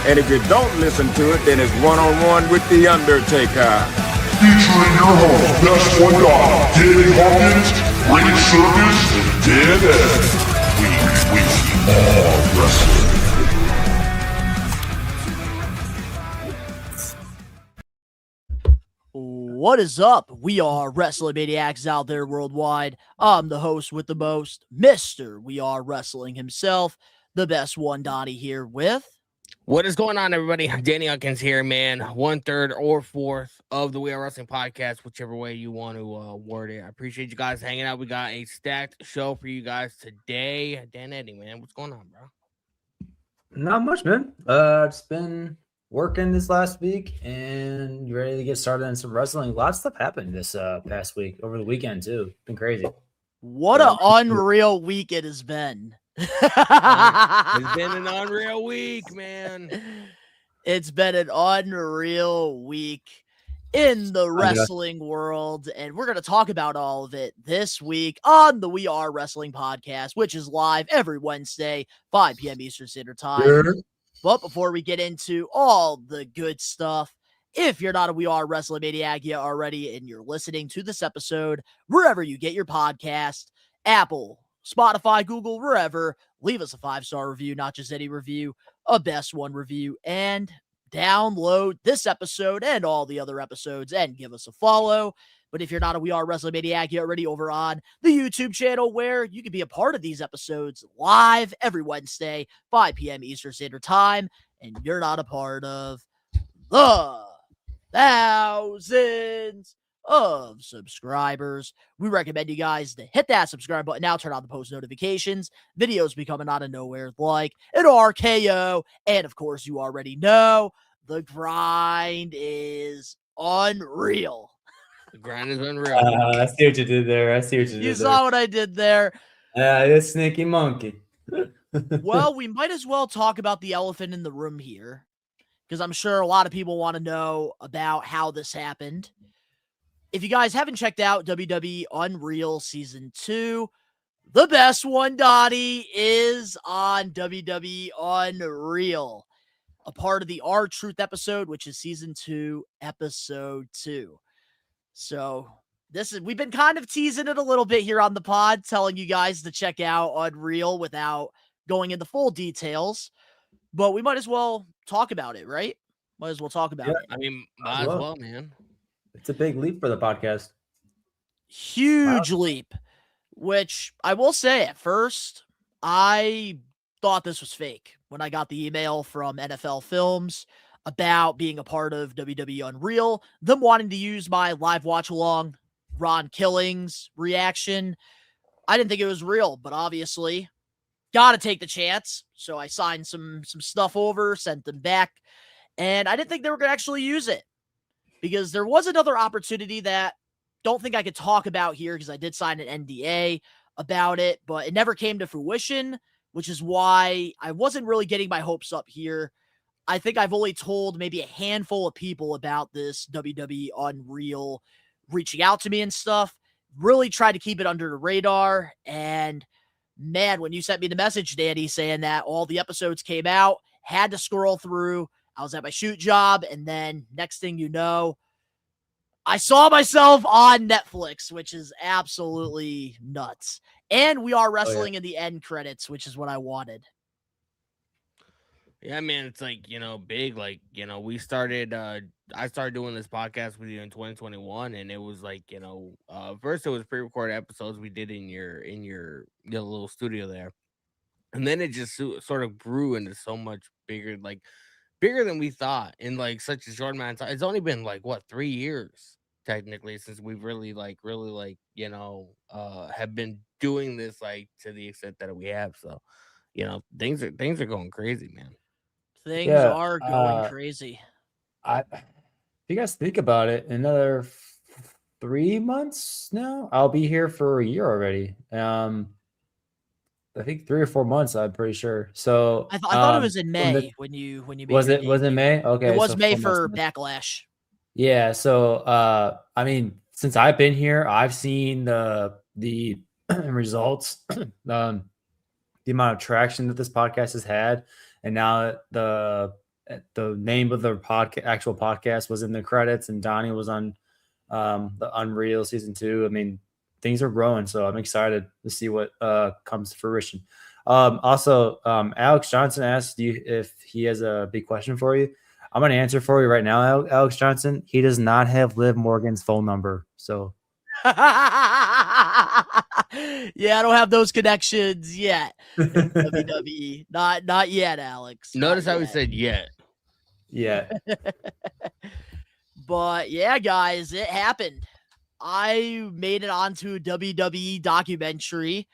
And if you don't listen to it, then it's one-on-one with The Undertaker. Featuring your host, Best One Dog, Danny Huckins, Ring Circus, and Dan Eddy. We are wrestling. What is up? We are Wrestling Maniacs out there worldwide. I'm the host with the most, Mr. We Are Wrestling himself, the best one, Donnie, here with... What is going on, everybody? Danny Huckins here, man. 1/3 or 4th of the We Are Wrestling podcast, whichever way you want to word it. I appreciate you guys hanging out. We got a stacked show for you guys today. Dan Eddy, man, what's going on, bro? Not much, man. Just been working this last week and ready to get started on some wrestling. A lot of stuff happened this past week, over the weekend too. Been crazy. What an unreal week it has been. It's been an unreal week, man. It's been an unreal week in the wrestling world, and we're going to talk about all of it this week on the We Are Wrestling podcast, which is live every Wednesday, 5 p.m. Eastern Standard Time. Sure. But before we get into all the good stuff, if you're not a We Are Wrestling Maniac yet already and you're listening to this episode, wherever you get your podcast, Apple, Spotify, Google, wherever, leave us a 5-star review, not just any review, a best one review, and download this episode and all the other episodes and give us a follow. But if you're not a We Are Wrestling Maniac yet already, over on the YouTube channel where you can be a part of these episodes live every Wednesday, 5 p.m. Eastern Standard Time, and you're not a part of the thousands of subscribers, we recommend you guys to hit that subscribe button now, turn on the post notifications. Videos be coming out of nowhere like an RKO, and of course you already know the grind is unreal. The grind is unreal. I see what you did there. You saw what I did there. This sneaky monkey. Well, we might as well talk about the elephant in the room here, because I'm sure a lot of people want to know about how this happened. If you guys haven't checked out WWE Unreal Season 2, the best one, Donnie, is on WWE Unreal, a part of the R-Truth episode, which is Season 2, Episode 2. So we've been kind of teasing it a little bit here on the pod, telling you guys to check out Unreal without going into full details, but we might as well talk about it, right? Might as well talk about it. I mean, might as well, man. It's a big leap for the podcast. Huge leap, which I will say at first, I thought this was fake when I got the email from NFL Films about being a part of WWE Unreal, them wanting to use my live watch along Ron Killings reaction. I didn't think it was real, but obviously got to take the chance. So I signed some stuff over, sent them back, and I didn't think they were going to actually use it, because there was another opportunity that don't think I could talk about here because I did sign an NDA about it, but it never came to fruition, which is why I wasn't really getting my hopes up here. I think I've only told maybe a handful of people about this WWE Unreal reaching out to me and stuff. Really tried to keep it under the radar. And man, when you sent me the message, Danny, saying that all the episodes came out, had to scroll through. I was at my shoot job, and then next thing you know, I saw myself on Netflix, which is absolutely nuts. And we are wrestling in the end credits, which is what I wanted. Yeah, man, it's like, big. Like, we started, I started doing this podcast with you in 2021, and it was like, first it was pre-recorded episodes we did in your little studio there. And then it just sort of grew into so much bigger than we thought in like such a short amount of time. It's only been like 3 years technically since we've really have been doing this like to the extent that we have. So, things are going crazy, man. Things are going crazy. If you guys think about it, another 3 months now, I'll be here for a year already. I think 3 or 4 months, I'm pretty sure. So I thought it was in May when you made was it May? Okay, it was May for Backlash. Yeah. So I mean, since I've been here, I've seen the results, the amount of traction that this podcast has had, and now the the name of the actual podcast was in the credits, and Donnie was on the Unreal season 2. I mean, things are growing, so I'm excited to see what comes to fruition. Also, Alex Johnson asked you if he has a big question for you. I'm going to answer for you right now, Alex Johnson. He does not have Liv Morgan's phone number, so. Yeah, I don't have those connections yet in WWE. Not yet, Alex. Notice how he said yet. Yeah. But yeah, guys, it happened. I made it onto a WWE documentary,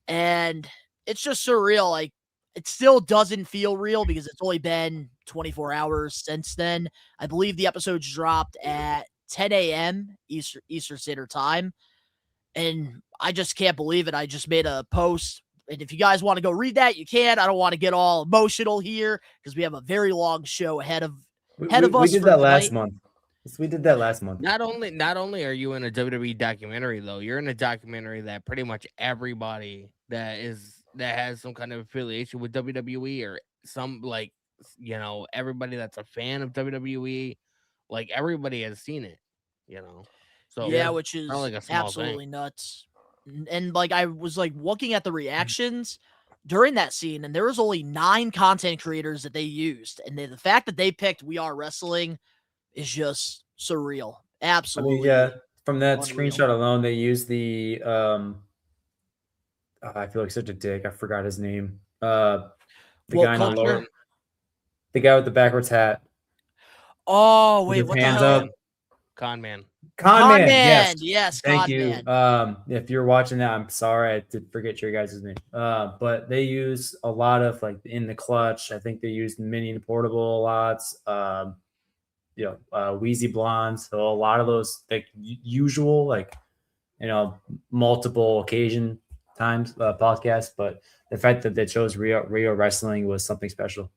and it's just surreal. Like, it still doesn't feel real because it's only been 24 hours since then. I believe the episodes dropped at 10 a.m. Eastern Standard Time, and I just can't believe it. I just made a post, and if you guys want to go read that, you can. I don't want to get all emotional here because we have a very long show ahead of us. We did that last tonight. month. We did that last month. Not only are you in a WWE documentary, though, you're in a documentary that pretty much everybody that has some kind of affiliation with WWE or some, like, you know, everybody that's a fan of WWE, like, everybody has seen it, you know. So Yeah, which is not like a small absolutely thing. nuts. And like, I was like looking at the reactions during that scene, and there was only 9 content creators that they used, and the fact that they picked We Are Wrestling is just surreal. Absolutely. I mean, yeah, from that unreal. screenshot alone, they used the I feel like such a dick. I forgot his name. The guy in the Culture? lower, the guy with the backwards hat. Oh, with wait, his what the hands hell? up. Con man. Con Man. Yes, Thank Con you. Man. If you're watching that, I'm sorry I did forget your guys' name. But they use a lot of, like, in the clutch. I think they used mini and portable lots. Wheezy Blondes. So a lot of those, like, usual, like, you know, multiple occasion times podcasts. But the fact that they chose Rio Wrestling was something special.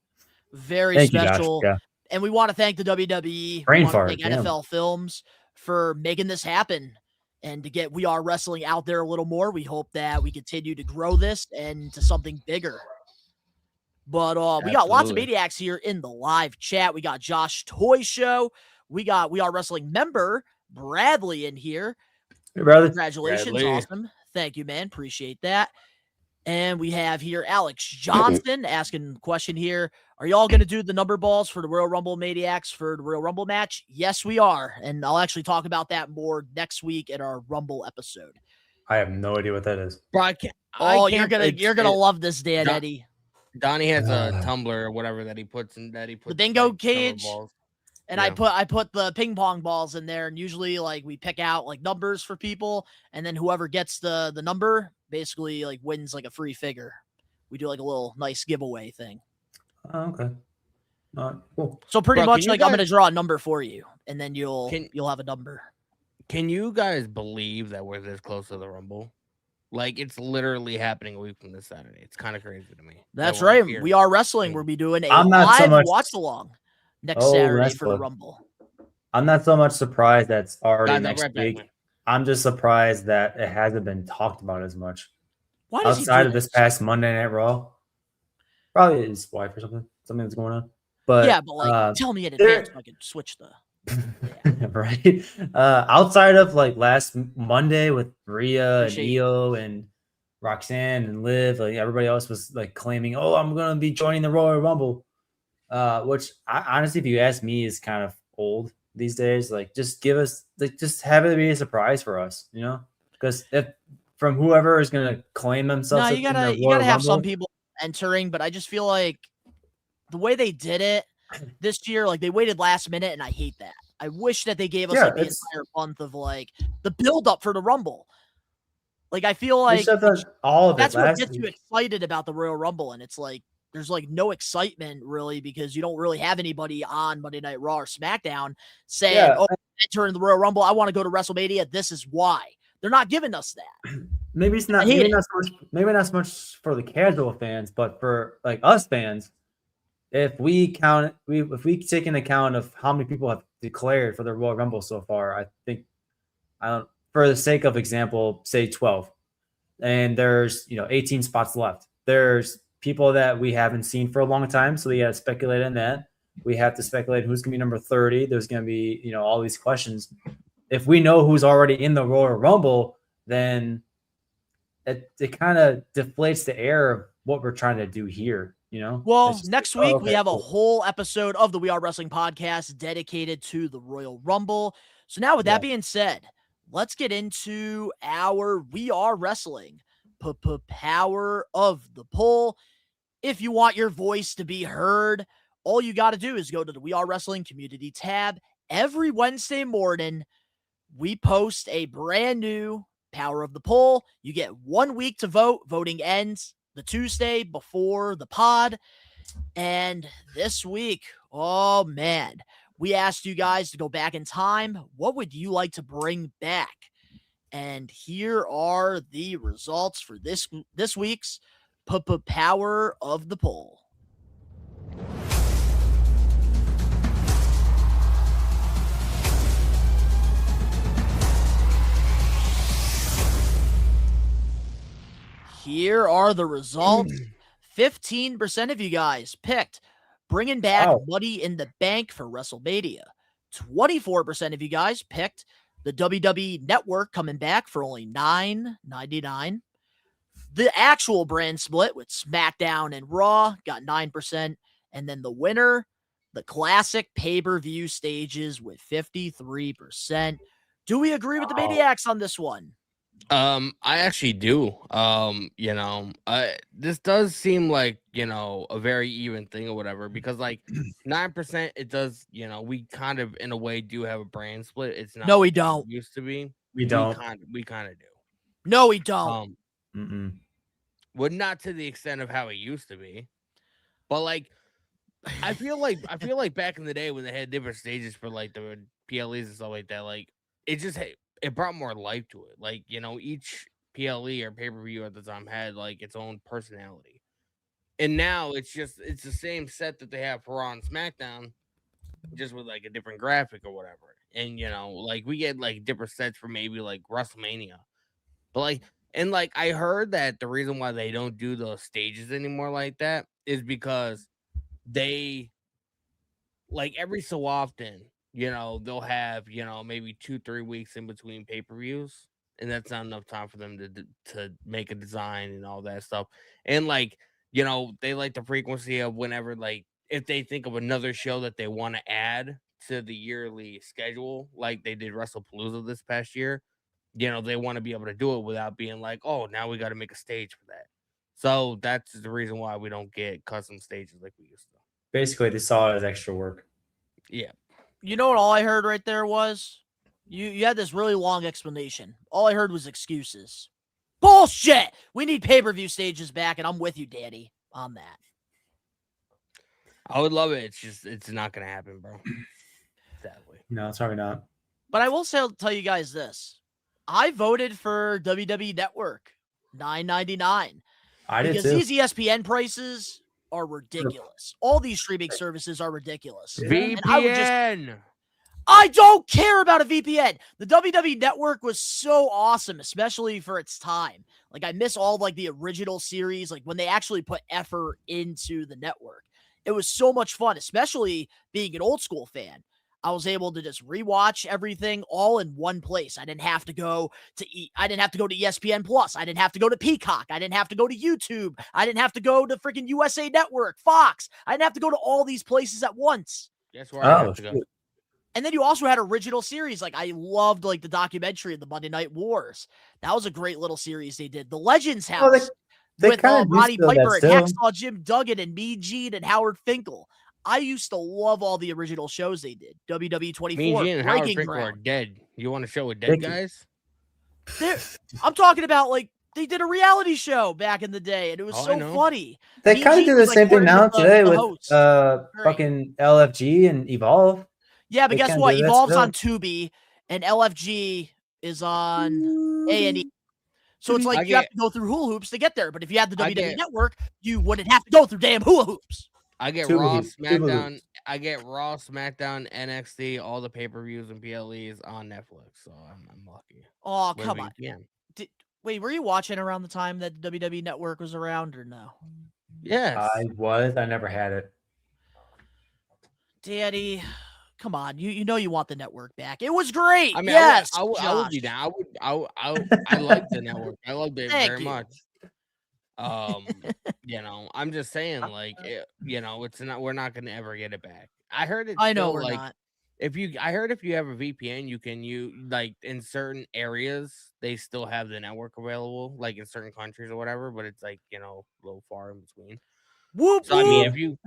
Very Thank you, Josh. special. Yeah. And we want to thank the WWE. Brain we want fart, to thank damn. NFL Films for making this happen and to get We Are Wrestling out there a little more. We hope that we continue to grow this and to something bigger. But we got lots of Absolutely. maniacs here in the live chat. We got Josh Toy Show. We got We Are Wrestling member Bradley in here. Hey, brother. Congratulations. Bradley. Awesome. Thank you, man. Appreciate that. And we have here Alex Johnson asking a question here. Are y'all going to do the number balls for the Royal Rumble Maniacs for the Royal Rumble match? Yes, we are. And I'll actually talk about that more next week in our Rumble episode. I have no idea what that is. Bro, You're gonna love this, Dan Eddy. Donnie has a tumbler or whatever that he puts The bingo like, cage. balls. And Yeah. I put the ping pong balls in there, and usually, like, we pick out, like, numbers for people, and then whoever gets the number basically, like, wins, like, a free figure. We do, like, a little nice giveaway thing. Oh, okay. Cool. So pretty Bro, much, can you like, I'm guys- gonna draw a number for you, and then you'll Can- have a number. Can you guys believe that we're this close to the Rumble? Like, it's literally happening a week from this Saturday. It's kind of crazy to me. that That's we're right. here. We Are Wrestling. We'll be doing a I'm not so live much- watch along next Oh, Saturday that's for the fun. Rumble. I'm not so much surprised that's already Guys, I'll be next right back, week. man. I'm just surprised that it hasn't been talked about as much. Why does he do Outside of this past Monday Night Raw. Probably his wife or something. Something that's going on. But yeah, but like, tell me in there- advance so I can switch the. right. Outside of, like, last Monday with Rhea and Appreciate- Io and Roxanne and Liv, like, everybody else was, like, claiming, "Oh, I'm gonna be joining the Royal Rumble," which honestly, if you ask me, is kind of old these days. Like, just give us, like, just have it be a surprise for us, you know? Because if from whoever is gonna claim themselves, No, in you the gotta Royal have some Rumble, people entering, but I just feel like the way they did it this year, like, they waited last minute, and I hate that. I wish that they gave us, Yeah, like, the it's- entire month of, like, the build up for the Rumble. Like, I feel we like should have done all of it that's what last gets you week. excited about the Royal Rumble, and it's like there's, like, no excitement really because you don't really have anybody on Monday Night Raw or SmackDown saying, Yeah. "Oh, entering the Royal Rumble, I want to go to WrestleMania. This is why." They're not giving us that. Maybe it's not. hate Maybe it. not so much. Maybe not so much for the casual fans, but for, like, us fans, if we take into account of how many people have declared for the Royal Rumble so far, I think, for the sake of example, say 12, and there's 18 spots left. There's people that we haven't seen for a long time, so we got to speculate on that. We have to speculate who's going to be number 30. There's going to be, you know, all these questions. If we know who's already in the Royal Rumble, then it kind of deflates the air of what we're trying to do here, you know? Well, next week we have a cool. whole episode of the We Are Wrestling podcast dedicated to the Royal Rumble. So now with that being said, let's get into our We Are Wrestling power of the poll. If you want your voice to be heard, all you got to do is go to the We Are Wrestling community tab. Every Wednesday morning, we post a brand new power of the poll. You get 1 week to vote. Voting ends the Tuesday before the pod. And this week, oh man, we asked you guys to go back in time. What would you like to bring back? And here are the results for this week's power of the poll. Here are the results. 15% of you guys picked bringing back Money in the Bank for WrestleMania. 24% of you guys picked the WWE Network coming back for only $9.99. The actual brand split with SmackDown and Raw got 9%. And then the winner, the classic pay-per-view stages with 53%. Do we agree with the Maniacs on this one? I actually do. This does seem like, a very even thing or whatever, because like 9%, it does, we kind of in a way do have a brand split. It's not. No, we don't. It used to be. We don't. We kind of do. No, we don't. Well, not to the extent of how it used to be, but like, I feel like back in the day when they had different stages for like the PLEs and stuff like that, like it brought more life to it. Like, each PLE or pay-per-view at the time had like its own personality. And now it's the same set that they have for Raw and SmackDown, just with like a different graphic or whatever. And like we get like different sets for maybe like WrestleMania. But like, and like I heard that the reason why they don't do those stages anymore like that is because they, like, every so often, they'll have, maybe 2-3 weeks in between pay-per-views, and that's not enough time for them to make a design and all that stuff. And like, they like the frequency of whenever, like, if they think of another show that they want to add to the yearly schedule, like they did WrestlePalooza this past year, they want to be able to do it without being like, oh, now we got to make a stage for that. So that's the reason why we don't get custom stages like we used to. Basically, they saw it as extra work. Yeah. You know what all I heard right there was? You had this really long explanation. All I heard was excuses. Bullshit! We need pay-per-view stages back, and I'm with you, Danny, on that. I would love it. It's not going to happen, bro. Sadly. No, it's probably not. But I will tell you guys this. I voted for WWE Network, $9.99. I did too. Because these ESPN prices are ridiculous. All these streaming services are ridiculous. VPN. I don't care about a VPN. The WWE Network was so awesome, especially for its time. Like, I miss all like the original series, like when they actually put effort into the network. It was so much fun, especially being an old school fan. I was able to just rewatch everything all in one place. I didn't have to go to ESPN Plus. I didn't have to go to Peacock. I didn't have to go to YouTube. I didn't have to go to freaking USA Network, Fox. I didn't have to go to all these places at once. Guess where I have to go. And then you also had original series. Like, I loved like the documentary of the Monday Night Wars. That was a great little series they did. The Legends House with Roddy Piper and Hacksaw Jim Duggan and Mean Gene and Howard Finkel. I used to love all the original shows they did. WWE 24. Mean Gene and Howard Finkel are dead. You want a show with dead guys? I'm talking about, like, they did a reality show back in the day, and it was so funny. They kind of do the same thing now today with fucking LFG and Evolve. Yeah, but guess what? Evolve's on Tubi, and LFG is on A&E. So it's like you have to go through hula hoops to get there. But if you had the WWE Network, you wouldn't have to go through damn hula hoops. I get Raw, SmackDown. I get Raw, SmackDown, NXT, all the pay-per-views and PLEs on Netflix. So I'm lucky. Oh, come on. Wait, were you watching around the time that the WWE Network was around or no? Yes. I was. I never had it. Daddy, come on. You know you want the network back. It was great. I mean, Yes, I would be Josh. down. I like the network. I loved it Thank very you. much. I'm just saying, like, it's not. We're not gonna ever get it back. I heard it's I know still we're like not. I heard if you have a VPN, you can like in certain areas they still have the network available, like in certain countries or whatever. But it's like a little far in between. Whoop So I mean, whoop.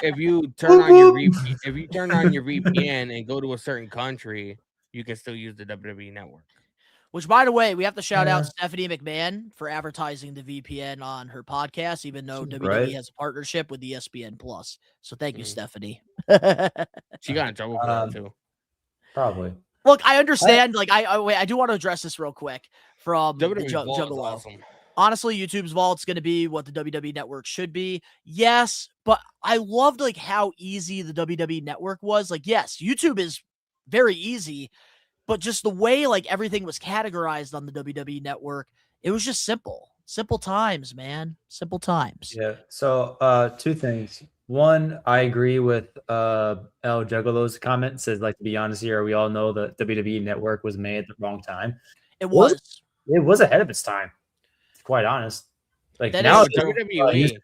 if you turn on your if you turn on your VPN and go to a certain country, you can still use the WWE network. Which, by the way, we have to shout out Stephanie McMahon for advertising the VPN on her podcast, even though WWE has a partnership with ESPN Plus. So thank you, Stephanie. She got in trouble for that too. Probably. Look, I understand. I do want to address this real quick from the Juggalo. Awesome. Honestly, YouTube's Vault's going to be what the WWE Network should be. Yes, but I loved how easy the WWE Network was. Yes, YouTube is very easy. But just the way everything was categorized on the WWE Network, it was just simple. Simple times, man. Simple times. Yeah. So two things. One, I agree with El Juggalo's comment. It says, to be honest here, we all know the WWE Network was made at the wrong time. It was. It was ahead of its time, to be quite honest. That now WWE.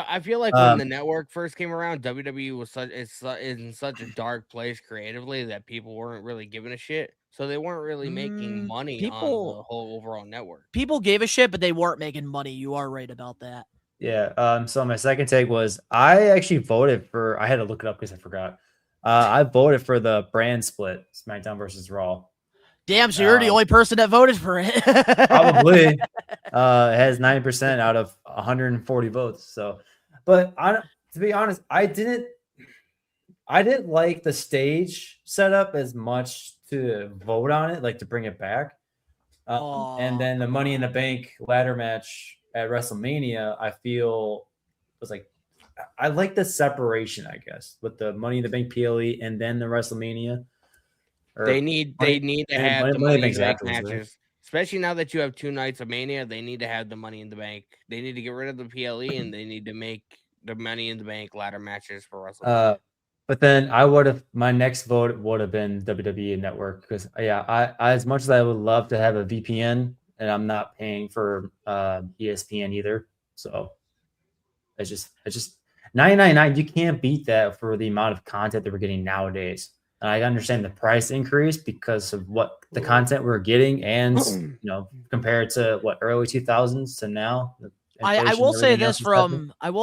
I feel like when the network first came around, WWE was in such a dark place creatively that people weren't really giving a shit. So they weren't really making money on the whole overall network. People gave a shit, but they weren't making money. You are right about that. Yeah. So my second take was I actually voted for. I had to look it up because I forgot. I voted for the brand split, SmackDown versus Raw. Damn, so you're the only person that voted for it. Probably. It has 9% out of 140 votes. So, but to be honest, I didn't like the stage setup as much to vote on it, to bring it back. And then the Money in the Bank ladder match at WrestleMania, I feel was I like the separation, I guess, with the Money in the Bank PLE and then the WrestleMania. They need to have the Money in the Bank matches, especially now that you have 2 nights of Mania. They need to have the Money in the Bank. They need to get rid of the PLE and they need to make the Money in the Bank ladder matches for WrestleMania. But then my next vote would have been WWE Network because I as much as I would love to have a VPN and I'm not paying for ESPN either, so it's just $9.99. You can't beat that for the amount of content that we're getting nowadays. And I understand the price increase because of what the content we're getting, and compared to early 2000s to now. I will say this from El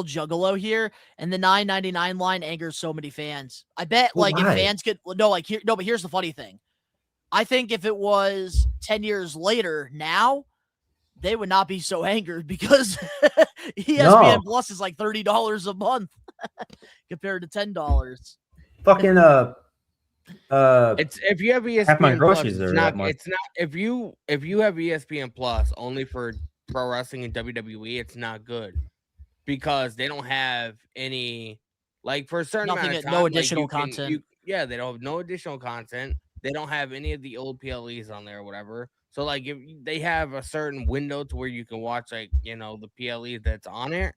Juggalo here, and the $9.99 line angers so many fans. I bet if fans could but here's the funny thing. I think if it was 10 years later now, they would not be so angered because ESPN Plus is $30 a month compared to $10. Fucking it's if you have ESPN Plus, it's not if you have ESPN Plus only for pro wrestling and WWE, it's not good because they don't have any for a certain amount of time, no additional content. They don't have no additional content. They don't have any of the old PLEs on there or whatever. So if they have a certain window to where you can watch the PLE that's on it,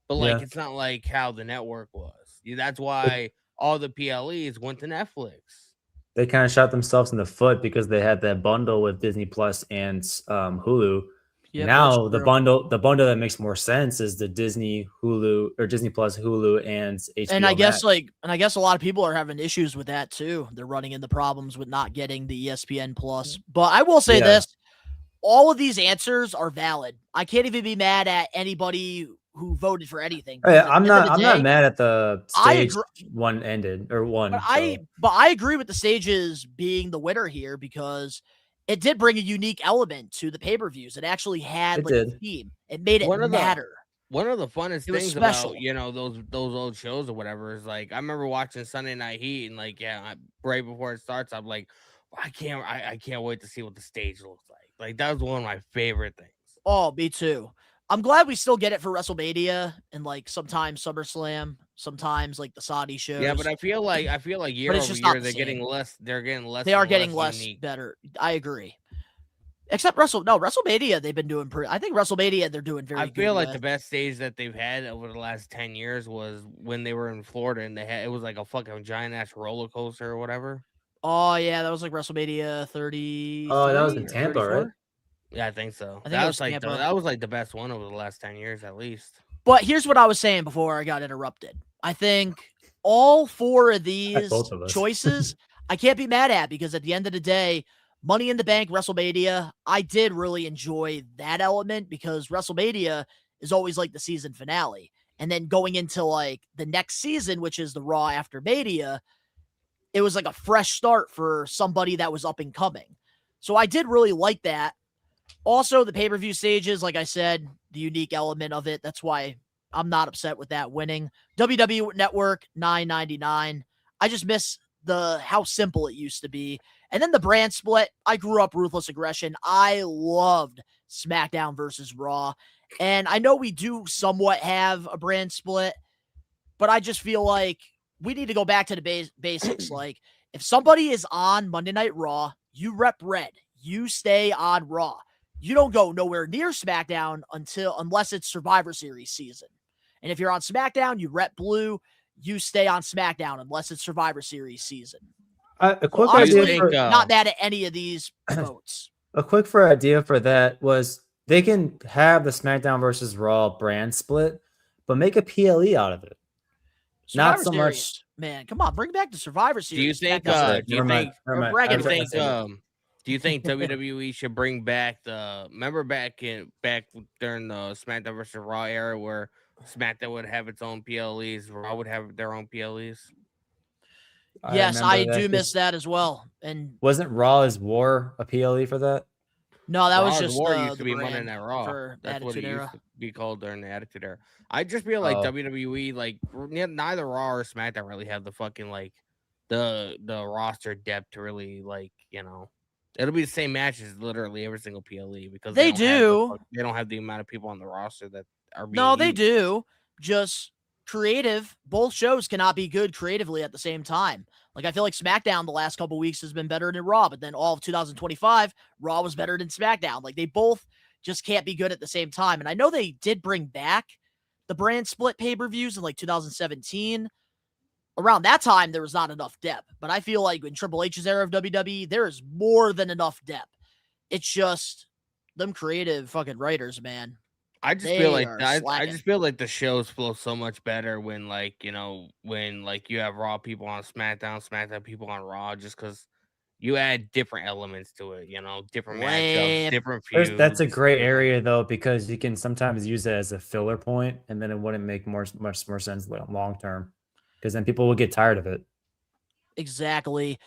but it's not like how the network was. That's why all the PLEs went to Netflix. They kind of shot themselves in the foot because they had that bundle with Disney Plus and Hulu. Yep, now the bundle that makes more sense is the Disney Hulu or Disney Plus Hulu and HBO. And I guess a lot of people are having issues with that too. They're running into problems with not getting the ESPN Plus. But I will say this: all of these answers are valid. I can't even be mad at anybody who voted for anything. I'm not mad at the stage one ended or one. But I agree with the stages being the winner here because it did bring a unique element to the pay-per-views. It actually had a theme. It made it matter. One of the funnest things about those old shows or whatever is I remember watching Sunday Night Heat and right before it starts, I'm like, I can't wait to see what the stage looks like. That was one of my favorite things. Oh, me too. I'm glad we still get it for WrestleMania and sometimes SummerSlam, sometimes the Saudi shows. Yeah, but I feel like year over year they're getting less. They're getting less. They are getting less unique. better. I agree. Except WrestleMania, they've been doing pretty. I think WrestleMania, they're doing very I good. feel like with. the best stage that they've had over the last 10 years was when they were in Florida and it was like a fucking giant ass roller coaster or whatever. Oh, yeah, that was like WrestleMania 33. Oh, that was in or Tampa, 34? right? Yeah, I think so. I think That it was was like Tampa. that was like the best one over the last 10 years at least. But here's what I was saying before I got interrupted. I think all 4 of these both of us. choices I can't be mad at, because at the end of the day, Money in the Bank, WrestleMania, I did really enjoy that element, because WrestleMania is always like the season finale. And then going into like the next season, which is the Raw after Mania, it was like a fresh start for somebody that was up and coming. So I did really like that. Also, the pay-per-view stages, like I said, the unique element of it. That's why I'm not upset with that winning. WWE Network, $9.99. I just miss how simple it used to be. And then the brand split. I grew up Ruthless Aggression. I loved SmackDown versus Raw. And I know we do somewhat have a brand split, but I just feel like we need to go back to the basics. Like, if somebody is on Monday Night Raw, you rep red. You stay on Raw. You don't go nowhere near SmackDown unless it's Survivor Series season. And if you're on SmackDown, you rep blue. You stay on SmackDown unless it's Survivor Series season. A quick Honestly, idea for, not mad at any of these votes. a quick for idea for that was they can have the SmackDown versus Raw brand split, but make a PLE out of it. Survivor Not so Series, much. Man, come on, bring back the Survivor Series. Do you think SmackDown. Never mind. Do you think WWE should bring back remember back during the SmackDown versus Raw era where SmackDown would have its own PLEs, Raw would have their own PLEs? Yes, I do miss that as well. And wasn't Raw is War a PLE for that? No, that was Raw's just War the used to be Monday brand Night Raw. for That's what it Attitude Era. used to be called during the Attitude Era. I just feel like WWE, like neither Raw or SmackDown really have the fucking like the roster depth to really like, you know, it'll be the same matches literally every single PLE because They they don't have the amount of people on the roster that are being No, they used. do. Just creative. Both shows cannot be good creatively at the same time. Like, I feel like SmackDown the last couple weeks has been better than Raw, but then all of 2025, Raw was better than SmackDown. Like, they both just can't be good at the same time. And I know they did bring back the brand split pay-per-views in like 2017. Around that time, there was not enough depth. But I feel like in Triple H's era of WWE, there is more than enough depth. It's just them creative fucking writers, man. I just feel like the shows flow so much better when like, you know, when like you have Raw people on SmackDown people on Raw, just because you add different elements to it, you know, different matchups, different feuds. That's a great area though, because you can sometimes use it as a filler point, and then it wouldn't make much more sense long term, because then people will get tired of it. Exactly.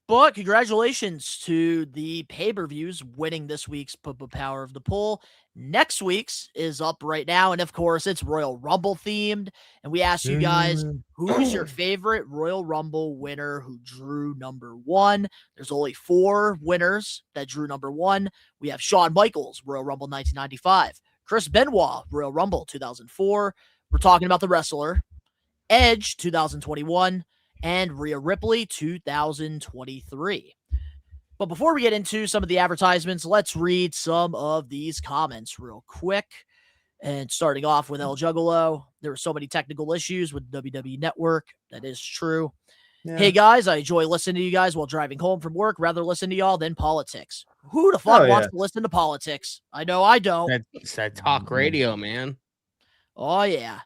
But congratulations to the pay-per-views winning this week's Power of the Poll. Next week's is up right now, and of course, it's Royal Rumble themed. And we asked you guys, who's your favorite Royal Rumble winner who drew number 1? There's only 4 winners that drew number 1. We have Shawn Michaels, Royal Rumble 1995. Chris Benoit, Royal Rumble 2004. We're talking about the wrestler. Edge 2021. And Rhea Ripley 2023. But before we get into some of the advertisements, let's read some of these comments real quick. And starting off with El Juggalo, there were so many technical issues with WWE Network. That is true. Yeah. Hey guys, I enjoy listening to you guys while driving home from work. Rather listen to y'all than politics. Who the fuck wants to listen to politics? I know I don't. It's that talk radio, man. Oh yeah.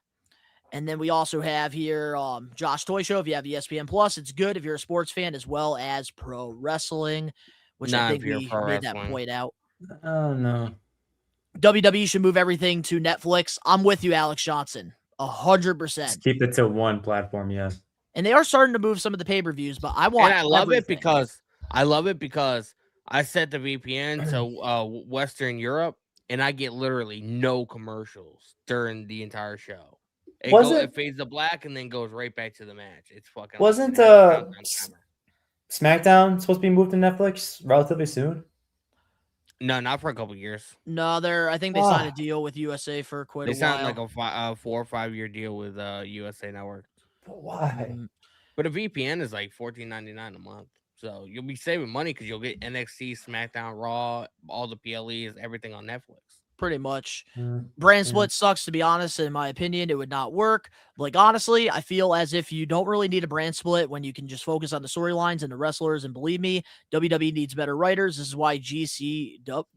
And then we also have here Josh Toy Show. If you have ESPN Plus, it's good if you're a sports fan as well as pro wrestling, which I think we made that point out. Oh, no. WWE should move everything to Netflix. I'm with you, Alex Johnson. 100%. Just keep it to one platform, yeah. And they are starting to move some of the pay-per-views, but I want I love it because I set the VPN to Western Europe, and I get literally no commercials during the entire show. It fades to black and then goes right back to the match. It's fucking. Wasn't SmackDown supposed to be moved to Netflix relatively soon? No, not for a couple years. No, I think they signed a deal with USA for quite a while. They signed like a 4 or 5 year deal with USA Network. But why? But a VPN is like $14.99 a month. So you'll be saving money because you'll get NXT, SmackDown, Raw, all the PLEs, everything on Netflix. Pretty much. Mm, Brand yeah. split sucks, to be honest. In my opinion, it would not work. Like, honestly, I feel as if you don't really need a brand split when you can just focus on the storylines and the wrestlers. And believe me, WWE needs better writers. This is why JCW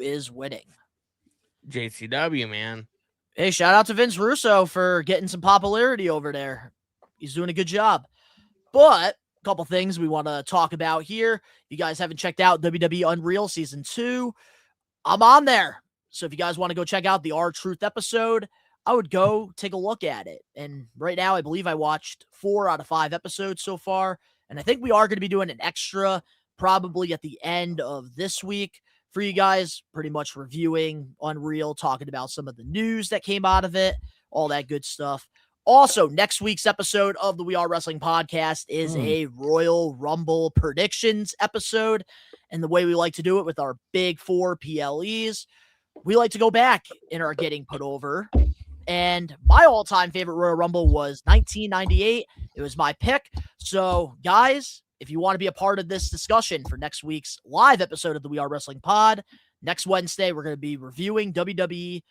is winning. JCW, man. Hey, shout out to Vince Russo for getting some popularity over there. He's doing a good job. But a couple things we want to talk about here. If you guys haven't checked out WWE Unreal Season 2, I'm on there. So if you guys want to go check out the R-Truth episode, I would go take a look at it. And right now, I believe I watched 4 out of 5 episodes so far. And I think we are going to be doing an extra probably at the end of this week for you guys, pretty much reviewing Unreal, talking about some of the news that came out of it, all that good stuff. Also, next week's episode of the We Are Wrestling podcast is a Royal Rumble predictions episode. And the way we like to do it with our big 4 PLEs, we like to go back in our getting put over. And my all-time favorite Royal Rumble was 1998. It was my pick. So, guys, if you want to be a part of this discussion for next week's live episode of the We Are Wrestling pod, next Wednesday, we're going to be reviewing WWE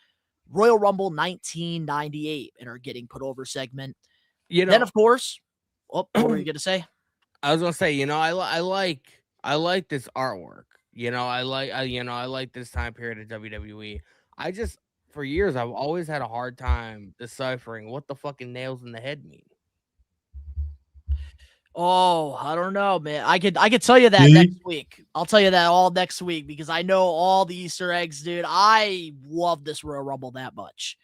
Royal Rumble 1998 in our Getting Put Over segment. You know, Then, of course, what were you going to say? I was gonna say, I like this artwork. I like this time period of WWE. For years, I've always had a hard time deciphering what the fucking nails in the head mean. Oh, I don't know, man. I could tell you that next week. I'll tell you that all next week because I know all the Easter eggs, dude. I love this Royal Rumble that much.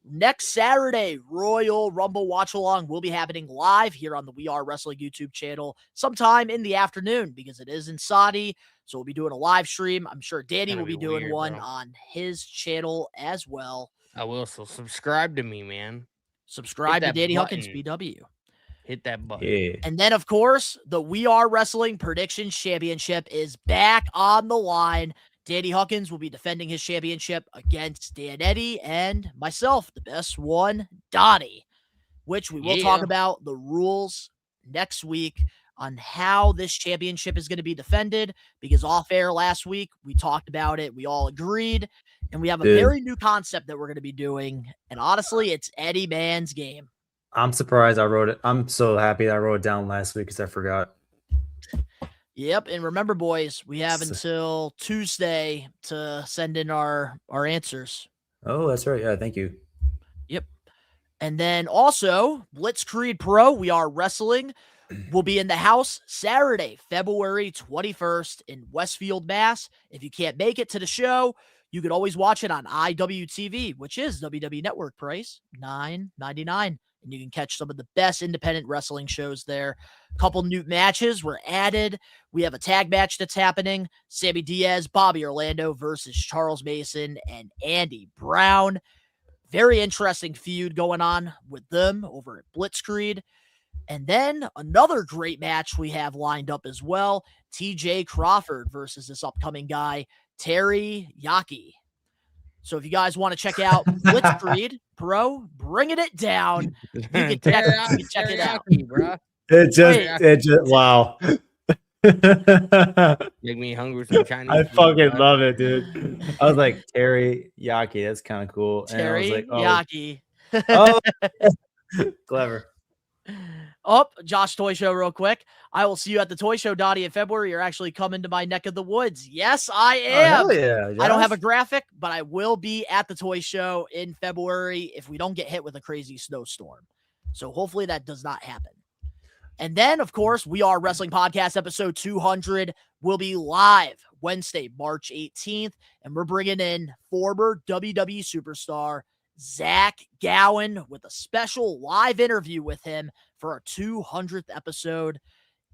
Next Saturday, Royal Rumble Watch Along will be happening live here on the We Are Wrestling YouTube channel sometime in the afternoon because it is in Saudi. So we'll be doing a live stream. I'm sure Danny will be doing one on his channel as well. I will. So subscribe to me, man. Subscribe to Danny Huckins BW. Hit that button. Yeah. And then, of course, the We Are Wrestling Predictions Championship is back on the line. Danny Huckins will be defending his championship against Dan Eddy and myself, the best one, Donnie, which we will talk about the rules next week on how this championship is going to be defended, because off air last week, we talked about it. We all agreed, and we have a very new concept that we're going to be doing. And honestly, it's Eddie Man's game. I'm surprised I wrote it. I'm so happy that I wrote it down last week because I forgot. Yep, and remember, boys, we have until Tuesday to send in our answers. Oh, that's right. Yeah, thank you. Yep. And then also, Blitzkrieg Pro, We Are Wrestling, will be in the house Saturday, February 21st in Westfield, Mass. If you can't make it to the show, you can always watch it on IWTV, which is WWE Network price, $9.99. And you can catch some of the best independent wrestling shows there. A couple new matches were added. We have a tag match that's happening. Sammy Diaz, Bobby Orlando versus Charles Mason and Andy Brown. Very interesting feud going on with them over at Blitzkrieg. And then another great match we have lined up as well. TJ Crawford versus this upcoming guy, Terry Yaki. So if you guys want to check out Blitzkrieg Pro, bringing it down, you can check it out. Bro. It just wow. Make me hungry for Chinese. I fucking love it, dude. I was like, Terry Yaki, that's kind of cool. Terry and I was Yaki. like, oh, clever. Oh, Josh Toy Show real quick. I will see you at the Toy Show, Donnie, in February. You're actually coming to my neck of the woods. Yes, I am. Oh, yeah, I don't have a graphic, but I will be at the Toy Show in February if we don't get hit with a crazy snowstorm. So hopefully that does not happen. And then, of course, We Are Wrestling Podcast episode 200 will be live Wednesday, March 18th. And we're bringing in former WWE superstar Zach Gowen with a special live interview with him for our 200th episode.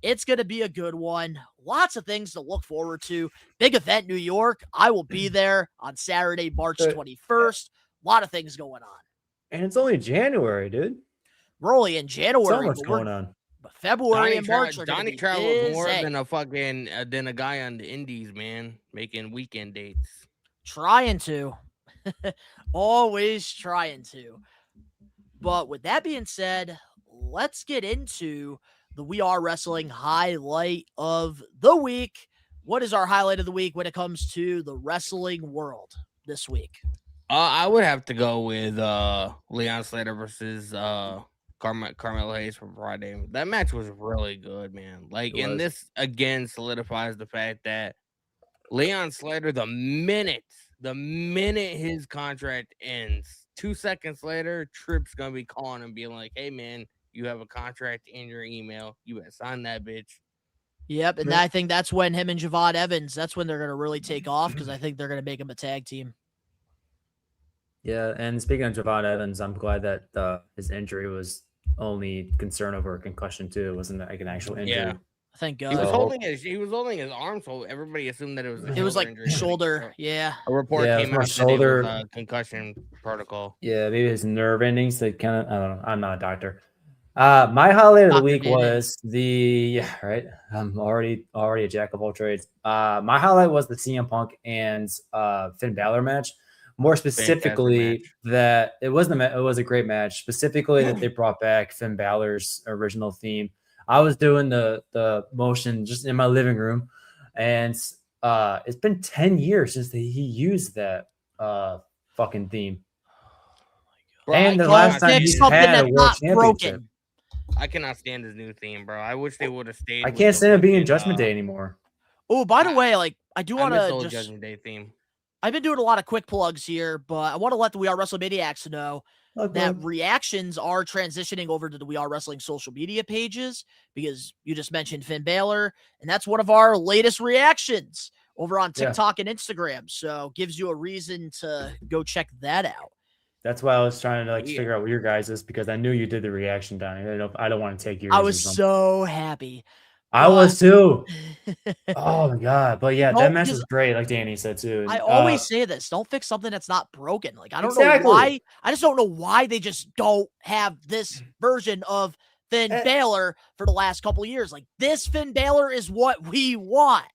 It's going to be a good one. Lots of things to look forward to. Big event, New York. I will be there on Saturday, March 21st. A lot of things going on. And it's only January, dude. We're only in January. So much going on. But February and March are Donnie travels more than a guy on the indies, man, making weekend dates. Trying to. Always trying to. But with that being said, let's get into the We Are Wrestling highlight of the week. What is our highlight of the week when it comes to the wrestling world this week? I would have to go with Leon Slater versus Carmelo Hayes from Friday. That match was really good, man. Like, and this again solidifies the fact that Leon Slater, the minute his contract ends, 2 seconds later, Tripp's gonna be calling and being like, "Hey, man, you have a contract in your email. You better sign that bitch." Yep, and I think that's when him and Javon Evans, that's when they're going to really take off, because I think they're going to make him a tag team. Yeah, and speaking of Javon Evans, I'm glad that his injury was only concern over a concussion too. It wasn't like an actual injury. Yeah, thank God. He was holding his arm, so everybody assumed that it was a was like injury. shoulder. Yeah, a report came out that it was a concussion protocol. Yeah, maybe his nerve endings. They kind of, I don't know. I'm not a doctor. My highlight of the week was I'm already a jack of all trades. My highlight was the CM Punk and Finn Balor match. More specifically, that it was a great match. Specifically, that they brought back Finn Balor's original theme. I was doing the motion just in my living room, and it's been 10 years since he used that fucking theme. Bro, and the last time he had a world championship. I cannot stand his new theme, bro. I wish they would have stayed. I can't stand it being Judgment Day anymore. Oh, by the way, like I do want to just Judgment Day theme. I've been doing a lot of quick plugs here, but I want to let the We Are WrestleManiacs know that reactions are transitioning over to the We Are Wrestling social media pages, because you just mentioned Finn Balor, and that's one of our latest reactions over on TikTok and Instagram. So gives you a reason to go check that out. That's why I was trying to figure out what your guys is, because I knew you did the reaction, Donnie. I don't want to take yours. I was so happy. I was too. Oh my God. But yeah, that match was great, like Danny said too. I always say this. Don't fix something that's not broken. Like, I don't know why. I just don't know why they just don't have this version of Finn Balor for the last couple of years. Like, this Finn Balor is what we want.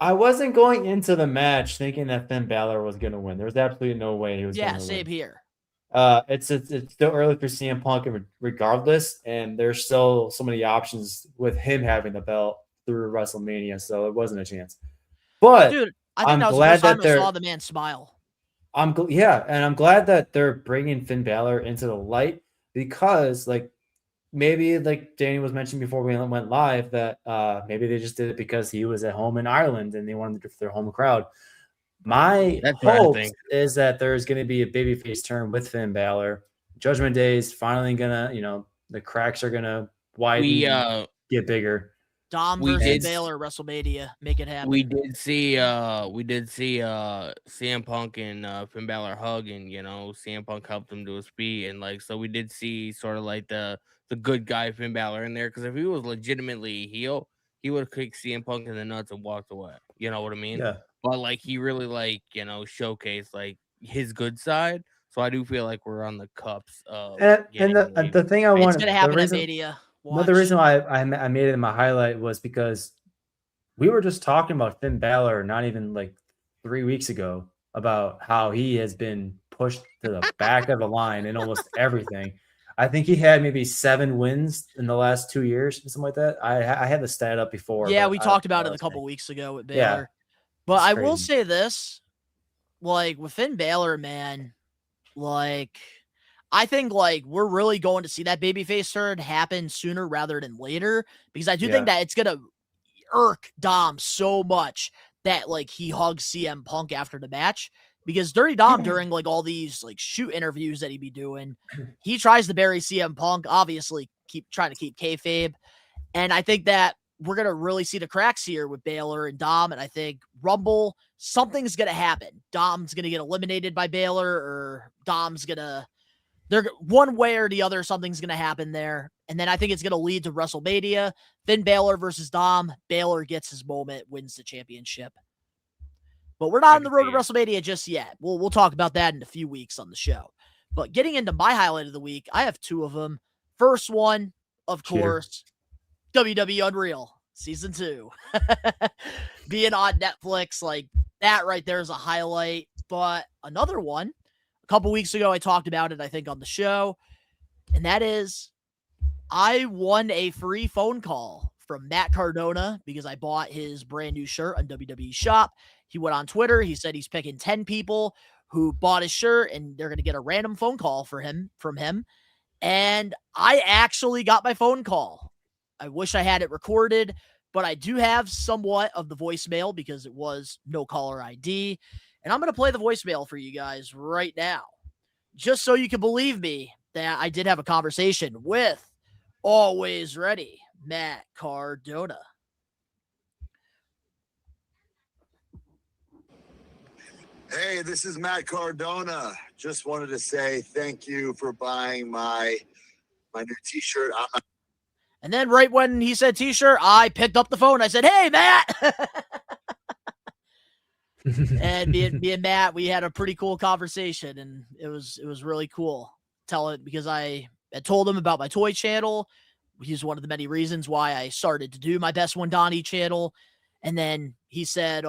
I wasn't going into the match thinking that Finn Balor was going to win. There was absolutely no way he was going to win. Yeah, same here. It's still early for CM Punk regardless, and there's still so many options with him having the belt through WrestleMania, so it wasn't a chance. But dude, I think I'm glad that I saw the man smile. I'm glad that they're bringing Finn Balor into the light, because maybe like Danny was mentioning before we went live that maybe they just did it because he was at home in Ireland and they wanted to get their home crowd. My hope is that there's going to be a babyface turn with Finn Balor. Judgment Day is finally gonna, the cracks are gonna widen, get bigger. Dom versus Balor WrestleMania, make it happen. We did see CM Punk and Finn Balor hug, and CM Punk helped him to his feet, and so we did see sort of like the good guy Finn Balor in there, because if he was legitimately heel, he would have kicked CM Punk in the nuts and walked away. You know what I mean? Yeah. But he really showcased his good side. So I do feel like we're on the cups of. And the thing I want, it's gonna happen at Mania. The reason why I made it in my highlight was because we were just talking about Finn Balor not even 3 weeks ago about how he has been pushed to the back of the line in almost everything. I think he had maybe 7 wins in the last 2 years, something like that. I had the stat up before. Yeah, we talked about it a couple weeks ago with Balor. Yeah, but I will say this, with Finn Balor, man, I think we're really going to see that babyface turn happen sooner rather than later, because I do think that it's gonna irk Dom so much that he hugs CM Punk after the match, because Dirty Dom during all these shoot interviews that he be doing, he tries to bury CM Punk, obviously trying to keep kayfabe, and I think that we're gonna really see the cracks here with Balor and Dom, and I think Rumble, something's gonna happen. Dom's gonna get eliminated by Balor, or Dom's gonna. They're one way or the other, something's going to happen there. And then I think it's going to lead to WrestleMania. Finn Balor versus Dom. Balor gets his moment, wins the championship. But we're not on the road to WrestleMania just yet. We'll talk about that in a few weeks on the show. But getting into my highlight of the week, I have 2 of them. First one, of course, WWE Unreal Season 2. Being on Netflix, that right there is a highlight. But another one, a couple weeks ago, I talked about it, I think, on the show, and that is, I won a free phone call from Matt Cardona because I bought his brand new shirt on WWE Shop. He went on Twitter. He said he's picking 10 people who bought his shirt, and they're going to get a random phone call from him. And I actually got my phone call. I wish I had it recorded, but I do have somewhat of the voicemail because it was no caller ID. And I'm going to play the voicemail for you guys right now, just so you can believe me that I did have a conversation with Always Ready Matt Cardona. Hey, this is Matt Cardona. Just wanted to say thank you for buying my new t-shirt. And then right when he said t-shirt, I picked up the phone. I said, "Hey, Matt." And me and Matt, we had a pretty cool conversation, and it was really cool. Because I had told him about my toy channel. He's one of the many reasons why I started to do my Best One Donnie channel. And then he said,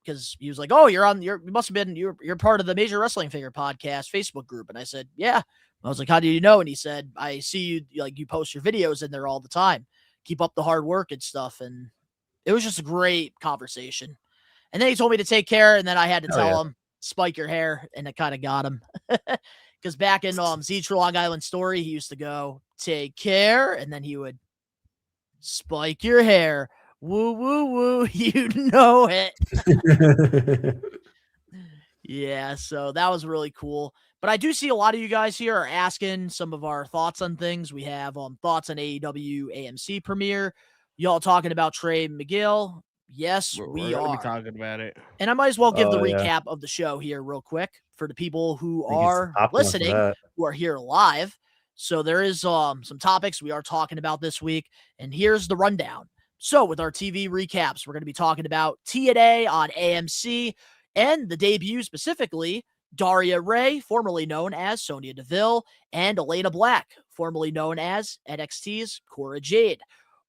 because he was like, "Oh, you must have been, you're part of the Major Wrestling Figure Podcast Facebook group." And I said, "Yeah." I was like, "How do you know?" And he said, "I see you, like, you post your videos in there all the time. Keep up the hard work and stuff." And it was just a great conversation. And then he told me to take care, and then I had to tell him, "Spike your hair," and it kind of got him. Because back in Zeech Long Island Story, he used to go, "Take care," and then he would spike your hair. Woo, woo, woo. You know it. Yeah, so that was really cool. But I do see a lot of you guys here are asking some of our thoughts on things. We have thoughts on AEW AMC premiere. Y'all talking about Trey Miguel. Yes, we gonna are be talking about it. And I might as well give the recap of the show here real quick for the people who are listening, who are here live. So there is some topics we are talking about this week, and here's the rundown. So with our TV recaps, we're going to be talking about TNA on AMC and the debut specifically, Daria Ray, formerly known as Sonya Deville, and Elena Black, formerly known as NXT's Cora Jade.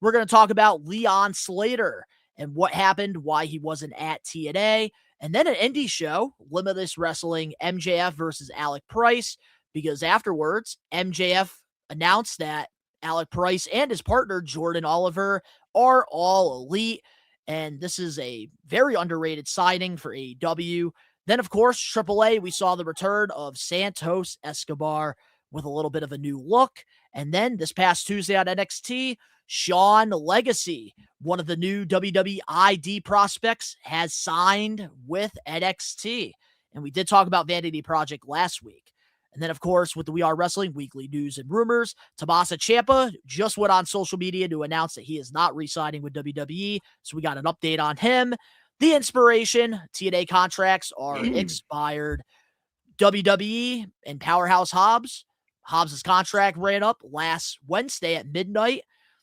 We're going to talk about Leon Slater and what happened, why he wasn't at TNA, and then an indie show, Limitless Wrestling, MJF versus Alec Price, because afterwards, MJF announced that Alec Price and his partner, Jordan Oliver, are all elite, and this is a very underrated signing for AEW. Then, of course, AAA, we saw the return of Santos Escobar with a little bit of a new look, and then this past Tuesday on NXT, Sean Legacy, one of the new WWE ID prospects, has signed with NXT. And we did talk about Vanity Project last week. And then, of course, with the We Are Wrestling weekly news and rumors, Tommaso Ciampa just went on social media to announce that he is not re-signing with WWE. So we got an update on him. The Inspiration, TNA contracts are expired. WWE and Powerhouse Hobbs. Hobbs' contract ran up last Wednesday at midnight,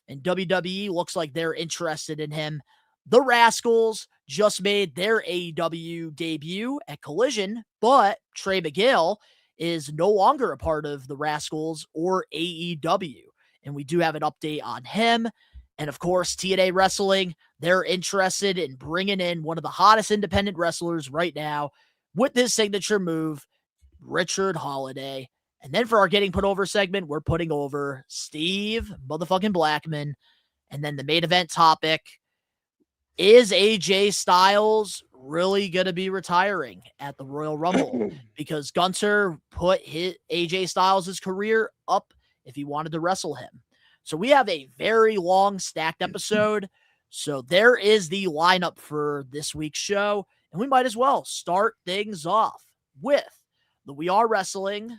and WWE looks like they're interested in him. The Rascals just made their AEW debut at Collision, but Trey Miguel is no longer a part of the Rascals or AEW, and we do have an update on him. And of course, TNA Wrestling, they're interested in bringing in one of the hottest independent wrestlers right now with his signature move, Richard Holiday. And then for our Getting Put Over segment, we're putting over Steve motherfucking Blackman. And then the main event topic, is AJ Styles really going to be retiring at the Royal Rumble? Because Gunther put AJ Styles' career up if he wanted to wrestle him. So we have a very long stacked episode. So there is the lineup for this week's show. And we might as well start things off with the We Are Wrestling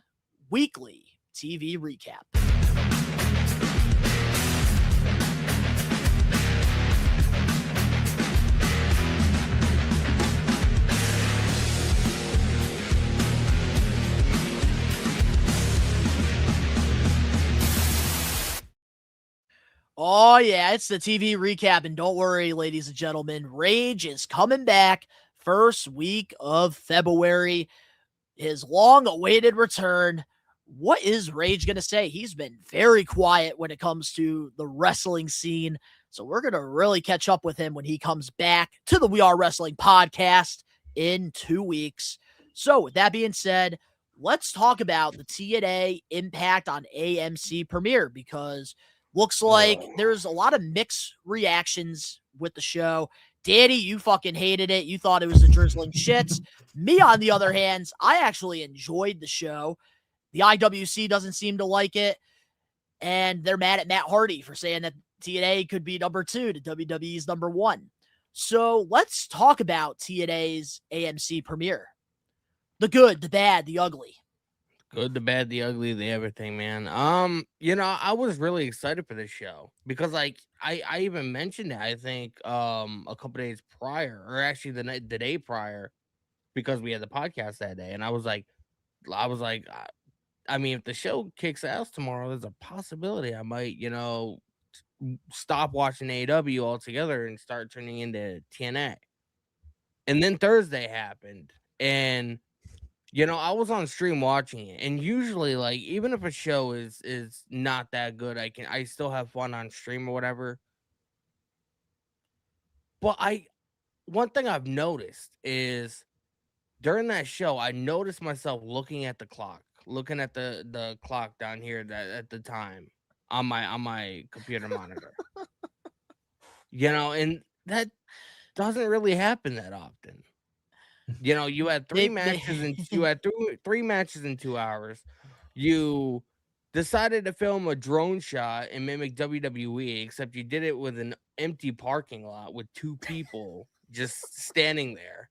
weekly TV recap. Oh, yeah, it's the TV recap. And don't worry, ladies and gentlemen, Rage is coming back first week of February. His long-awaited return. What is Rage going to say? He's been very quiet when it comes to the wrestling scene. So we're going to really catch up with him when he comes back to the We Are Wrestling podcast in 2 weeks. So with that being said, let's talk about the TNA Impact on AMC premiere, because Looks like there's a lot of mixed reactions with the show. Danny, you fucking hated it. You thought it was the drizzling shits. Me, on the other hand, I actually enjoyed the show. The IWC doesn't seem to like it. And they're mad at Matt Hardy for saying that TNA could be number 2 to WWE's number 1. So let's talk about TNA's AMC premiere. The good, the bad, the ugly. Good, the bad, the ugly, the everything, man. I was really excited for this show because, like, I even mentioned it, I think, a couple days prior, or actually the day prior, because we had the podcast that day, and I was like, I mean, if the show kicks ass tomorrow, there's a possibility I might, stop watching AEW altogether and start turning into TNA. And then Thursday happened, and I was on stream watching it, and usually, like, even if a show is not that good, I still have fun on stream or whatever. But one thing I've noticed is during that show, I noticed myself looking at the clock, looking at the clock down here at the time on my computer monitor. And that doesn't really happen that often. You had three matches in 2 hours. You decided to film a drone shot and mimic WWE, except you did it with an empty parking lot with 2 people just standing there.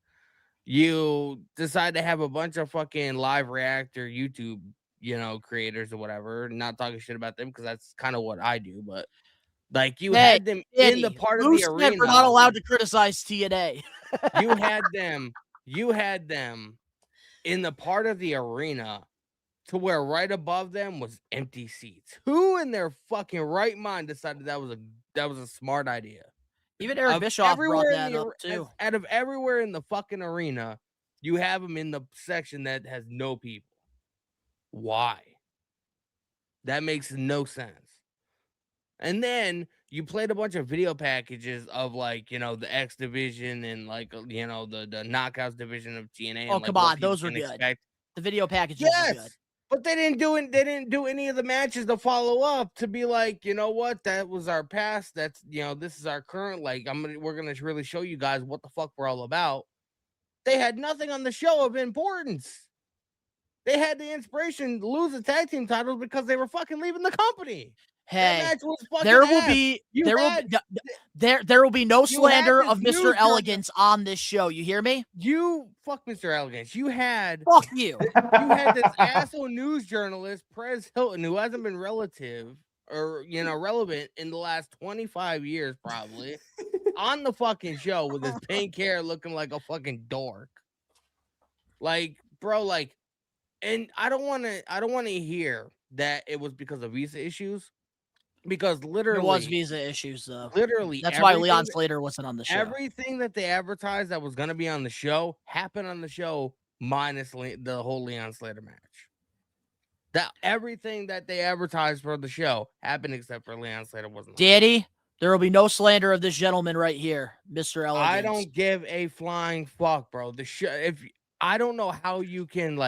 You decide to have a bunch of fucking live reactor YouTube, creators or whatever. Not talking shit about them because that's kind of what I do, but like had them in the part of the arena. We're not allowed to criticize TNA. You had them in the part of the arena to where right above them was empty seats. Who in their fucking right mind decided that was a smart idea? Even Eric Bischoff brought that up too. Out of everywhere in the fucking arena, you have them in the section that has no people. Why? That makes no sense. And then you played a bunch of video packages of like, the X division and like, the knockouts division of TNA. Oh, and, come on. Those were good. The video packages were good. But they didn't do any of the matches to follow up to be like, you know what? That was our past. That's, this is our current. Like, we're going to really show you guys what the fuck we're all about. They had nothing on the show of importance. They had the inspiration to lose the tag team titles because they were fucking leaving the company. Hey, there will be no slander of Mr. Elegance on this show. You hear me? You fuck Mr. Elegance. Fuck you. You had this asshole news journalist, Perez Hilton, who hasn't been relevant in the last 25 years, probably, on the fucking show with his pink hair looking like a fucking dork. Like, bro, like, and I don't want to hear that it was because of visa issues. Because literally, there was visa issues, though. Literally, that's why Leon Slater wasn't on the show. Everything that they advertised that was going to be on the show happened on the show, minus the whole Leon Slater match. That everything that they advertised for the show happened except for Leon Slater wasn't. Daddy, there will be no slander of this gentleman right here, Mr. Elegance. I don't give a flying fuck, bro. The show, I don't know how you can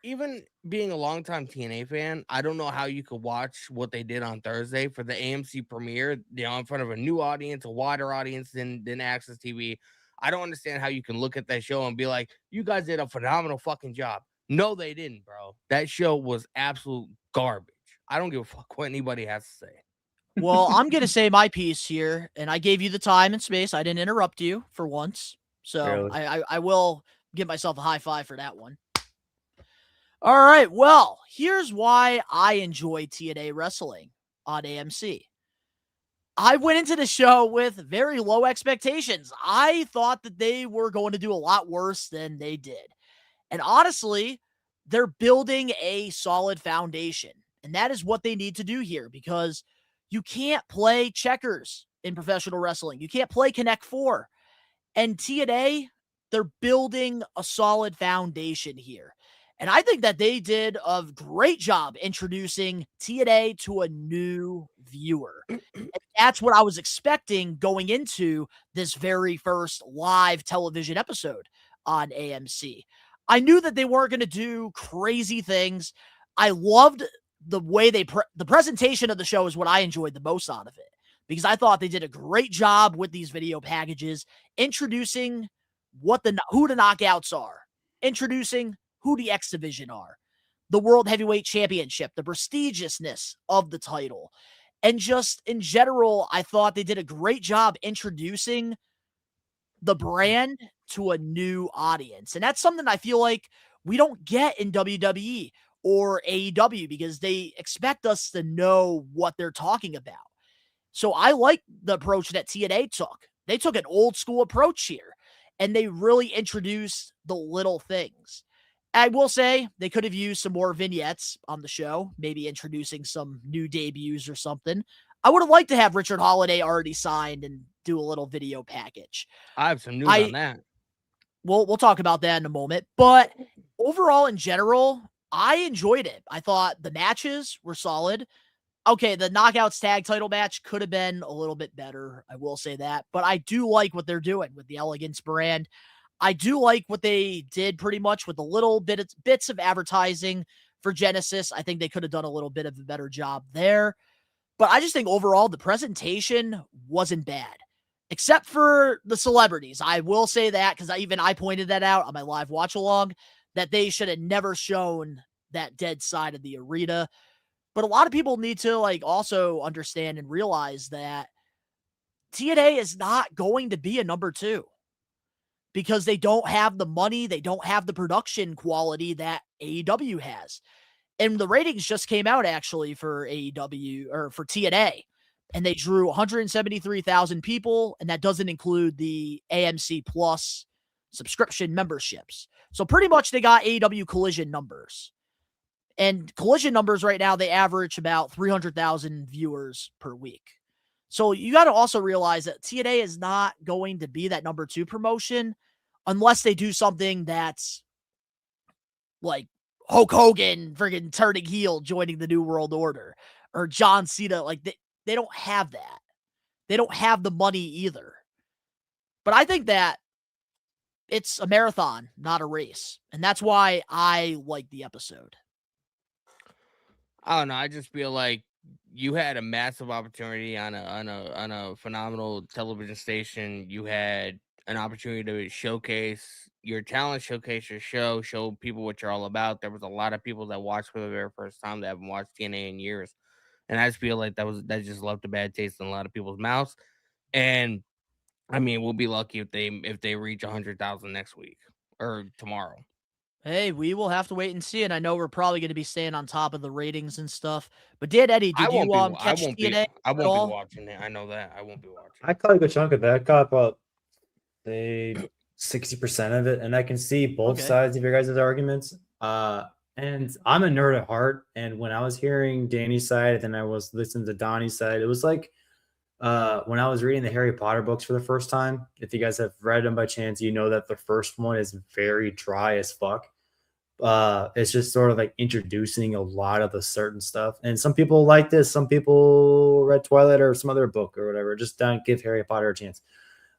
even being a longtime TNA fan, I don't know how you could watch what they did on Thursday for the AMC premiere, in front of a new audience, a wider audience than Access TV. I don't understand how you can look at that show and be like, you guys did a phenomenal fucking job. No, they didn't, bro. That show was absolute garbage. I don't give a fuck what anybody has to say. Well, I'm going to say my piece here, and I gave you the time and space. I didn't interrupt you for once. So I will give myself a high five for that one. All right. Well, here's why I enjoy TNA wrestling on AMC. I went into the show with very low expectations. I thought that they were going to do a lot worse than they did. And honestly, they're building a solid foundation. And that is what they need to do here, because you can't play checkers in professional wrestling. You can't play Connect Four. And TNA, they're building a solid foundation here. And I think that they did a great job introducing TNA to a new viewer. And that's what I was expecting going into this very first live television episode on AMC. I knew that they weren't going to do crazy things. I loved the way the presentation of the show is what I enjoyed the most out of it, because I thought they did a great job with these video packages, introducing who the knockouts are, introducing who the X Division are, the World Heavyweight Championship, the prestigiousness of the title. And just in general, I thought they did a great job introducing the brand to a new audience. And that's something I feel like we don't get in WWE or AEW, because they expect us to know what they're talking about. So I like the approach that TNA took. They took an old school approach here, and they really introduced the little things. I will say they could have used some more vignettes on the show, maybe introducing some new debuts or something. I would have liked to have Richard Holiday already signed and do a little video package. I have some news on that. We'll talk about that in a moment. But overall, in general, I enjoyed it. I thought the matches were solid. Okay, the Knockouts tag title match could have been a little bit better. I will say that. But I do like what they're doing with the Elegance brand. I do like what they did pretty much with the little bits of advertising for Genesis. I think they could have done a little bit of a better job there. But I just think overall the presentation wasn't bad, except for the celebrities. I will say that, because I pointed that out on my live watch along, that they should have never shown that dead side of the arena. But a lot of people need to also understand and realize that TNA is not going to be a number 2, because they don't have the money, they don't have the production quality that AEW has. And the ratings just came out actually for AEW, or for TNA, and they drew 173,000 people, and that doesn't include the AMC Plus subscription memberships. So pretty much they got AEW Collision numbers. And Collision numbers right now, they average about 300,000 viewers per week. So you got to also realize that TNA is not going to be that number 2 promotion unless they do something that's like Hulk Hogan friggin' turning heel, joining the New World Order, or John Cena. Like they don't have that. They don't have the money either. But I think that it's a marathon, not a race. And that's why I like the episode. I don't know. I just feel like you had a massive opportunity on a phenomenal television station. You had an opportunity to showcase your talent, showcase your show people what you're all about. There was a lot of people that watched for the very first time that haven't watched TNA in years, and I just feel like that just left a bad taste in a lot of people's mouths. And I mean, we'll be lucky if they reach 100,000 next week or tomorrow. Hey, we will have to wait and see. And I know we're probably going to be staying on top of the ratings and stuff. But Dan Eddy, did you catch TNA? I won't be watching it. I know that. I won't be watching. I caught a good chunk of it. I caught about 60% of it, and I can see both sides of your guys' arguments. And I'm a nerd at heart. And when I was hearing Danny's side, and then I was listening to Donnie's side, it was like when I was reading the Harry Potter books for the first time. If you guys have read them by chance, you know that the first one is very dry as fuck. It's just sort of like introducing a lot of the certain stuff. And some people like this. Some people read Twilight or some other book or whatever. Just don't give Harry Potter a chance.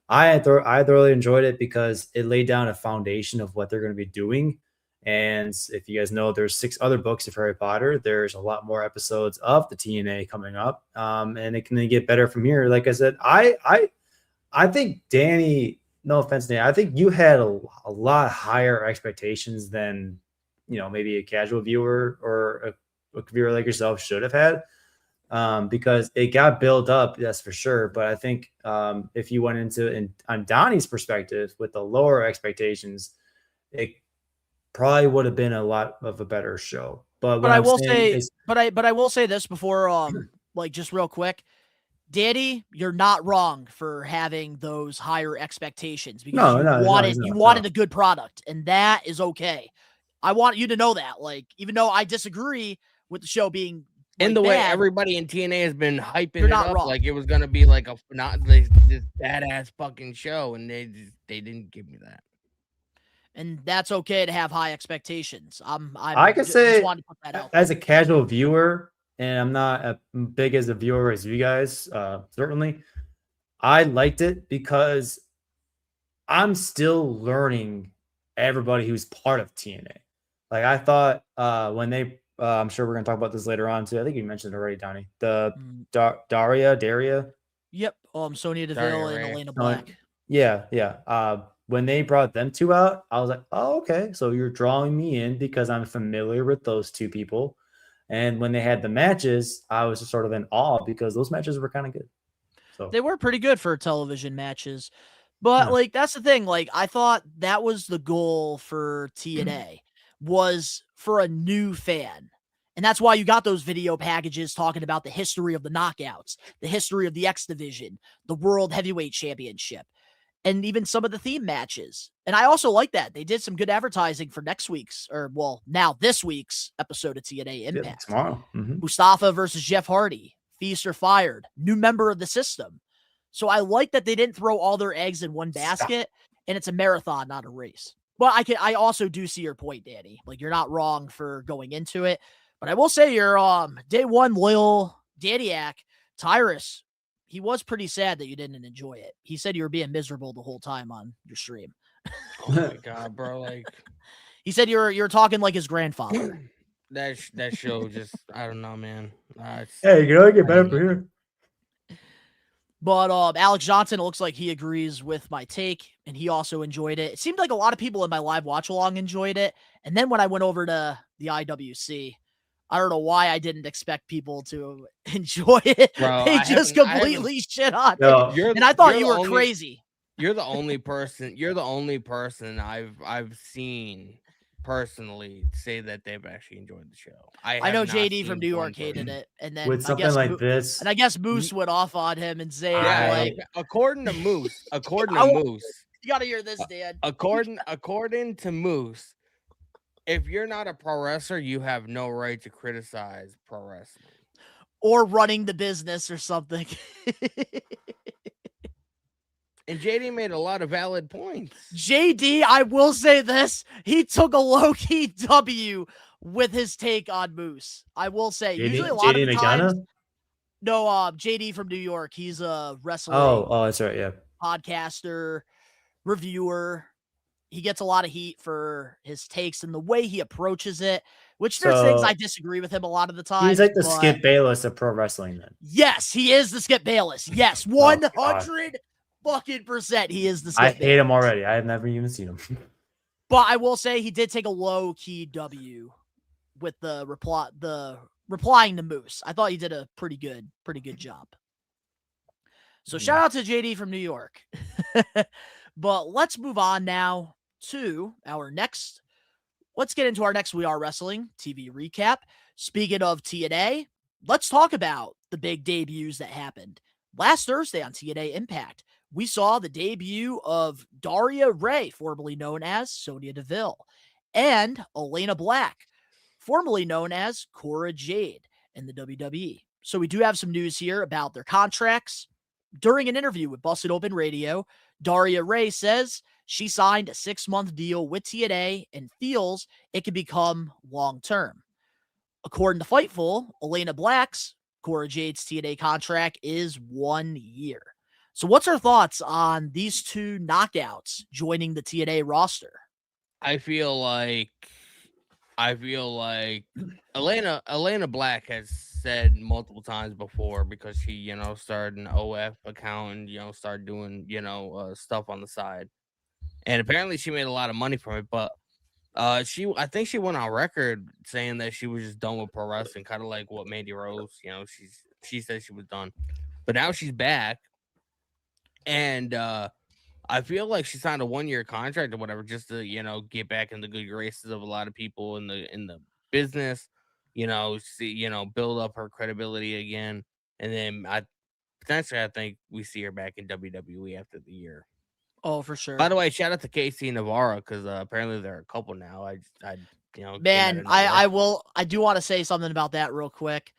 I thoroughly enjoyed it because it laid down a foundation of what they're going to be doing. And if you guys know, there's 6 other books of Harry Potter. There's a lot more episodes of the TNA coming up. And it can get better from here. Like I said, I think Danny, no offense, Danny, I think you had a lot higher expectations than, maybe a casual viewer or a viewer like yourself should have had. Because it got built up, that's for sure. But I think if you went into on Donnie's perspective with the lower expectations, it probably would have been a lot of a better show. But I will say this before, just real quick, Danny, you're not wrong for having those higher expectations, because you wanted a good product, and that is okay. I want you to know that, even though I disagree with the show being in the way everybody in TNA has been hyping it up, like it was gonna be like this badass fucking show, and they didn't give me that. And that's okay to have high expectations. I can say, as a casual viewer, and I'm not as big as a viewer as you guys, certainly, I liked it because I'm still learning everybody who's part of TNA. Like I thought when they I'm sure we're gonna talk about this later on too. I think you mentioned it already, Donnie. The Mm, Daria. Yep. Sonya Deville Daria and Ray. Elena Black. Yeah. When they brought them two out, I was like, oh, okay. So you're drawing me in because I'm familiar with those two people. And when they had the matches, I was just sort of in awe because those matches were kind of good. So They were pretty good for television matches. But Yeah. like that's the thing. Like I thought that was the goal for TNA was for a new fan. And that's why you got those video packages talking about the history of the knockouts, the history of the X Division, the World Heavyweight Championship, and even some of the theme matches. And I also like that. They did some good advertising for next week's, or well, now this week's episode of TNA Impact. tomorrow. Mhm. Mustafa versus Jeff Hardy, Feast or Fired, new member of the system. So I like that they didn't throw all their eggs in one basket, and it's a marathon, not a race. But I also do see your point, Danny. Like you're not wrong for going into it. But I will say your day one loyal Daniac, Tyrus, he was pretty sad that you didn't enjoy it. He said you were being miserable the whole time on your stream. Oh my god, bro! Like He said you're talking like his grandfather. that show just I don't know, man. Hey, you know, get I better don't for know. here. But Alex Johnson, it looks like he agrees with my take, and he also enjoyed it. It seemed like a lot of people in my live watch along enjoyed it. And then when I went over to the IWC, I don't know why I didn't expect people to enjoy it. Bro, They I just haven't- completely shit on No. it. You're And I thought you're you the were only- crazy. You're the only person I've seen personally say that they've actually enjoyed the show. I have know not JD seen from New one York hated person. it. And then With I something guess like this, and I guess Moose went off on him and saying Yeah, like, according to Moose, I want- Moose, you gotta hear this, Dan. according to Moose, if you're not a pro wrestler, you have no right to criticize pro wrestling. Or running the business or something. And JD made a lot of valid points. JD, I will say this, he took a low-key W with his take on Moose. I will say, usually a lot of the times, no, JD from New York, he's a wrestling Oh, that's right. Yeah. podcaster, reviewer. He gets a lot of heat for his takes and the way he approaches it, which there's things So, I disagree with him a lot of the time. He's like the but Skip Bayless of pro wrestling then. Yes, he is the Skip Bayless. Yes, Oh, God. 100% he is the Skip I Bayless. hate him already. I have never even seen him. But I will say he did take a low key W with the replying to Moose. I thought he did a pretty good job. So shout out to JD from New York. But let's move on now to our next. Let's get into our next We Are Wrestling TV recap. Speaking of TNA, let's talk about the big debuts that happened. Last Thursday on TNA Impact, we saw the debut of Daria Ray, formerly known as Sonya Deville, and Elena Black, formerly known as Cora Jade in the WWE. So we do have some news here about their contracts. During an interview with Busted Open Radio, Daria Ray says she signed a 6-month deal with TNA and feels it could become long-term. According to Fightful, Elena Black's, Cora Jade's TNA contract is 1 year. So what's our thoughts on these two knockouts joining the TNA roster? I feel like Elena Black has said multiple times before, because she, started an OF account and, started doing, stuff on the side. And apparently she made a lot of money from it, but I think she went on record saying that she was just done with pro wrestling, kind of like what Mandy Rose, she said she was done. But now she's back. And I feel like she signed a 1-year contract or whatever, just to, get back in the good graces of a lot of people in the business, build up her credibility again. And then I think we see her back in WWE after the year. Oh, for sure. By the way, shout out to Casey and Navarro, because apparently they're a couple now. Man, I do want to say something about that real quick.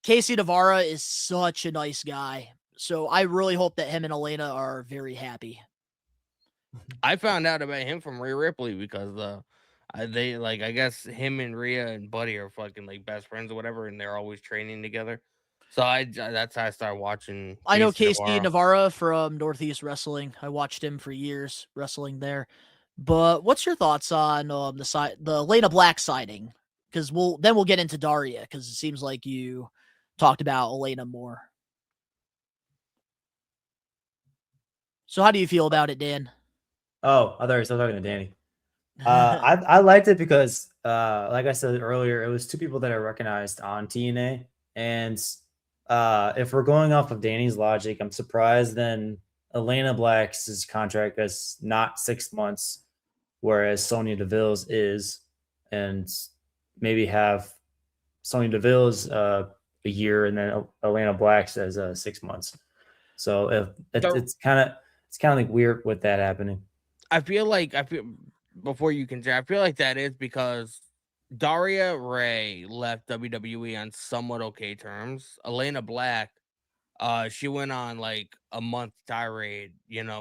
Casey Navarro is such a nice guy. So I really hope that him and Elena are very happy. I found out about him from Rhea Ripley, because I guess him and Rhea and Buddy are fucking like best friends or whatever, and they're always training together. So that's how I started watching. I know Casey Navarro from Northeast Wrestling. I watched him for years wrestling there. But what's your thoughts on the Elena Black signing because we'll get into Daria, because it seems like you talked about Elena more. So how do you feel about it, Dan? Oh, I thought you were still talking to Danny. I liked it because, like I said earlier, it was two people that I recognized on TNA, and if we're going off of Danny's logic, I'm surprised then Elena Black's contract is not 6 months, whereas Sonya Deville's is, and maybe have Sonya Deville's a year, and then Elena Black's as 6 months. So if it's kind of like weird with that happening. I feel before you can say, I feel like that is because Daria Ray left WWE on somewhat okay terms. Elena Black, she went on like a month tirade,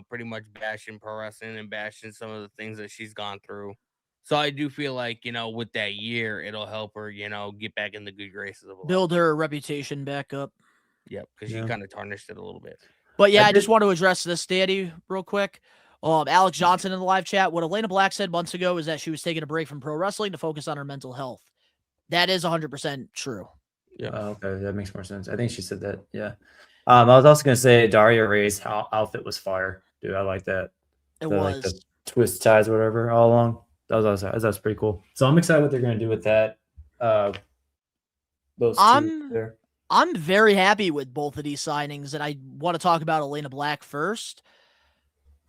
pretty much bashing pro wrestling and bashing some of the things that she's gone through. So I do feel like, with that year, it'll help her, get back in the good graces of build her reputation back up. Yep, because she kind of tarnished it a little bit. But yeah, I just want to address this, Daddy, real quick. Alex Johnson in the live chat. What Elena Black said months ago is that she was taking a break from pro wrestling to focus on her mental health. That is 100% true. Yeah. Oh, okay, that makes more sense. I think she said that. Yeah. I was also gonna say Daria Ray's outfit was fire, dude. I like that. It was like the twist ties, or whatever, all along. That was pretty cool. So I'm excited what they're gonna do with that. Those two there. I'm very happy with both of these signings, and I want to talk about Elena Black first.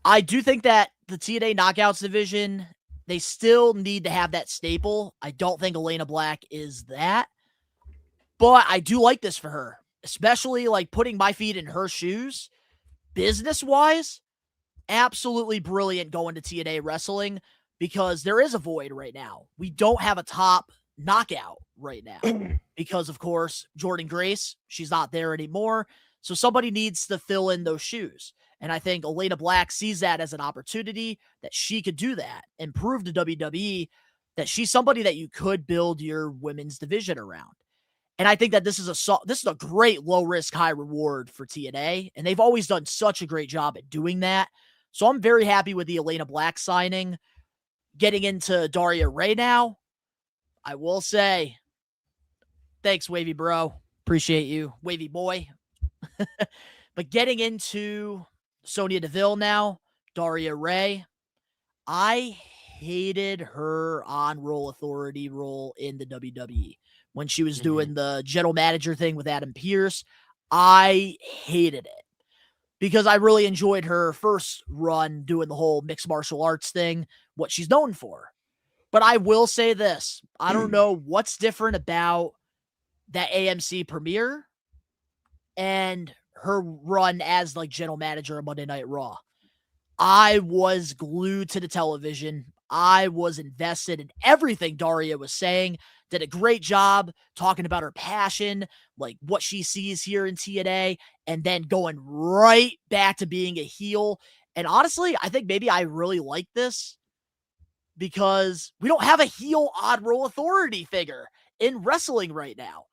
I do think that the TNA Knockouts division, they still need to have that staple. I don't think Elena Black is that, but I do like this for her, especially like putting my feet in her shoes. Business-wise, absolutely brilliant going to TNA Wrestling, because there is a void right now. We don't have a top knockout right now because, of course, Jordan Grace, she's not there anymore. So somebody needs to fill in those shoes. And I think Elena Black sees that as an opportunity that she could do that and prove to WWE that she's somebody that you could build your women's division around. And I think that this is a great low risk, high reward for TNA. And they've always done such a great job at doing that. So I'm very happy with the Elena Black signing. Getting into Daria Ray now, I will say, thanks, Wavy Bro. Appreciate you, Wavy Boy. But getting into Sonya Deville now, Daria Ray, I hated her on-roll authority role in the WWE. When she was doing the general manager thing with Adam Pearce, I hated it. Because I really enjoyed her first run doing the whole mixed martial arts thing, what she's known for. But I will say this. I don't know what's different about that AMC premiere and her run as like general manager of Monday Night Raw. I was glued to the television. I was invested in everything Daria was saying. Did a great job talking about her passion, like what she sees here in TNA, and then going right back to being a heel. And honestly, I think maybe I really like this because we don't have a heel odd role authority figure in wrestling right now.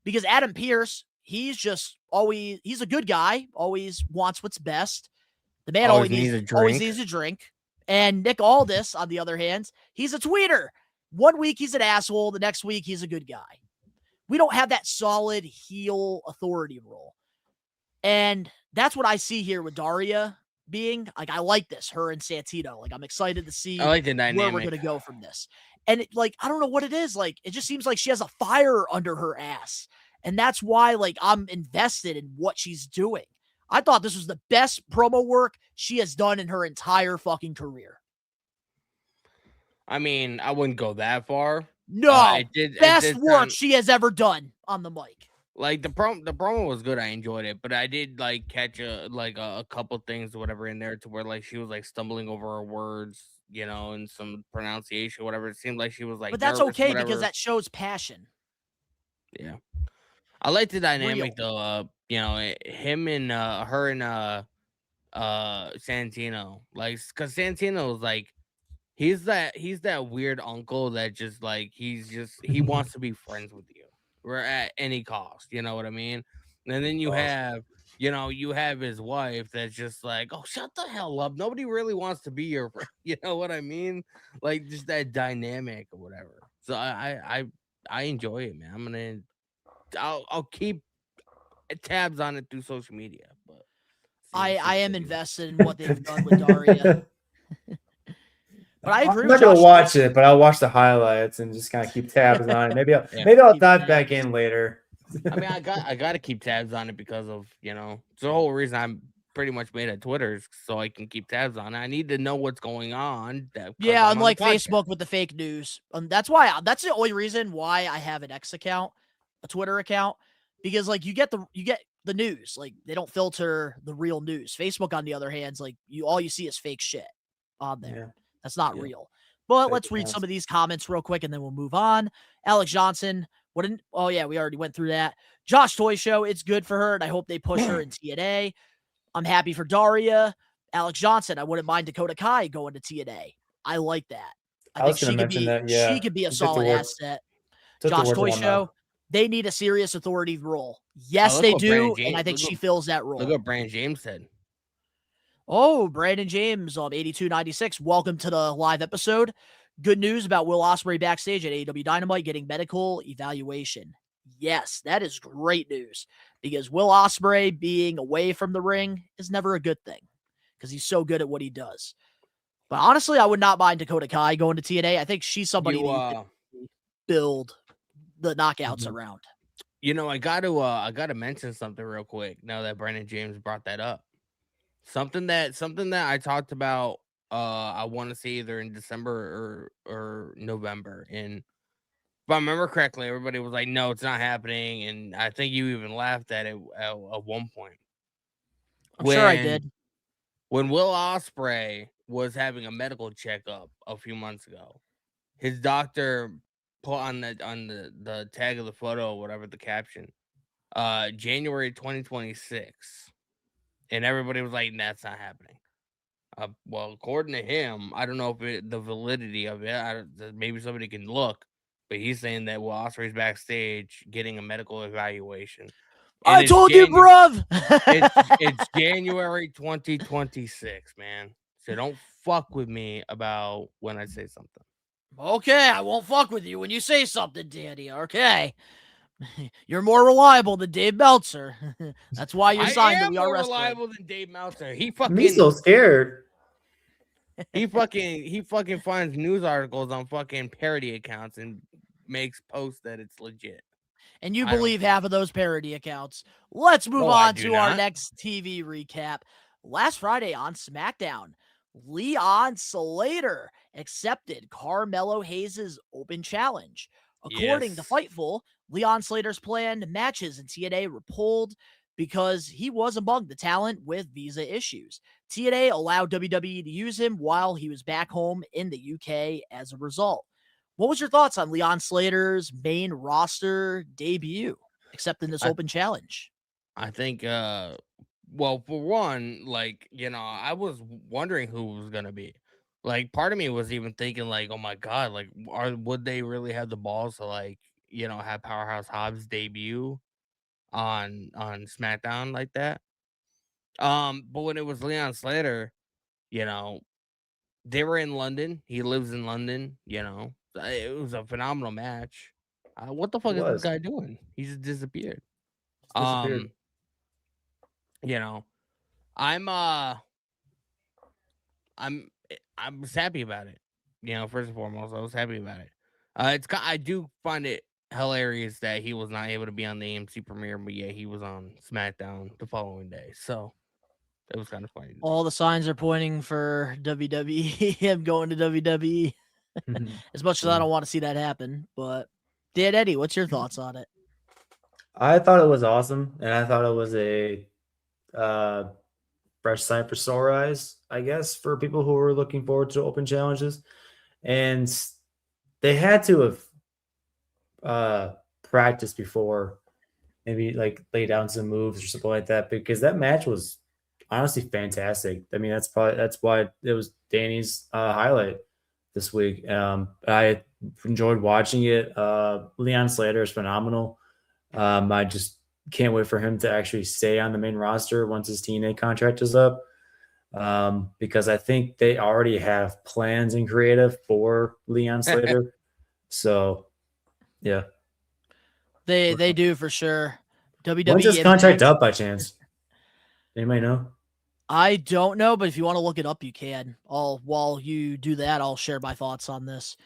Because Adam Pearce, he's a good guy, always wants what's best. The man always needs a drink. And Nick Aldis, on the other hand, he's a tweeter. 1 week he's an asshole, the next week he's a good guy. We don't have that solid heel authority role. And that's what I see here with Daria being. Like, I like this, her and Santino. Like, I'm excited to see where we're going to go from this. And I don't know what it is. Like, it just seems like she has a fire under her ass. And that's why, like, I'm invested in what she's doing. I thought this was the best promo work she has done in her entire fucking career. I mean, I wouldn't go that far. No, best work she has ever done on the mic. Like the promo was good. I enjoyed it, but I did like catch a couple things or whatever in there to where like she was like stumbling over her words, and some pronunciation, whatever. It seemed like she was like, but that's okay because that shows passion. Yeah, I like the dynamic though. Him and her and Santino, like, because Santino is like. He's that weird uncle that just like he wants to be friends with you, or at any cost. You know what I mean? And then you have his wife that's just like, oh, shut the hell up. Nobody really wants to be your friend. You know what I mean? Like just that dynamic or whatever. So I I enjoy it, man. I'll keep tabs on it through social media, but I am invested in what they've done with Daria. But I agree I'm with not gonna Josh. watch it, but I'll watch the highlights and just kind of keep tabs on it. Maybe I'll Keep dive back tabs. in later. I mean, I got to keep tabs on it because of it's the whole reason I'm pretty much made at Twitter is so I can keep tabs on it. I need to know what's going on. Yeah, I'm on the unlike Facebook podcast. with the fake news. That's the only reason why I have an X account, a Twitter account, because like you get the news. Like they don't filter the real news. Facebook, on the other hand, is like all you see is fake shit on there. Yeah. That's not Yeah. real. But Fake let's read accounts. some of these comments real quick and then we'll move on. Alex Johnson, oh yeah, we already went through that. Josh Toy Show, it's good for her, and I hope they push her in TNA. I'm happy for Daria. Alex Johnson, I wouldn't mind Dakota Kai going to TNA. I like that. I think was going to mention that. Yeah, she could be a You took the solid word- asset. took the Josh words out Toy of my Show, mouth. they need a serious authority role. Yes, look they what Brandon do, James- and I think look she what- fills that role. Look what Brandon James said. Oh, Brandon James of 8296. Welcome to the live episode. Good news about Will Ospreay backstage at AEW Dynamite getting medical evaluation. Yes, that is great news because Will Ospreay being away from the ring is never a good thing because he's so good at what he does. But honestly, I would not mind Dakota Kai going to TNA. I think she's somebody that you can build the knockouts around. I got to mention something real quick now that Brandon James brought that up. Something that I talked about I want to say either in December or November, and if I remember correctly, everybody was like, no, it's not happening, and I think you even laughed at it at one point. I'm sure I did. When Will Ospreay was having a medical checkup a few months ago, his doctor put on the tag of the photo or whatever the caption, January 2026, and everybody was like, that's not happening. Well, according to him, I don't know if the validity of it. Maybe somebody can look, but he's saying that Will Ospreay's backstage getting a medical evaluation. I told you, bruv. It's January 2026, man. So don't fuck with me about when I say something. Okay, I won't fuck with you when you say something, Danny. Okay. You're more reliable than Dave Meltzer. That's why you're signed to We Are more Wrestling. reliable than Dave Meltzer. He Me so scared. He fucking finds news articles on fucking parody accounts and makes posts that it's legit. And you believe half of those parody accounts. Let's move on to our next TV recap. Last Friday on SmackDown, Leon Slater accepted Carmelo Hayes' open challenge. According to Fightful, Leon Slater's planned matches in TNA were pulled because he was among the talent with visa issues. TNA allowed WWE to use him while he was back home in the UK as a result. What was your thoughts on Leon Slater's main roster debut, accepting this open challenge? I think, well, for one, I was wondering who it was going to be. Like, part of me was even thinking, like, oh my God, like, would they really have the balls to, like, have Powerhouse Hobbs debut on SmackDown like that? But when it was Leon Slater, they were in London. He lives in London, It was a phenomenal match. What the fuck is this guy doing? He just disappeared. I'm I was happy about it. First and foremost, I was happy about it. I do find it hilarious that he was not able to be on the AMC premiere, but yeah, he was on SmackDown the following day. So it was kind of funny. All the signs are pointing for WWE, him going to WWE. As much as I don't want to see that happen, but Dan Eddy, what's your thoughts on it? I thought it was awesome, and I thought it was a fresh sight for sore eyes, I guess, for people who were looking forward to open challenges. And they had to have practiced before, maybe like lay down some moves or something like that, because that match was honestly fantastic. I mean, that's why it was Danny's highlight this week. I enjoyed watching it. Leon Slater is phenomenal. I just can't wait for him to actually stay on the main roster once his TNA contract is up, because I think they already have plans and creative for Leon Slater. So Yeah. They do for sure. WWE When's his contract Impact, up by chance? Anybody know? I don't know, but if you want to look it up, you can. While you do that, I'll share my thoughts on this.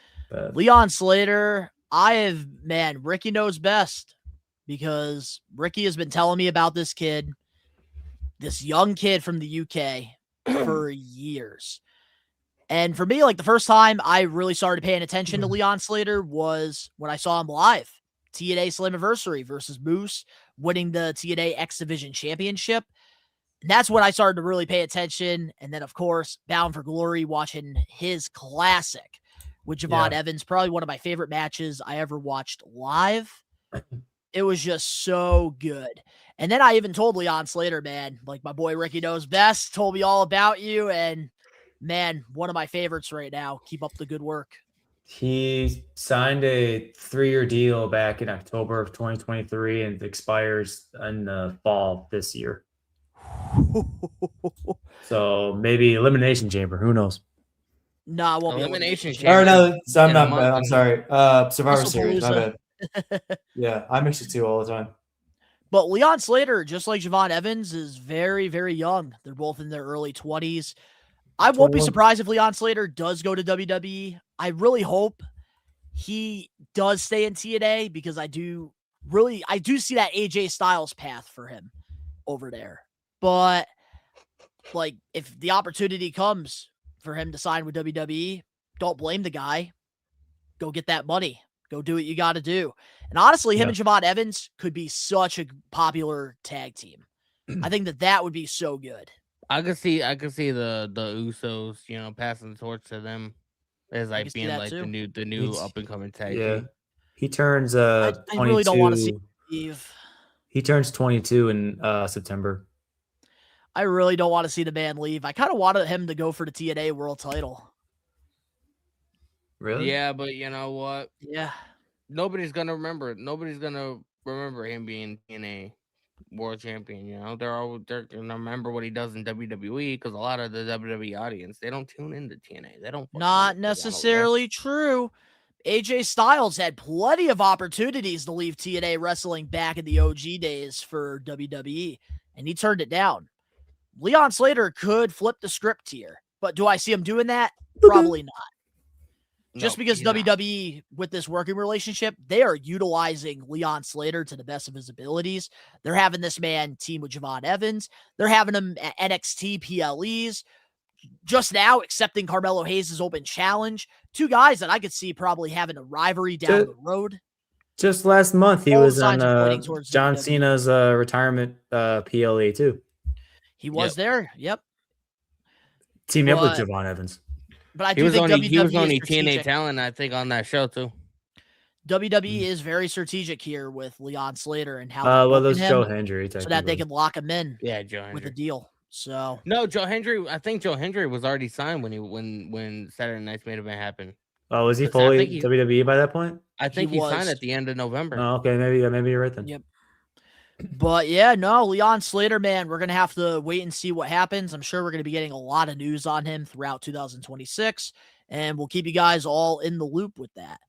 Leon Slater, Ricky knows best because Ricky has been telling me about this kid, this young kid from the UK for years. And for me, like the first time I really started paying attention to Leon Slater was when I saw him live. TNA Slammiversary versus Moose, winning the TNA X Division Championship. And that's when I started to really pay attention. And then, of course, Bound for Glory, watching his classic with Javon Evans, probably one of my favorite matches I ever watched live. It was just so good. And then I even told Leon Slater, man, like my boy Ricky knows best, told me all about you. And man, one of my favorites right now. Keep up the good work. He signed a 3-year deal back in October of 2023 and it expires in the fall this year. So maybe Elimination Chamber. Who knows? No, it won't be Elimination Chamber. Or no, so I'm not. I'm sorry. Survivor Series. My WrestlePalooza. bad. Yeah, I mix the two all the time. But Leon Slater, just like Javon Evans, is very, very young. They're both in their early 20s. I won't be 21. surprised if Leon Slater does go to WWE. I really hope he does stay in TNA because I do see that AJ Styles path for him over there. But like if the opportunity comes for him to sign with WWE, don't blame the guy. Go get that money. Go do what you got to do. And honestly, him and Javon Evans could be such a popular tag team. I think that would be so good. I could see the Usos, passing the torch to them as like being like the new up and coming tag team. He turns I 22. really don't want to see Steve. He turns 22 in September. I really don't want to see the man leave. I kind of wanted him to go for the TNA world title. Really? Yeah, but you know what? Yeah. Nobody's gonna remember it. Nobody's gonna remember him being TNA world champion. They're gonna remember what he does in WWE because a lot of the WWE audience, they don't tune into TNA. They don't. Not necessarily true. AJ Styles had plenty of opportunities to leave TNA wrestling back in the OG days for WWE, and he turned it down. Leon Slater could flip the script here, but do I see him doing that? Probably not. Just because WWE, with this working relationship, they are utilizing Leon Slater to the best of his abilities. They're having this man team with Javon Evans. They're having him at NXT PLEs. Just now, accepting Carmelo Hayes' open challenge. Two guys that I could see probably having a rivalry down the road. Just last month, he All was signs on are pointing towards John WWE. Cena's retirement PLE too. He was there. Yep. Teaming up with Javon Evans. But I do think WWE he was only is strategic. TNA talent, I think, on that show too. WWE is very strategic here with Leon Slater and how Well, they're there's booking Joe him Hendry so that they can lock him in. Yeah, Joe Hendry with a deal. So no, Joe Hendry. I think Joe Hendry was already signed when Saturday Night's Main Event happened. Oh, was he fully WWE by that point? I think he signed at the end of November. Oh, okay, maybe you're right then. Yep. But yeah, no, Leon Slater, man, we're gonna have to wait and see what happens. I'm sure we're gonna be getting a lot of news on him throughout 2026, and we'll keep you guys all in the loop with that.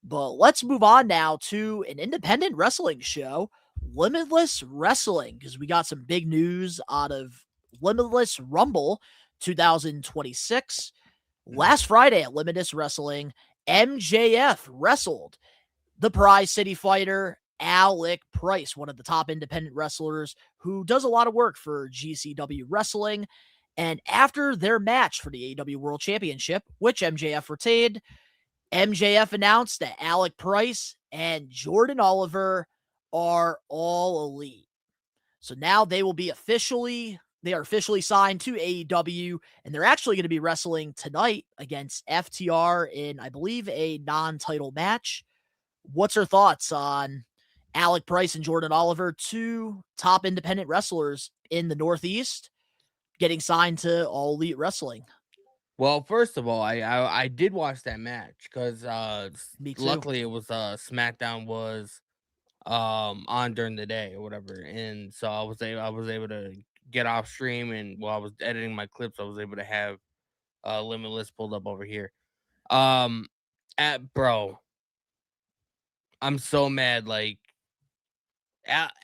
But let's move on now to an independent wrestling show, Limitless Wrestling, because we got some big news out of Limitless Rumble 2026. Last Friday at Limitless Wrestling, MJF wrestled the Prize City Fighter, Alec Price, one of the top independent wrestlers who does a lot of work for GCW Wrestling. And after their match for the AEW World Championship, which MJF retained, MJF announced that Alec Price and Jordan Oliver are all elite. So now they are officially signed to AEW, and they're actually going to be wrestling tonight against FTR in, I believe, a non-title match. What's your thoughts on Alec Price and Jordan Oliver, two top independent wrestlers in the Northeast, getting signed to All Elite Wrestling? Well, first of all, I did watch that match because luckily it was SmackDown was on during the day or whatever, and so I was able to get off stream, and while I was editing my clips, I was able to have Limitless pulled up over here. Bro, I'm so mad. Like,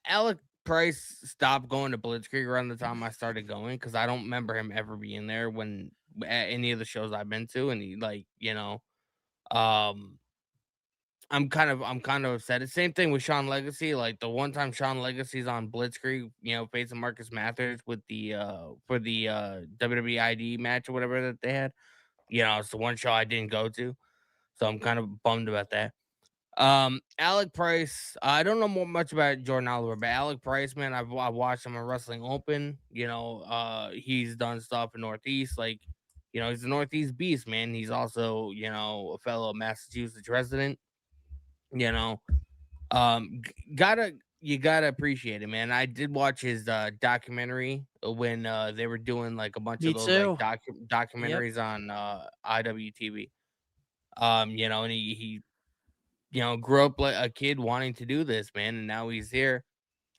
Alec Price stopped going to Blitzkrieg around the time I started going because I don't remember him ever being there when at any of the shows I've been to, and he I'm kind of upset. The same thing with Sean Legacy. Like the one time Sean Legacy's on Blitzkrieg, facing Marcus Mathers with the for the WWE ID match or whatever that they had. It's the one show I didn't go to, so I'm kind of bummed about that. Alec Price, I don't know much about Jordan Oliver, but Alec Price, man, I've watched him on Wrestling Open. He's done stuff in Northeast, like, he's a Northeast beast, man. He's also, a fellow Massachusetts resident. You gotta appreciate it, man. I did watch his documentary when they were doing like a bunch Me of those too. like documentaries on IWTV. And he grew up like a kid wanting to do this, man, and now he's here.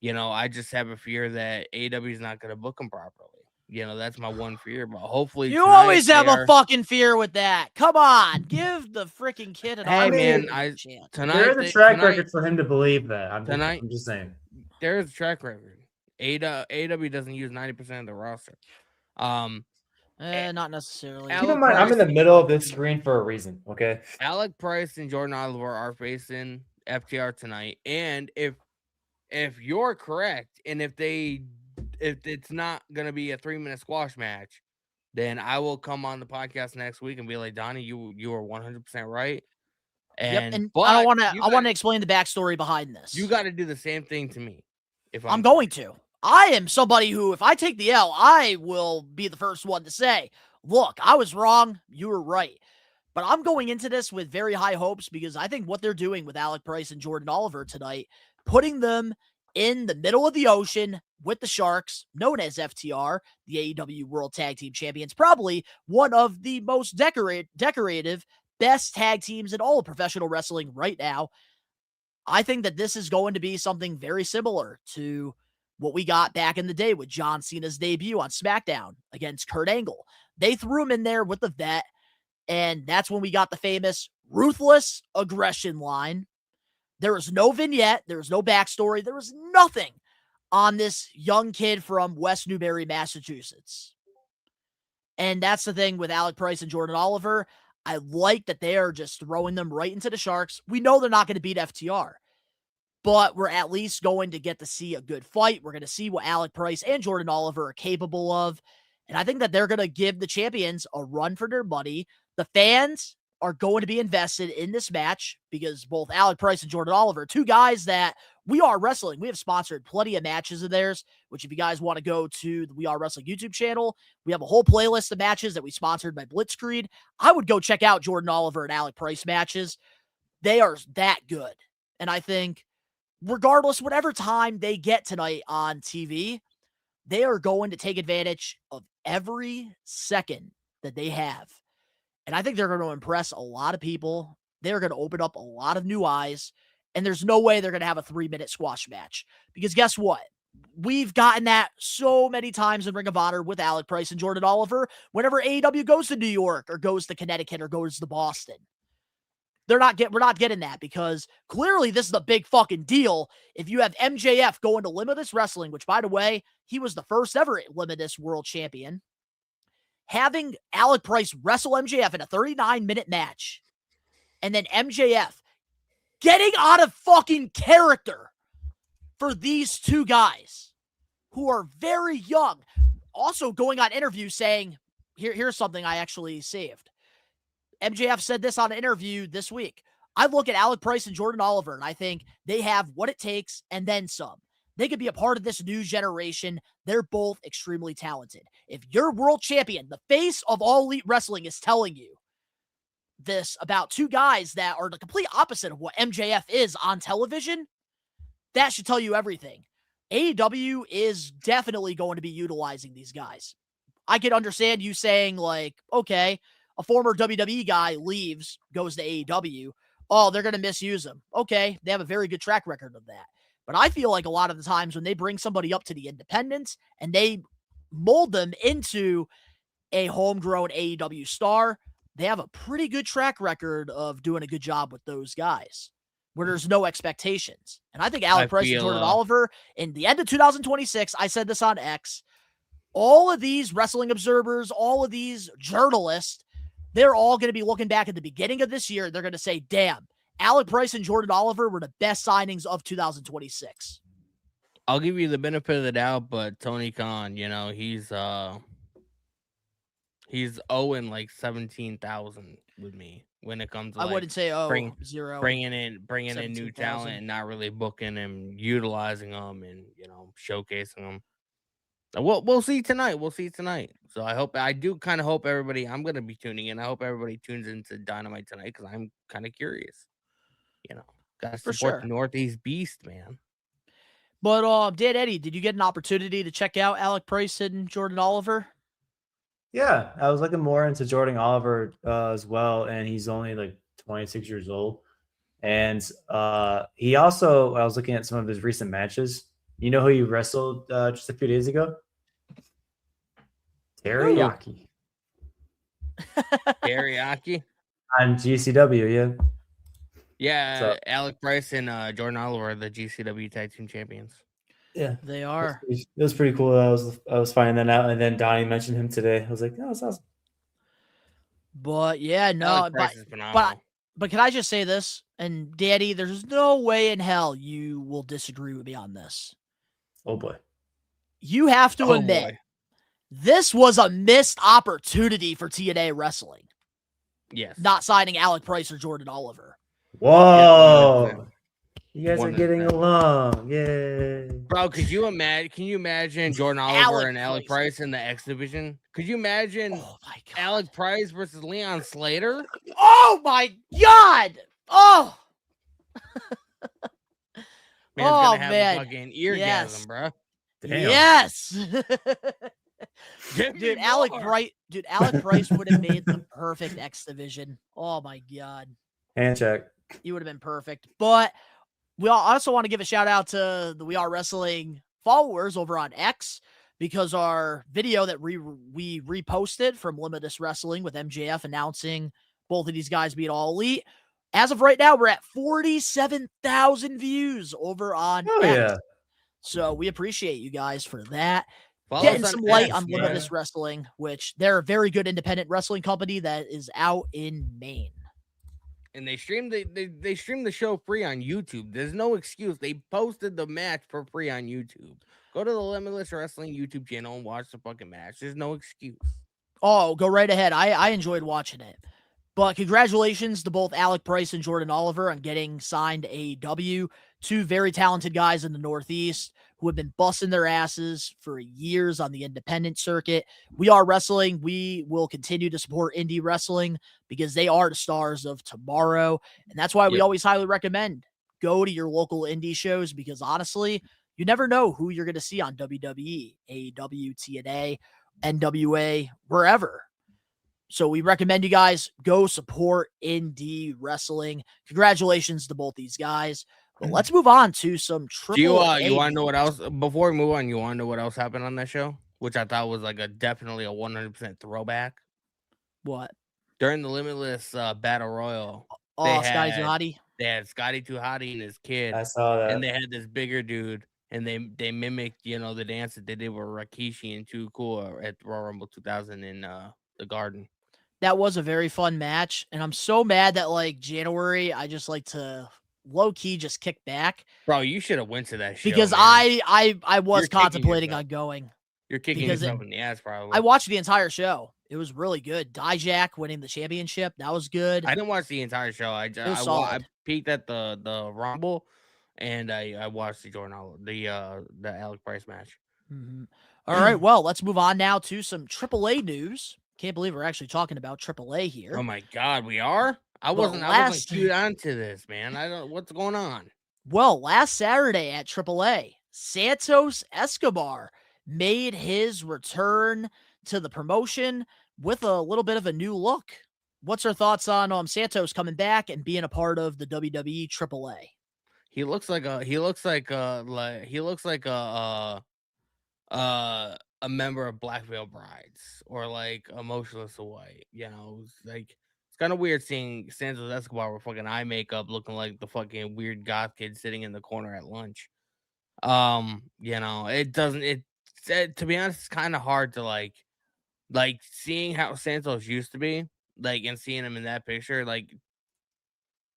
I just have a fear that AEW is not gonna book him properly. That's my one fear, but hopefully You always have a fucking fear with that. Come on, give the freaking kid an chance. There is a track record for him to believe that. I'm just saying. There is a track record. AEW doesn't use 90% of the roster. Not necessarily. Keep in mind, I'm in the middle of this screen for a reason. Okay. Alec Price and Jordan Oliver are facing FTR tonight, and if you're correct, and if it's not gonna be a 3-minute squash match, then I will come on the podcast next week and be like, Donnie, you were 100% right. And I want to explain the backstory behind this. You got to do the same thing to me. If I'm going to. I am somebody who, if I take the L, I will be the first one to say, look, I was wrong. You were right. But I'm going into this with very high hopes because I think what they're doing with Alec Price and Jordan Oliver tonight, putting them in the middle of the ocean with the Sharks, known as FTR, the AEW World Tag Team Champions, probably one of the most decorative, best tag teams in all of professional wrestling right now. I think that this is going to be something very similar to what we got back in the day with John Cena's debut on SmackDown against Kurt Angle. They threw him in there with the vet, and that's when we got the famous ruthless aggression line. There was no vignette. There was no backstory. There was nothing on this young kid from West Newbury, Massachusetts. And that's the thing with Alec Price and Jordan Oliver. I like that they are just throwing them right into the Sharks. We know they're not going to beat FTR, but we're at least going to get to see a good fight. We're going to see what Alec Price and Jordan Oliver are capable of. And I think that they're going to give the champions a run for their money. The fans are going to be invested in this match because both Alec Price and Jordan Oliver, two guys that We Are Wrestling, we have sponsored plenty of matches of theirs, which if you guys want to go to the We Are Wrestling YouTube channel, we have a whole playlist of matches that we sponsored by Blitzkrieg. I would go check out Jordan Oliver and Alec Price matches. They are that good. And I think regardless, whatever time they get tonight on TV, they are going to take advantage of every second that they have. And I think they're going to impress a lot of people. They're going to open up a lot of new eyes. And there's no way they're going to have a 3-minute squash match. Because guess what? We've gotten that so many times in Ring of Honor with Alec Price and Jordan Oliver whenever AEW goes to New York or goes to Connecticut or goes to Boston. We're not getting that because clearly this is a big fucking deal. If you have MJF going to Limitless Wrestling, which by the way, he was the first ever Limitless World Champion, having Alec Price wrestle MJF in a 39-minute match, and then MJF getting out of fucking character for these two guys who are very young, also going on interviews saying, here's something I actually saved. MJF said this on an interview this week. I look at Alec Price and Jordan Oliver, and I think they have what it takes and then some. They could be a part of this new generation. They're both extremely talented. If your world champion, the face of all elite wrestling, is telling you this about two guys that are the complete opposite of what MJF is on television, that should tell you everything. AEW is definitely going to be utilizing these guys. I could understand you saying, like, okay, a former WWE guy leaves, goes to AEW. Oh, they're going to misuse him. Okay, they have a very good track record of that. But I feel like a lot of the times when they bring somebody up to the independents and they mold them into a homegrown AEW star, they have a pretty good track record of doing a good job with those guys. where there's no expectations. And I think Alec Price and Jordan Oliver in the end of 2026, I said this on X, all of these wrestling observers, all of these journalists, they're all going to be looking back at the beginning of this year. They're going to say, damn, Alec Price and Jordan Oliver were the best signings of 2026. I'll give you the benefit of the doubt, but Tony Khan, he's owing like 17,000 with me when it comes to I wouldn't say zero. Bringing in new talent and not really booking and utilizing them and showcasing them. We'll see tonight. So I do kind of hope everybody. I'm gonna be tuning in. I hope everybody tunes into Dynamite tonight because I'm kind of curious. Gotta support the Northeast Beast, man. But Dan Eddy, did you get an opportunity to check out Alec Price and Jordan Oliver? Yeah, I was looking more into Jordan Oliver as well, and he's only like 26 years old. And he also, I was looking at some of his recent matches. You know who he wrestled just a few days ago? Teriyaki. Teriyaki? On GCW, yeah. Yeah, so, Alec Price and Jordan Oliver are the GCW Tag Team Champions. Yeah, they are. It was pretty cool. I was finding that out, and then Donnie mentioned him today. I was like, "Oh, that's awesome." But yeah, no, but can I just say this? And Daddy, there's no way in hell you will disagree with me on this. Oh boy, you have to admit this was a missed opportunity for TNA wrestling. Yes, not signing Alec Price or Jordan Oliver. Whoa. Yeah, you guys are getting along. Yay. Bro, can you imagine Jordan Oliver and Alec Price in the X division? Could you imagine Alec Price versus Leon Slater? Oh my God. Oh. Man's gonna have a fucking eargasm, bro. Damn. Yes. Dude, Alec Price would have made the perfect X division. Oh my God. Hand check. He would have been perfect. But we also want to give a shout out to the We Are Wrestling followers over on X because our video that we reposted from Limitless Wrestling with MJF announcing both of these guys being All Elite. As of right now, we're at 47,000 views over on X. Yeah. So we appreciate you guys for that. Getting some light on Limitless Wrestling, which they're a very good independent wrestling company that is out in Maine. And they streamed the show free on YouTube. There's no excuse. They posted the match for free on YouTube. Go to the Limitless Wrestling YouTube channel and watch the fucking match. There's no excuse. Oh, go right ahead. I enjoyed watching it. But congratulations to both Alec Price and Jordan Oliver on getting signed to AEW. Two very talented guys in the Northeast who have been busting their asses for years on the independent circuit. We Are Wrestling. We will continue to support indie wrestling because they are the stars of tomorrow. And that's why we always highly recommend go to your local indie shows because honestly, you never know who you're going to see on WWE, AEW, TNA, NWA, wherever. So we recommend you guys go support indie wrestling. Congratulations to both these guys. But let's move on to some triple. You want to know what else? Before we move on, you want to know what else happened on that show? Which I thought was like definitely a 100% throwback. What? During the Limitless Battle Royal. Oh, Scotty Too Hotty? They had Scotty Too Hotty and his kid. I saw that. And they had this bigger dude. And they mimicked, the dance that they did with Rikishi and Too Cool at Royal Rumble 2000 in the Garden. That was a very fun match. And I'm so mad that January, I just like to low-key just kick back. Bro, you should have went to that show. Because man. I was contemplating on going. You're kicking yourself in the ass, probably. I watched the entire show. It was really good. Dijak winning the championship. That was good. I didn't watch the entire show. I peeked at the Rumble, and I watched the the Alec Price match. Mm-hmm. All right, well, let's move on now to some AAA news. Can't believe we're actually talking about AAA here. Oh my God, we are? I wasn't queued onto this, man. I don't. What's going on? Well, last Saturday at AAA, Santos Escobar made his return to the promotion with a little bit of a new look. What's our thoughts on Santos coming back and being a part of the WWE AAA? He looks like a member of Black Veil Brides or like Emotionless White. It's kind of weird seeing Santos Escobar with fucking eye makeup, looking like the fucking weird goth kid sitting in the corner at lunch. It doesn't. To be honest, it's kind of hard to like seeing how Santos used to be, like, and seeing him in that picture, like,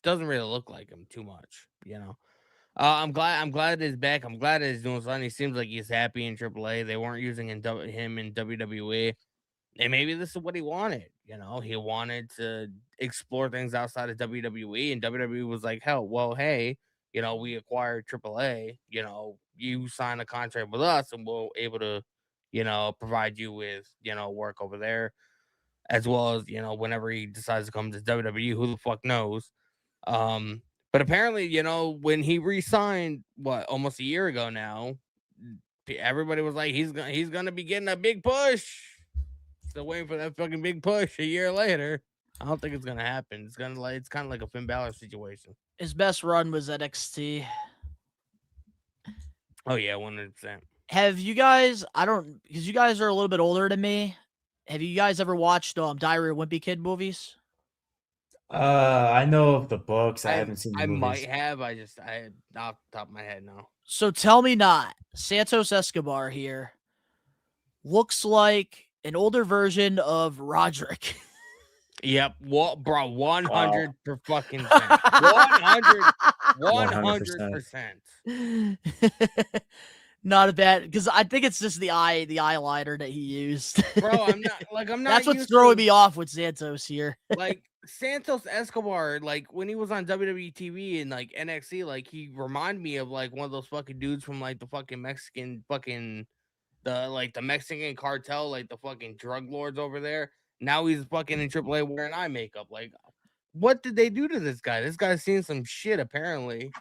doesn't really look like him too much. I'm glad he's back. I'm glad he's doing something. He seems like he's happy in AAA. They weren't using him in WWE. And maybe this is what he wanted. He wanted to explore things outside of WWE, and WWE was like, hell, well, hey, we acquired AAA. You sign a contract with us, and we'll able to, provide you with, work over there, as well as, whenever he decides to come to WWE, who the fuck knows. But apparently, when he re-signed, almost a year ago now, everybody was like, he's gonna be getting a big push. Still waiting for that fucking big push a year later. I don't think it's gonna happen. It's kind of like a Finn Balor situation. His best run was NXT. Oh yeah, 100%. Have you guys? Because you guys are a little bit older than me. Have you guys ever watched Diary of a Wimpy Kid movies? I know of the books. I haven't seen the movies. Might have. I off the top of my head now. So tell me not. Santos Escobar here looks like an older version of Roderick. Yep. What, bro? 100 per fucking cent. 100%. Not a bad, because I think it's just the eyeliner that he used. Bro, I'm not. That's what's throwing me off with Santos here. Like Santos Escobar, like when he was on WWE TV and like NXT, like he reminded me of like one of those fucking dudes from like the fucking Mexican the Mexican cartel, like the fucking drug lords over there. Now he's fucking in AAA wearing eye makeup. Like, what did they do to this guy? This guy's seen some shit, apparently.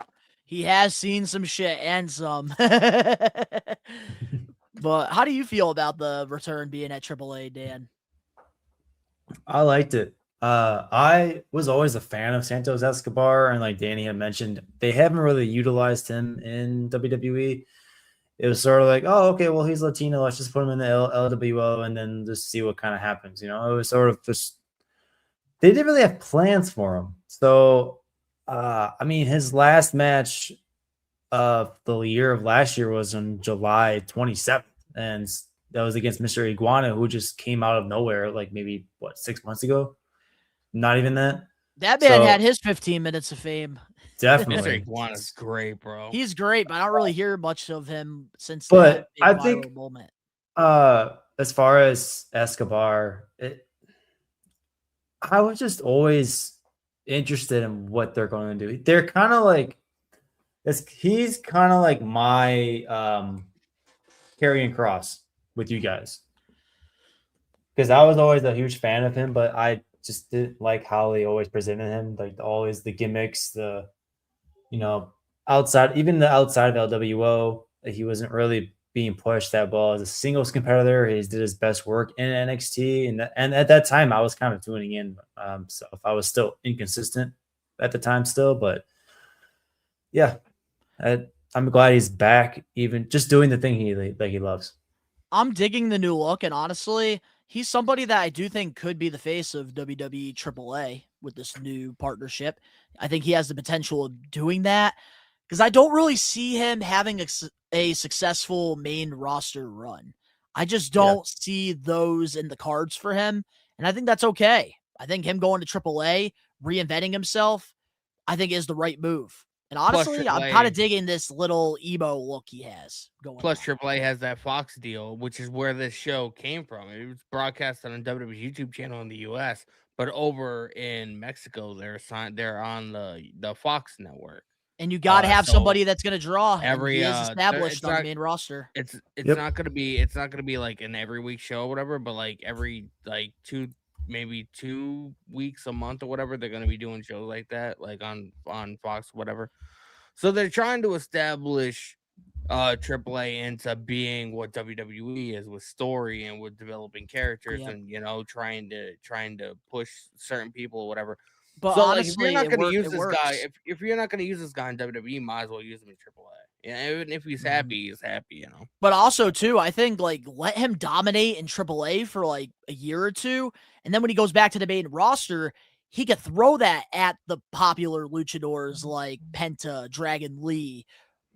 He has seen some shit and some. But how do you feel about the return being at AAA, Dan? I liked it. I was always a fan of Santos Escobar, and like Danny had mentioned, they haven't really utilized him in WWE. It was sort of like, oh, okay, well, he's Latino. Let's just put him in the LWO and then just see what kind of happens. It was sort of just, they didn't really have plans for him. So, I mean, his last match of the year of last year was on July 27th. And that was against Mr. Iguana, who just came out of nowhere, like maybe, 6 months ago? Not even that. That man had his 15 minutes of fame. Definitely. Mr. Iguana's great, bro. He's great, but I don't really hear much of him since but that I think moment. As far as Escobar, I was just always interested in what they're going to do. They're kind of like he's kind of like my Karrion Kross with you guys, because I was always a huge fan of him, but I just didn't like how they always presented him, like always the gimmicks, outside of LWO, he wasn't really being pushed that well as a singles competitor. He did his best work in NXT, and at that time I was kind of tuning in. So if I was still inconsistent at the time still, but yeah, I'm glad he's back, even just doing the thing he loves. I'm digging the new look, and honestly, he's somebody that I do think could be the face of WWE AAA with this new partnership. I think he has the potential of doing that, because I don't really see him having a successful main roster run. I just don't see those in the cards for him, and I think that's okay. I think him going to AAA, reinventing himself, I think is the right move. And honestly, I'm kind of digging this little emo look he has going. Plus, AAA has that Fox deal, which is where this show came from. It was broadcast on WWE's YouTube channel in the US, but over in Mexico, they're on the Fox network. And you got to have somebody that's going to draw. He is established on the main roster. It's not going to be like an every week show or whatever, but like every maybe 2 weeks a month or whatever, they're going to be doing shows like that, like on Fox, whatever. So they're trying to establish AAA into being what WWE is, with story and with developing characters, and trying to push certain people or whatever. But so honestly, if you're not going to use this works. guy, if you're not going to use this guy in WWE, might as well use him in AAA. Yeah, even if he's happy, he's happy, But also too, I think let him dominate in AAA for like a year or two, and then when he goes back to the main roster, he could throw that at the popular luchadors like Penta, Dragon Lee,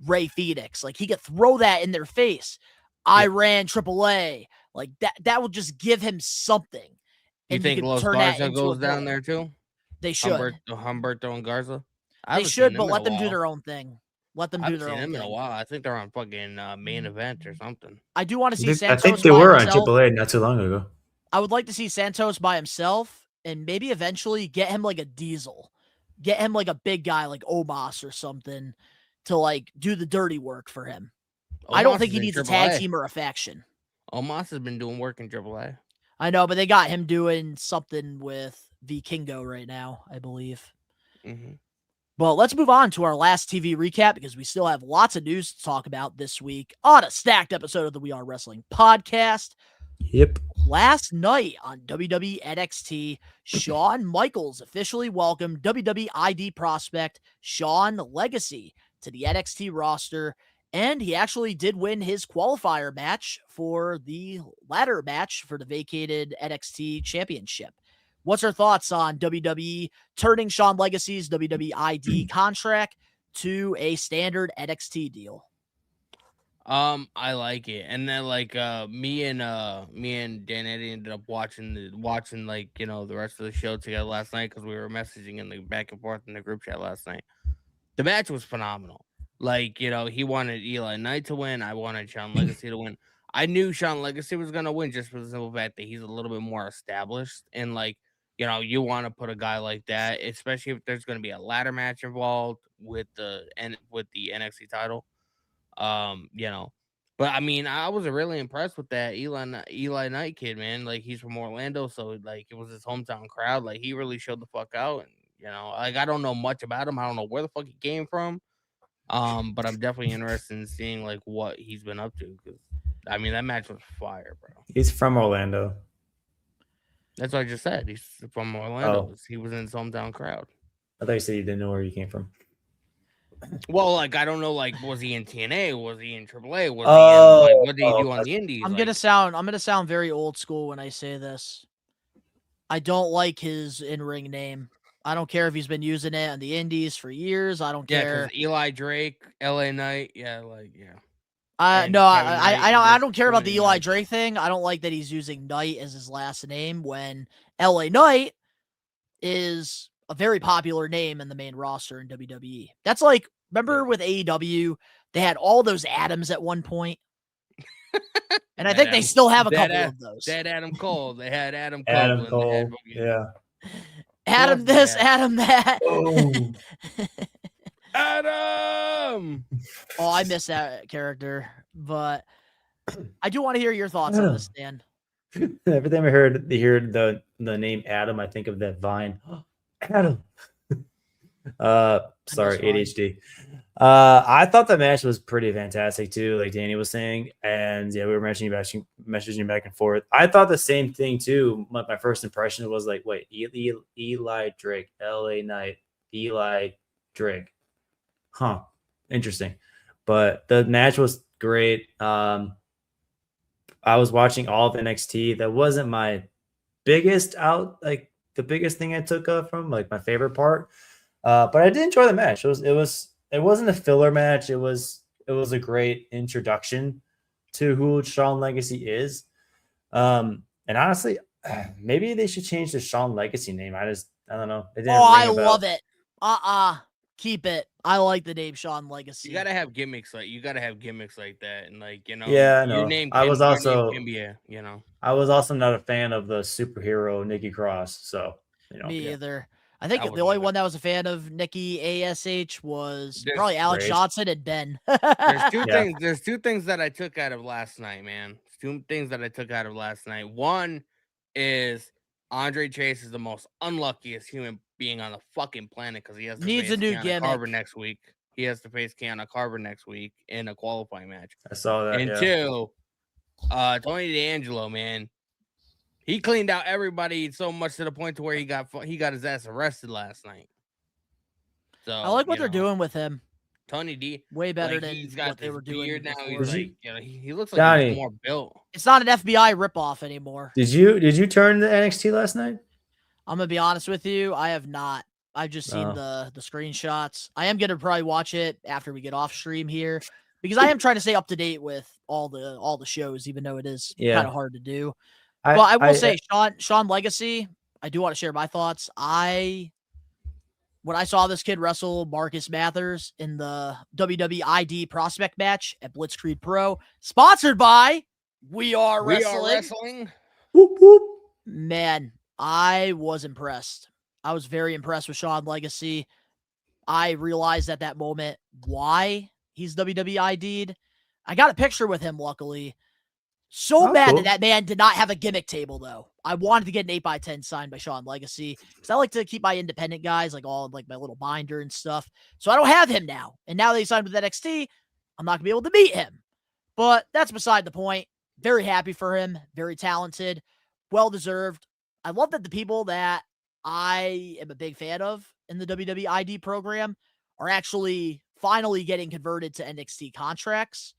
Ray Phoenix. Like, he could throw that in their face. I ran AAA. Like, that would just give him something. You And think could Los turn that Garza into goes a down villain. there too? They should. Humberto and Garza. They should, but let them do their own thing. Let them do their own thing. In a while. I think they're on fucking main event or something. I do want to see I Santos. think they were on AAA not too long ago. I would like to see Santos by himself and maybe eventually get him like a Diesel. Get him like a big guy like Omos or something to like do the dirty work for him. I don't think he needs a tag team or a faction. Omos has been doing work in AAA. I know, but they got him doing something with Vikingo right now, I believe. Mm-hmm. But let's move on to our last TV recap because we still have lots of news to talk about this week on a stacked episode of the We Are Wrestling podcast. Yep. Last night on WWE NXT, Shawn Michaels officially welcomed WWE ID prospect Shawn Legacy to the NXT roster, and he actually did win his qualifier match for the ladder match for the vacated NXT championship. What's our thoughts on WWE turning Shawn Legacy's WWE ID contract to a standard NXT deal? I like it, and then like me and Dan Eddy ended up watching like the rest of the show together last night because we were messaging in the back and forth in the group chat last night. The match was phenomenal. Like he wanted Eli Knight to win. I wanted Shawn Legacy to win. I knew Shawn Legacy was gonna win just for the simple fact that he's a little bit more established, and like you want to put a guy like that, especially if there's gonna be a ladder match involved with the NXT title. But I mean, I was really impressed with that Eli Knight kid, man. Like, he's from Orlando, so like it was his hometown crowd. Like, he really showed the fuck out, and like I don't know much about him. I don't know where the fuck he came from. But I'm definitely interested in seeing like what he's been up to because I mean that match was fire, bro. He's from Orlando. That's what I just said. He's from Orlando. Oh. He was in his hometown crowd. I thought you said you didn't know where you came from. Well, like I don't know, like was he in TNA? Was he in AAA? What did he do on the Indies? I'm gonna sound very old school when I say this. I don't like his in-ring name. I don't care if he's been using it on the Indies for years. I don't care. Yeah, Eli Drake, LA Knight. Yeah, like yeah. I don't care about the Eli Drake thing. I don't like that he's using Knight as his last name when LA Knight is a very popular name in the main roster in WWE. That's like, remember with AEW, they had all those Adams at one point. And I think they still have a couple of those. They had Adam Cole. They had Adam Cole. Adam Cole. Yeah. Adam this, Adam that. Oh. Adam. Oh, I miss that character. But I do want to hear your thoughts on this, Dan. Every time I hear the name Adam, I think of that Vine. Adam. Sorry, ADHD. I thought the match was pretty fantastic too, like Danny was saying, and yeah, we were messaging back and forth. I thought the same thing too. My first impression was like, wait, Eli Drake, LA Knight, Eli Drake, interesting. But the match was great. I was watching all of NXT. That wasn't my biggest the biggest thing I took from like my favorite part. But I did enjoy the match. It wasn't a filler match. It was a great introduction to who Shawn Legacy is. And honestly, maybe they should change the Shawn Legacy name. I don't know. I love it. Keep it. I like the name Shawn Legacy. You gotta have gimmicks like that, and like Yeah, I know. Your name I was also I was also not a fan of the superhero Nikki Cross, so me either. I think the only one that was a fan of Nikki ASH was probably Alex Johnson and Ben. There's two things that I took out of last night, man. Two things that I took out of last night. One is Andre Chase is the most unluckiest human being on the fucking planet because he has to needs face a new Kiana gimmick Carver next week. He has to face Kiana Carver next week in a qualifying match. I saw that. And two, Tony D'Angelo, man. He cleaned out everybody so much to the point to where he got his ass arrested last night. So I like what they're doing with him. Tony D, way better than he's got what they were doing now. Before. He's like, he looks like Donnie, he's more built. It's not an FBI ripoff anymore. Did you turn the NXT last night? I'm gonna be honest with you. I have not. I've just seen the screenshots. I am gonna probably watch it after we get off stream here because I am trying to stay up to date with all the shows, even though it is kind of hard to do. But I will say, Sean Legacy. I do want to share my thoughts. When I saw this kid wrestle Marcus Mathers in the WWE ID prospect match at Blitzkrieg Pro, sponsored by We Are Wrestling. Whoop, whoop. Man, I was impressed. I was very impressed with Sean Legacy. I realized at that moment why he's WWE ID'd. I got a picture with him, luckily. So mad that man did not have a gimmick table, though. I wanted to get an 8x10 signed by Sean Legacy because I like to keep my independent guys, like all like my little binder and stuff. So I don't have him now. And now that he signed with NXT, I'm not going to be able to meet him. But that's beside the point. Very happy for him. Very talented. Well-deserved. I love that the people that I am a big fan of in the WWE ID program are actually finally getting converted to NXT contracts.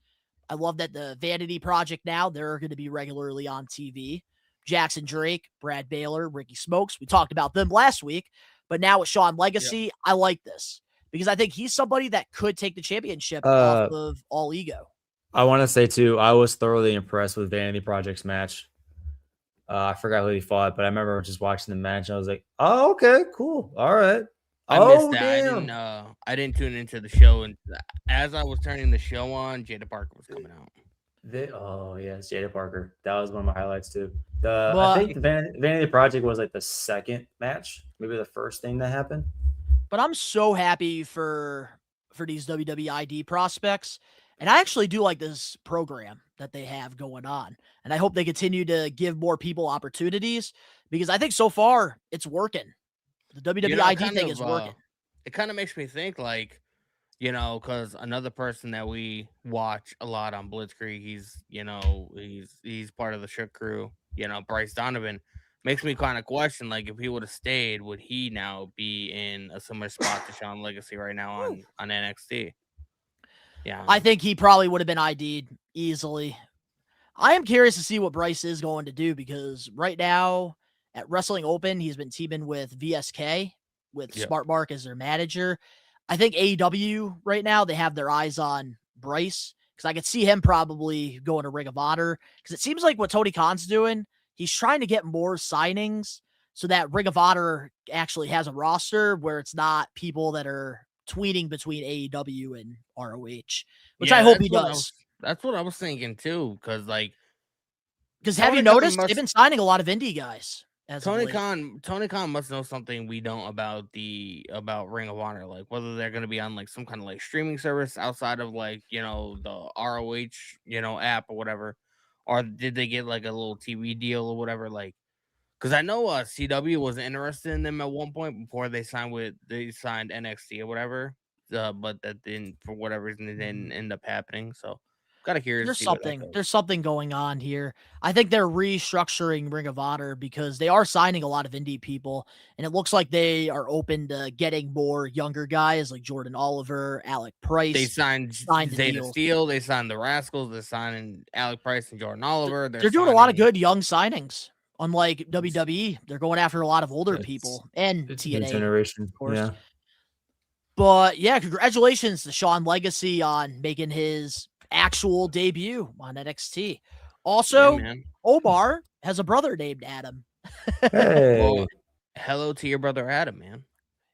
I love that the Vanity Project now, they're going to be regularly on TV. Jackson Drake, Brad Baylor, Ricky Smokes. We talked about them last week. But now with Sean Legacy, I like this because I think he's somebody that could take the championship off of All Ego. I want to say, too, I was thoroughly impressed with Vanity Project's match. I forgot who he fought, but I remember just watching the match. And I was like, oh, okay, cool. All right. I missed that. Damn. I didn't tune into the show, and as I was turning the show on, Jada Parker was coming out. Yes, Jada Parker. That was one of my highlights too. I think the Vanity Project was like the second match, maybe the first thing that happened. But I'm so happy for these WWE ID prospects, and I actually do like this program that they have going on, and I hope they continue to give more people opportunities because I think so far it's working. The WWE ID thing is working. It kind of makes me think like, because another person that we watch a lot on Blitzkrieg, he's part of the Shook crew, Bryce Donovan, makes me kind of question, like, if he would have stayed, would he now be in a similar spot to Sean Legacy right now on NXT? Yeah. I think he probably would have been ID'd easily. I am curious to see what Bryce is going to do because right now, at Wrestling Open, he's been teaming with VSK, with Smart Mark as their manager. I think AEW right now, they have their eyes on Bryce because I could see him probably going to Ring of Honor because it seems like what Tony Khan's doing, he's trying to get more signings so that Ring of Honor actually has a roster where it's not people that are tweeting between AEW and ROH, which I hope he does. That's what I was thinking too, because have you noticed they've been signing a lot of indie guys? Tony Khan must know something we don't about Ring of Honor, like whether they're going to be on like some kind of like streaming service outside of like the ROH app or whatever, or did they get like a little TV deal or whatever? Like, because I know CW was interested in them at one point before they signed NXT or whatever, but that didn't, for whatever reason, it didn't end up happening. So. Kind of curious. There's something going on here. I think they're restructuring Ring of Honor because they are signing a lot of indie people, and it looks like they are open to getting more younger guys like Jordan Oliver, Alec Price. They signed Zeta Steel. They signed the Rascals. They're signing Alec Price and Jordan Oliver. They're doing a lot of good young signings. Unlike WWE, they're going after a lot of older people and TNA generation, of course. Yeah. But yeah, congratulations to Sean Legacy on making his actual debut on NXT. Also, Omar has a brother named Adam. Hey. Well, hello to your brother Adam, man.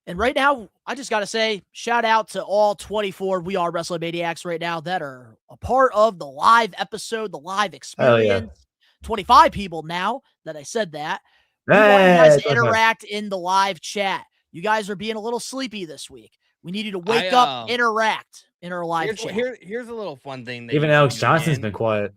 And right now, I just got to say, shout out to all 24 We Are Wrestling Maniacs right now that are a part of the live episode, the live experience. 25 people now that I said that. We want you guys to interact in the live chat. You guys are being a little sleepy this week. We need you to wake up, interact in our live chat. Here's a little fun thing. Even Alex Johnson's been quiet.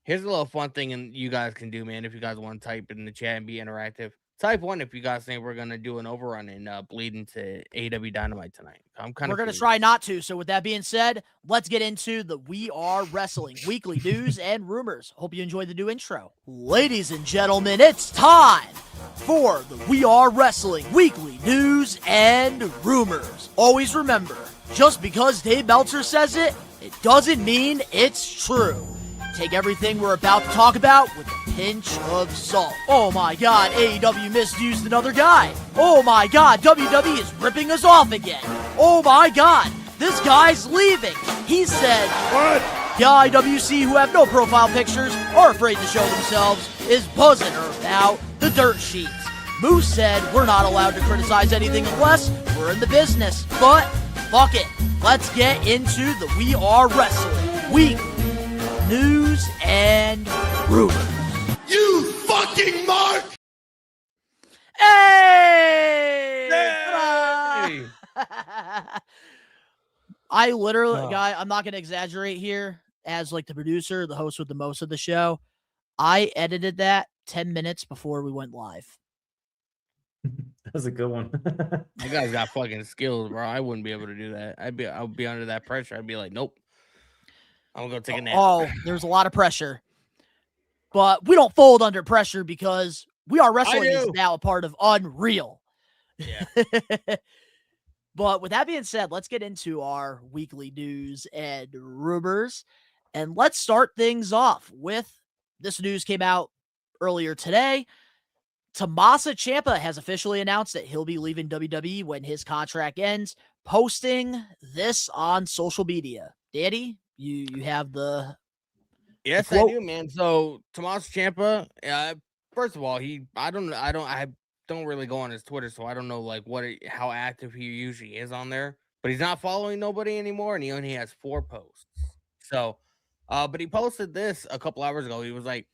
Here's a little fun thing, and you guys can do, man. If you guys want to type it in the chat and be interactive, type 1 if you guys think we're gonna do an overrun and bleed into AEW Dynamite tonight. We're gonna try not to. So with that being said, let's get into the We Are Wrestling weekly news and rumors. Hope you enjoyed the new intro, ladies and gentlemen. It's time for the We Are Wrestling weekly news and rumors. Always remember, just because Dave Meltzer says it, it doesn't mean it's true. Take everything we're about to talk about with a pinch of salt. Oh my god, AEW misused another guy. Oh my god, WWE is ripping us off again. Oh my god, this guy's leaving. He said, What? the IWC, who have no profile pictures or afraid to show themselves, is buzzing about the dirt sheets. Moose said we're not allowed to criticize anything unless we're in the business. But fuck it. Let's get into the We Are Wrestling Week news and rumors. You fucking mark! Hey! Hey! I literally, Oh. guy, I'm not going to exaggerate here. As like the producer, the host with the most of the show, I edited that 10 minutes before we went live. That was a good one. You guys got fucking skills, bro. I wouldn't be able to do that. I'd be under that pressure. I'd be like, nope. I'm gonna go take a nap. Oh, there's a lot of pressure. But we don't fold under pressure because We Are Wrestling is do. now a part of Unreal. Yeah. But with that being said, let's get into our weekly news and rumors. And let's start things off with this news came out earlier today. Tommaso Ciampa has officially announced that he'll be leaving WWE when his contract ends, posting this on social media. Daddy, you have the Yes, quote. I do, man. So Tommaso Ciampa, first of all, I don't really go on his Twitter, so I don't know like how active he usually is on there. But he's not following nobody anymore, and he only has 4 posts. So, but he posted this a couple hours ago. He was like,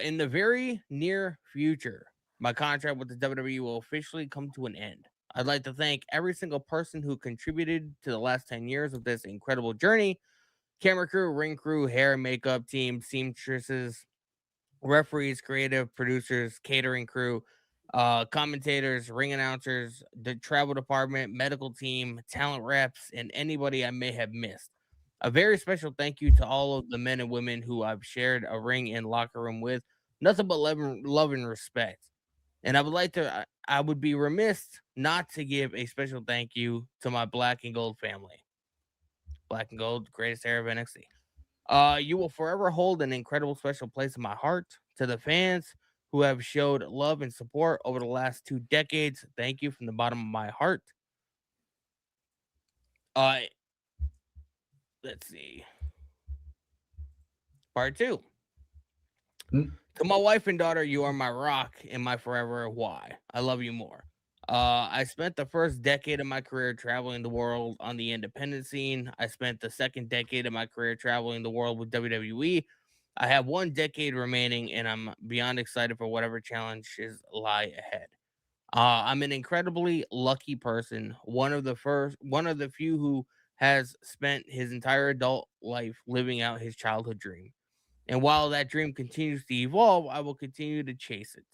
in the very near future, my contract with the WWE will officially come to an end. I'd like to thank every single person who contributed to the last 10 years of this incredible journey. Camera crew, ring crew, hair and makeup team, seamstresses, referees, creative producers, catering crew, commentators, ring announcers, the travel department, medical team, talent reps, and anybody I may have missed. A very special thank you to all of the men and women who I've shared a ring and locker room with. Nothing but love and respect. And I would be remiss not to give a special thank you to my Black and Gold family. Black and Gold, greatest era of NXT. You will forever hold an incredible special place in my heart. To the fans who have showed love and support over the last 2 decades, thank you from the bottom of my heart. Let's see. Part 2. To my wife and daughter, you are my rock and my forever why. I love you more. I spent the first decade of my career traveling the world on the independent scene. I spent the second decade of my career traveling the world with WWE. I have 1 decade remaining, and I'm beyond excited for whatever challenges lie ahead. I'm an incredibly lucky person, one of the few who has spent his entire adult life living out his childhood dream. And while that dream continues to evolve, I will continue to chase it.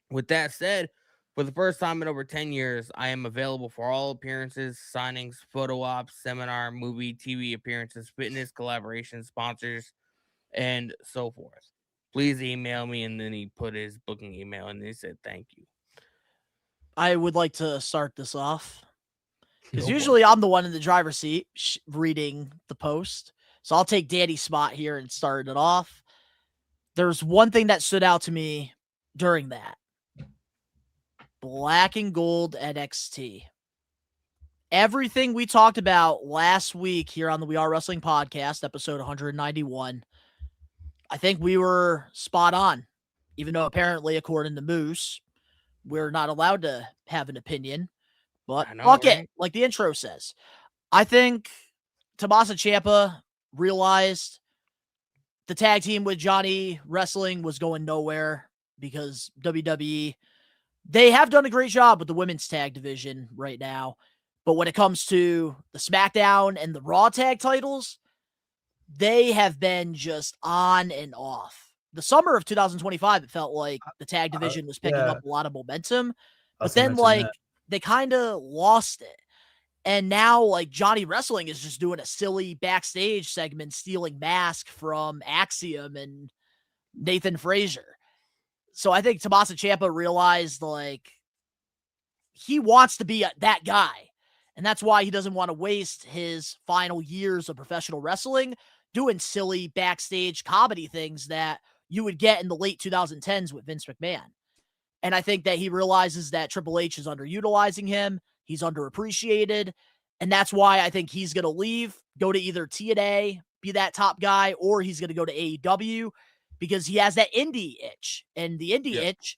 With that said, for the first time in over 10 years, I am available for all appearances, signings, photo ops, seminar, movie, TV appearances, fitness, collaborations, sponsors, and so forth. Please email me. And then he put his booking email and he said, thank you. I would like to start this off because Go for it. usually I'm the one in the driver's seat reading the post. So I'll take Daddy's spot here and start it off. There's one thing that stood out to me during that. Black and Gold NXT. Everything we talked about last week here on the We Are Wrestling podcast, episode 191, I think we were spot on, even though apparently, according to Moose, we're not allowed to have an opinion. But I know, fuck right? it, like the intro says. I think Tommaso Ciampa realized the tag team with Johnny Wrestling was going nowhere because WWE, they have done a great job with the women's tag division right now. But when it comes to the SmackDown and the Raw tag titles, they have been just on and off. The summer of 2025, it felt like the tag division was picking up a lot of momentum. But then, like, they kind of lost it. And now, like, Johnny Wrestling is just doing a silly backstage segment, stealing mask from Axiom and Nathan Frazier. So I think Tommaso Ciampa realized, like, he wants to be that guy. And that's why he doesn't want to waste his final years of professional wrestling doing silly backstage comedy things that you would get in the late 2010s with Vince McMahon. And I think that he realizes that Triple H is underutilizing him. He's underappreciated. And that's why I think he's going to leave, go to either TNA, be that top guy, or he's going to go to AEW because he has that indie itch. And the indie itch,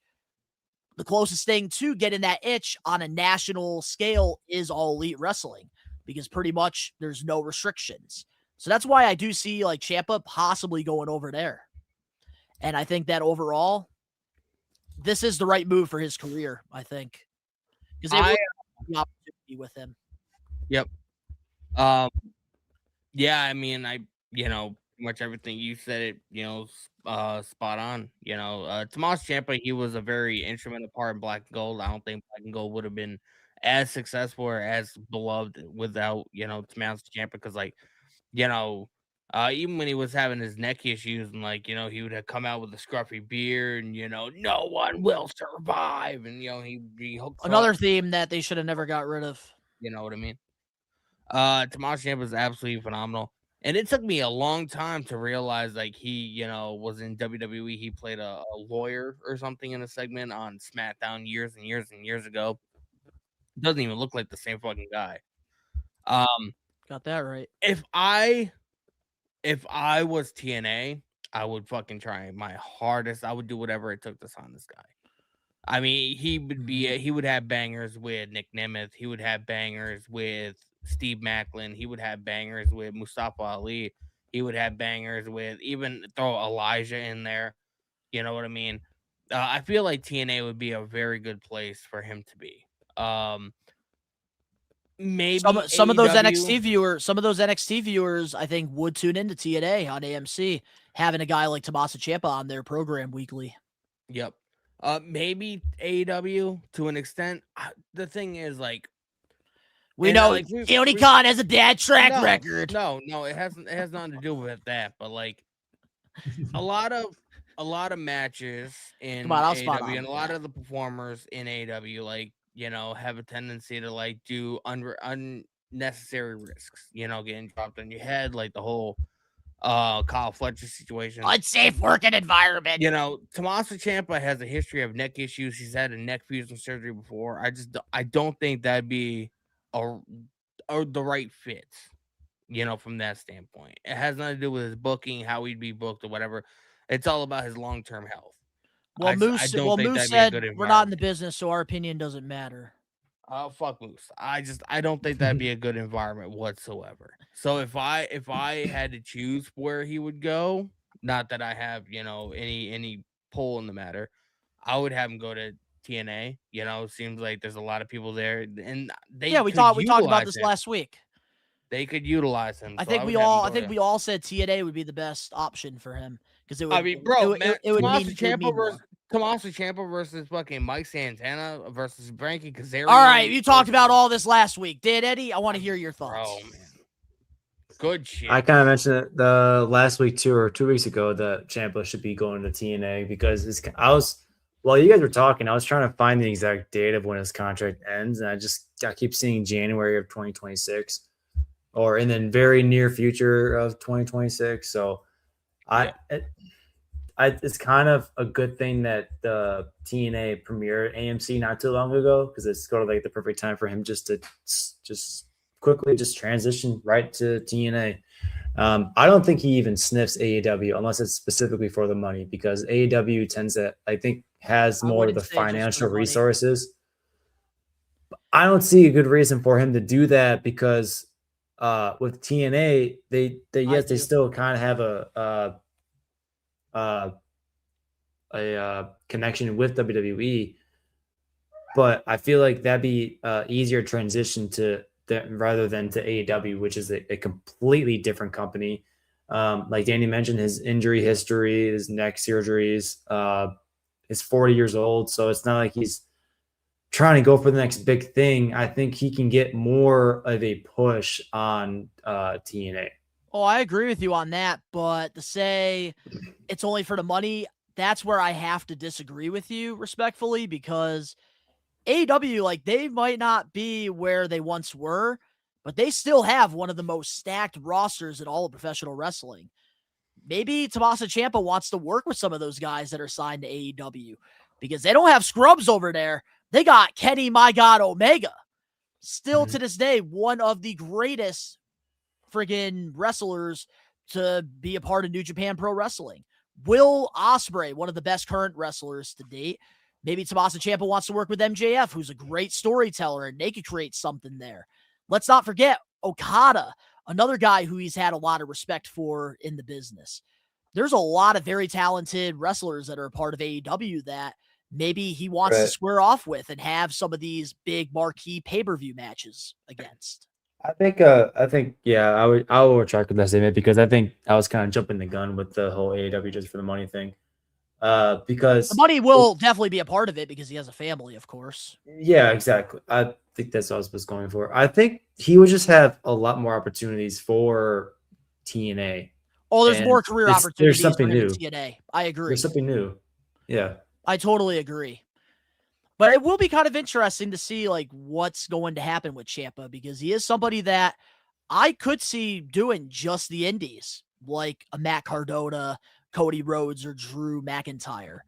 the closest thing to getting that itch on a national scale is All Elite Wrestling because pretty much there's no restrictions. So that's why I do see like Ciampa possibly going over there. And I think that overall, this is the right move for his career, I think. Because they will have the opportunity with him. Yep. Yeah, I mean, pretty much everything you said it, spot on. Tommaso Ciampa, he was a very instrumental part in Black and Gold. I don't think Black and Gold would have been as successful or as beloved without, Tommaso Ciampa because, even when he was having his neck issues and he would have come out with a scruffy beard and no one will survive and he hooks Another up, theme that they should have never got rid of. you know what I mean? Tommaso Ciampa is absolutely phenomenal. And it took me a long time to realize he, was in WWE. He played a lawyer or something in a segment on SmackDown years and years and years ago. Doesn't even look like the same fucking guy. Got that right. If I was TNA, I would fucking try my hardest. I would do whatever it took to sign this guy. I mean, he would have bangers with Nick Nemeth. He would have bangers with Steve Macklin. He would have bangers with Mustafa Ali. He would have bangers with even throw Elijah in there. You know what I mean? I feel like TNA would be a very good place for him to be. Maybe some of those AEW. NXT viewers, I think, would tune into TNA on AMC, having a guy like Tommaso Ciampa on their program weekly. Yep. Maybe AEW to an extent. The thing is, we know Tony Khan has a bad track record. No, it has nothing to do with that. But a lot of matches in AEW and a lot of the performers in AEW, have a tendency to do unnecessary risks. Getting dropped on your head, the whole Kyle Fletcher situation. Unsafe working environment. Tommaso Ciampa has a history of neck issues. He's had a neck fusion surgery before. I don't think that'd be the right fit, from that standpoint. It has nothing to do with his booking, how he'd be booked or whatever. It's all about his long-term health. Well, Moose said we're not in the business, so our opinion doesn't matter. Fuck Moose. I don't think that'd be a good environment whatsoever. So if I had to choose where he would go, not that I have, any pull in the matter, I would have him go to TNA. Seems like there's a lot of people there, and we talked about this last week. They could utilize him. I think we all said TNA would be the best option for him because it would. I mean, bro, it would mean Tommaso Ciampa versus fucking Mike Santana versus Frankie Kazarian. All right, you talked about all this last week. Dan Eddy, I want to hear your thoughts. Oh man, good shit. I kind of mentioned it the last week 2 weeks ago that Ciampa should be going to TNA because while you guys were talking, I was trying to find the exact date of when his contract ends, and I keep seeing January of 2026 or in the very near future of 2026. So it's kind of a good thing that the TNA premiered AMC not too long ago because it's sort of the perfect time for him just to quickly transition right to TNA. I don't think he even sniffs AEW unless it's specifically for the money because AEW tends to, I think, has more of the financial resources. I don't see a good reason for him to do that because with TNA, they still kind of have a connection with WWE, but I feel like that'd be easier transition to that rather than to AEW, which is a completely different company. Like Danny mentioned, his injury history, his neck surgeries, he's 40 years old, so it's not like he's trying to go for the next big thing. I think he can get more of a push on TNA. Oh, I agree with you on that, but to say it's only for the money, that's where I have to disagree with you respectfully because AEW, they might not be where they once were, but they still have one of the most stacked rosters in all of professional wrestling. Maybe Tommaso Ciampa wants to work with some of those guys that are signed to AEW because they don't have scrubs over there. They got Kenny, my God, Omega. Still to this day, one of the greatest friggin' wrestlers to be a part of New Japan Pro Wrestling. Will Ospreay, one of the best current wrestlers to date. Maybe Tommaso Ciampa wants to work with MJF, who's a great storyteller, and they could create something there. Let's not forget Okada, another guy who he's had a lot of respect for in the business. There's a lot of very talented wrestlers that are a part of AEW that maybe he wants to square off with and have some of these big marquee pay-per-view matches against. I think, yeah, I will retract with that statement because I think I was kind of jumping the gun with the whole AEW just for the money thing. Because the money will definitely be a part of it because he has a family, of course. Yeah, exactly. I think that's what I was going for. I think he would just have a lot more opportunities for TNA. Oh, there's more career opportunities. There's something new. TNA. I agree. There's something new. Yeah. I totally agree. But it will be kind of interesting to see like what's going to happen with Ciampa because he is somebody that I could see doing just the indies, like a Matt Cardona, Cody Rhodes, or Drew McIntyre.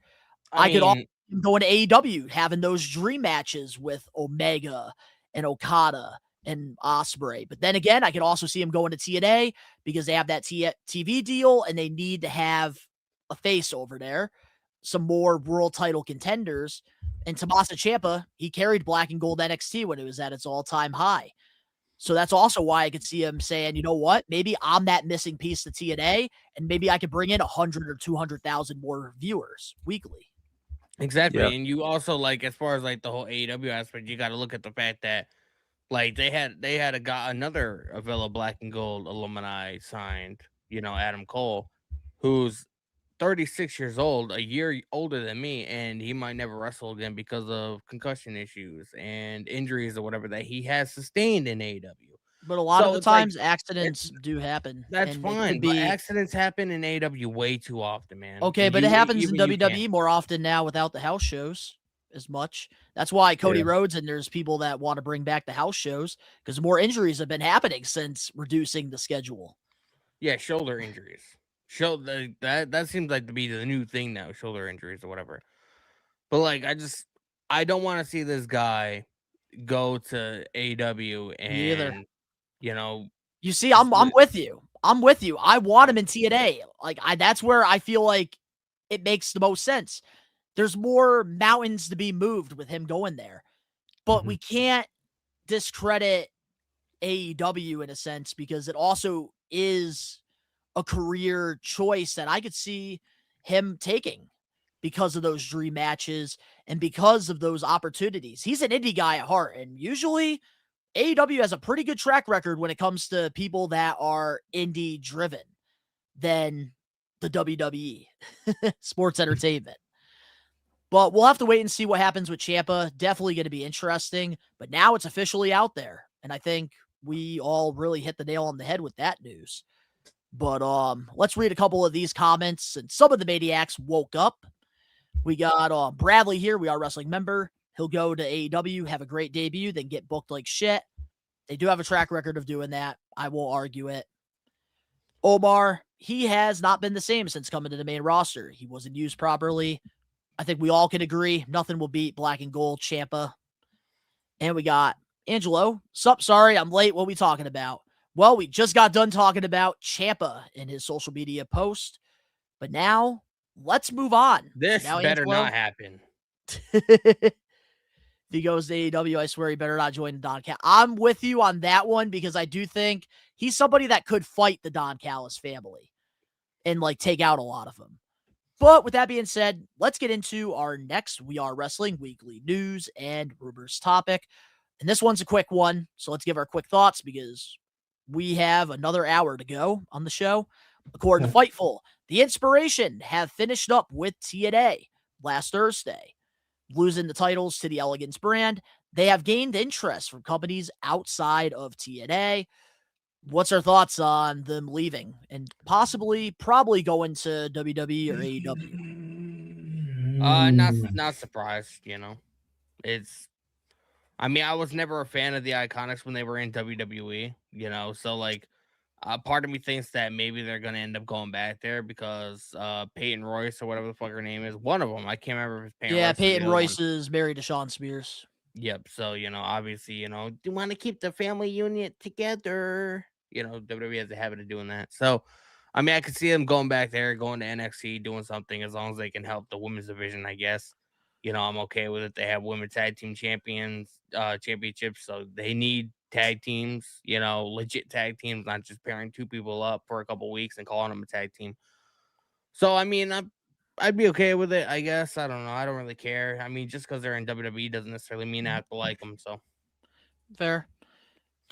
I could also go into AEW, having those dream matches with Omega and Okada and Ospreay. But then again, I could also see him going to TNA because they have that TV deal and they need to have a face over there, some more world title contenders. And Tommaso Ciampa, he carried Black and Gold NXT when it was at its all-time high. So that's also why I could see him saying, you know what, maybe I'm that missing piece to TNA, and maybe I could bring in 100 or 200,000 more viewers weekly. Exactly. Yeah. And you also, like, as far as like the whole AEW aspect, you got to look at the fact that like they had another Avila Black and Gold alumni signed, you know, Adam Cole, who's 36 years old, a year older than me, and he might never wrestle again because of concussion issues and injuries or whatever that he has sustained in AEW. But a lot of the times, like, accidents do happen. That's fine, but accidents happen in AEW way too often, man. Okay, but it happens in WWE more often now without the house shows as much. That's why Cody Rhodes and there's people that want to bring back the house shows because more injuries have been happening since reducing the schedule. Yeah, shoulder injuries. That seems like to be the new thing now, shoulder injuries or whatever. But like, I don't want to see this guy go to AEW and you know. You see, I'm with you. I'm with you. I want him in TNA. Like that's where I feel like it makes the most sense. There's more mountains to be moved with him going there, but we can't discredit AEW in a sense because it also is a career choice that I could see him taking because of those dream matches and because of those opportunities. He's an indie guy at heart, and usually AEW has a pretty good track record when it comes to people that are indie driven than the WWE sports entertainment. But we'll have to wait and see what happens with Ciampa. Definitely going to be interesting, but now it's officially out there. And I think we all really hit the nail on the head with that news. But let's read a couple of these comments. And some of the maniacs woke up. We got Bradley here. We are wrestling member. He'll go to AEW, have a great debut, then get booked like shit. They do have a track record of doing that. I won't argue it. Omar, he has not been the same since coming to the main roster. He wasn't used properly. I think we all can agree. Nothing will beat Black and Gold Ciampa. And we got Angelo. Sup, sorry, I'm late. What are we talking about? Well, we just got done talking about Ciampa in his social media post, but now let's move on. This now, better Angelo, not happen. If he goes to AEW, I swear he better not join the Don Callis. I'm with you on that one because I do think he's somebody that could fight the Don Callis family and like take out a lot of them. But with that being said, let's get into our next We Are Wrestling weekly news and rumors topic. And this one's a quick one, so let's give our quick thoughts because we have another hour to go on the show. According to Fightful, the Inspiration have finished up with TNA last Thursday. Losing the titles to the Elegance brand, they have gained interest from companies outside of TNA. What's our thoughts on them leaving and probably going to WWE or AEW? Not surprised, you know. It's I mean, I was never a fan of the Iconics when they were in WWE, you know, so like part of me thinks that maybe they're gonna end up going back there because Peyton Royce or whatever the fuck her name is, one of them, I can't remember if it's Peyton Yeah, Royce or the Peyton other Royce one. is married to Sean Spears. Yep. So, obviously, you want to keep the family unit together. WWE has a habit of doing that. So, I mean, I could see them going back there, going to NXT, doing something as long as they can help the women's division, I guess. I'm okay with it. They have women tag team championships, so they need tag teams, legit tag teams, not just pairing two people up for a couple weeks and calling them a tag team. So, I mean, I'd be okay with it, I guess. I don't know. I don't really care. I mean, just because they're in WWE doesn't necessarily mean I have to like them. So, Fair.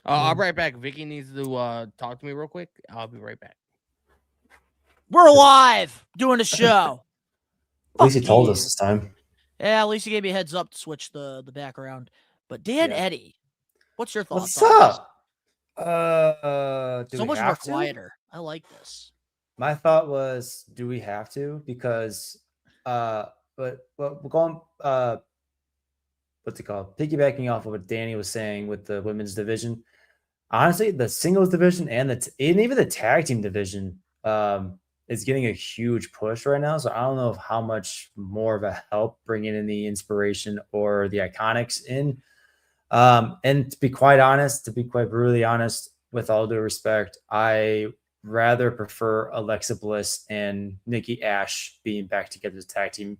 I'll be right back. Vicky needs to talk to me real quick. I'll be right back. We're live doing a show. At least he told you. us this time. Yeah, at least he gave me a heads up to switch the background. But Dan Eddy, what's your thoughts? What's on up? Do so we much have more to? quieter. I like this. My thought was, do we have to? Because but we're going what's it called? Piggybacking off of what Danny was saying with the women's division. Honestly, the singles division and even the tag team division is getting a huge push right now. So I don't know how much more of a help bringing in the inspiration or the Iconics in. And to be quite brutally honest, with all due respect, I rather prefer Alexa Bliss and Nikki Ash being back together as a tag team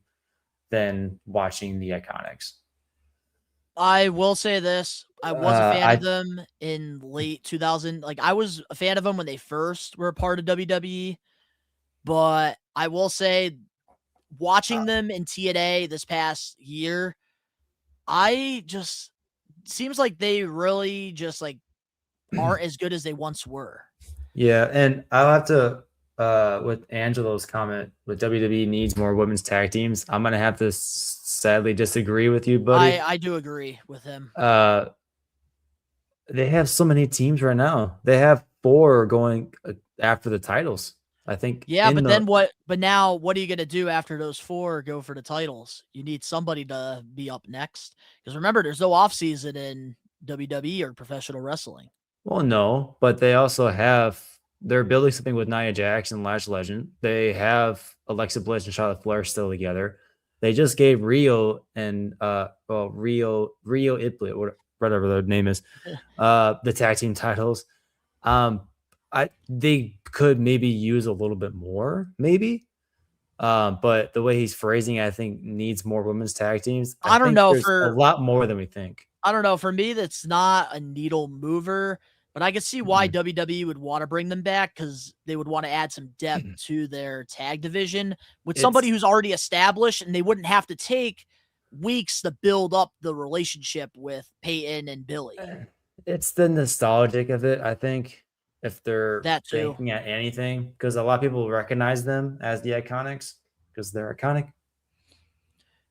than watching the Iconics. I will say this. I was a fan of them in late 2000. Like, I was a fan of them when they first were a part of WWE. But I will say, watching them in TNA this past year, seems like they really just like aren't as good as they once were. Yeah, and I'll have to with Angelo's comment with WWE needs more women's tag teams. I'm gonna have to sadly disagree with you, buddy. I do agree with him. They have so many teams right now. They have 4 going after the titles. I think. Yeah, but then what? But now, what are you gonna do after those 4 go for the titles? You need somebody to be up next. Because remember, there's no off season in WWE or professional wrestling. Well, no, but they also they're building something with Nia Jax and Lash Legend. They have Alexa Bliss and Charlotte Flair still together. They just gave Rio and Rio Iplet, whatever their name is, the tag team titles. They could maybe use a little bit more, maybe. But the way he's phrasing, I think needs more women's tag teams. I don't know, for a lot more than we think. I don't know. For me, that's not a needle mover, but I can see why WWE would want to bring them back because they would want to add some depth to their tag division with somebody who's already established, and they wouldn't have to take weeks to build up the relationship with Peyton and Billy. It's the nostalgic of it, I think, if they're thinking at anything, because a lot of people recognize them as the Iconics because they're iconic.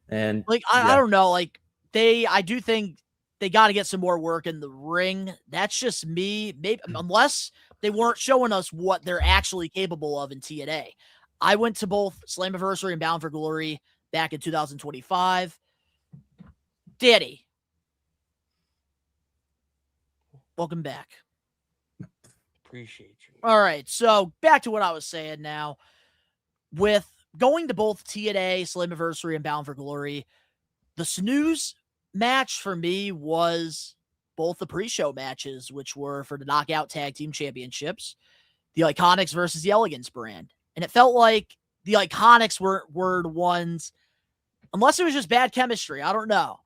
And like, I don't know, like I do think they got to get some more work in the ring. That's just me. Maybe unless they weren't showing us what they're actually capable of in TNA. I went to both Slammiversary and Bound for Glory back in 2025. Danny, welcome back. Appreciate you. All right, so back to what I was saying now. With going to both TNA, Slammiversary, and Bound for Glory, the snooze match for me was both the pre-show matches, which were for the Knockout Tag Team Championships, the Iconics versus the Elegance brand. And it felt like the Iconics were the ones, unless it was just bad chemistry, I don't know.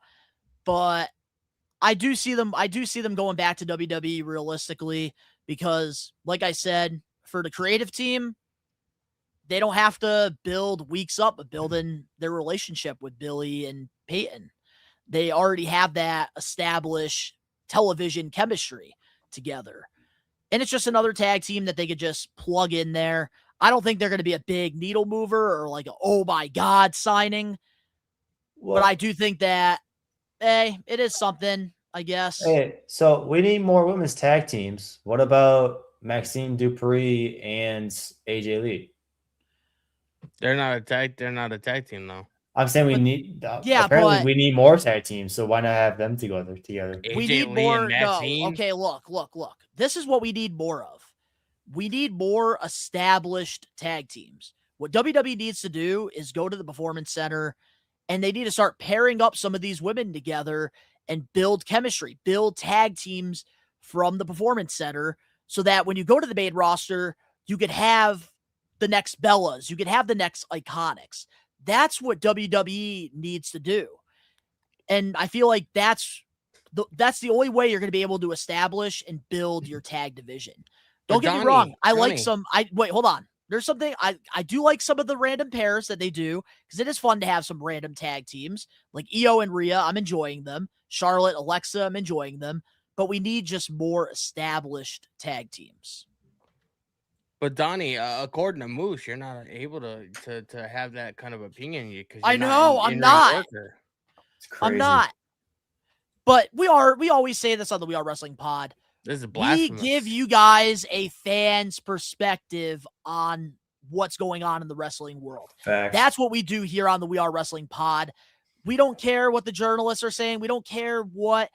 But I do see them going back to WWE realistically because, like I said, for the creative team, they don't have to build weeks up of building their relationship with Billy and Peyton. They already have that established television chemistry together. And it's just another tag team that they could just plug in there. I don't think they're going to be a big needle mover or like, oh my God, signing. Well, but I do think that, it is something, I guess. Hey, so we need more women's tag teams. What about Maxine Dupree and AJ Lee? They're not a tag team though. I'm saying we need. Yeah, apparently but- we need more tag teams. So why not have them together? We AJ need Lee more. and Matt No, James. okay. Look. This is what we need more of. We need more established tag teams. What WWE needs to do is go to the Performance Center, and they need to start pairing up some of these women together and build chemistry, build tag teams from the Performance Center, so that when you go to the main roster, you could have the next Bellas, you could have the next Iconics. That's what WWE needs to do. And I feel like that's the only way you're going to be able to establish and build your tag division. Don't get me wrong. I like some. Wait, hold on. There's something I do like some of the random pairs that they do, because it is fun to have some random tag teams like Io and Rhea. I'm enjoying them. Charlotte, Alexa, I'm enjoying them. But we need just more established tag teams. But Donnie, according to Moose, you're not able to have that kind of opinion because I know, I'm not. It's crazy. I'm not. But we always say this on the We Are Wrestling pod. This is We blasphemous. give you guys a fan's perspective on what's going on in the wrestling world. Facts. That's what we do here on the We Are Wrestling pod. We don't care what the journalists are saying. We don't care what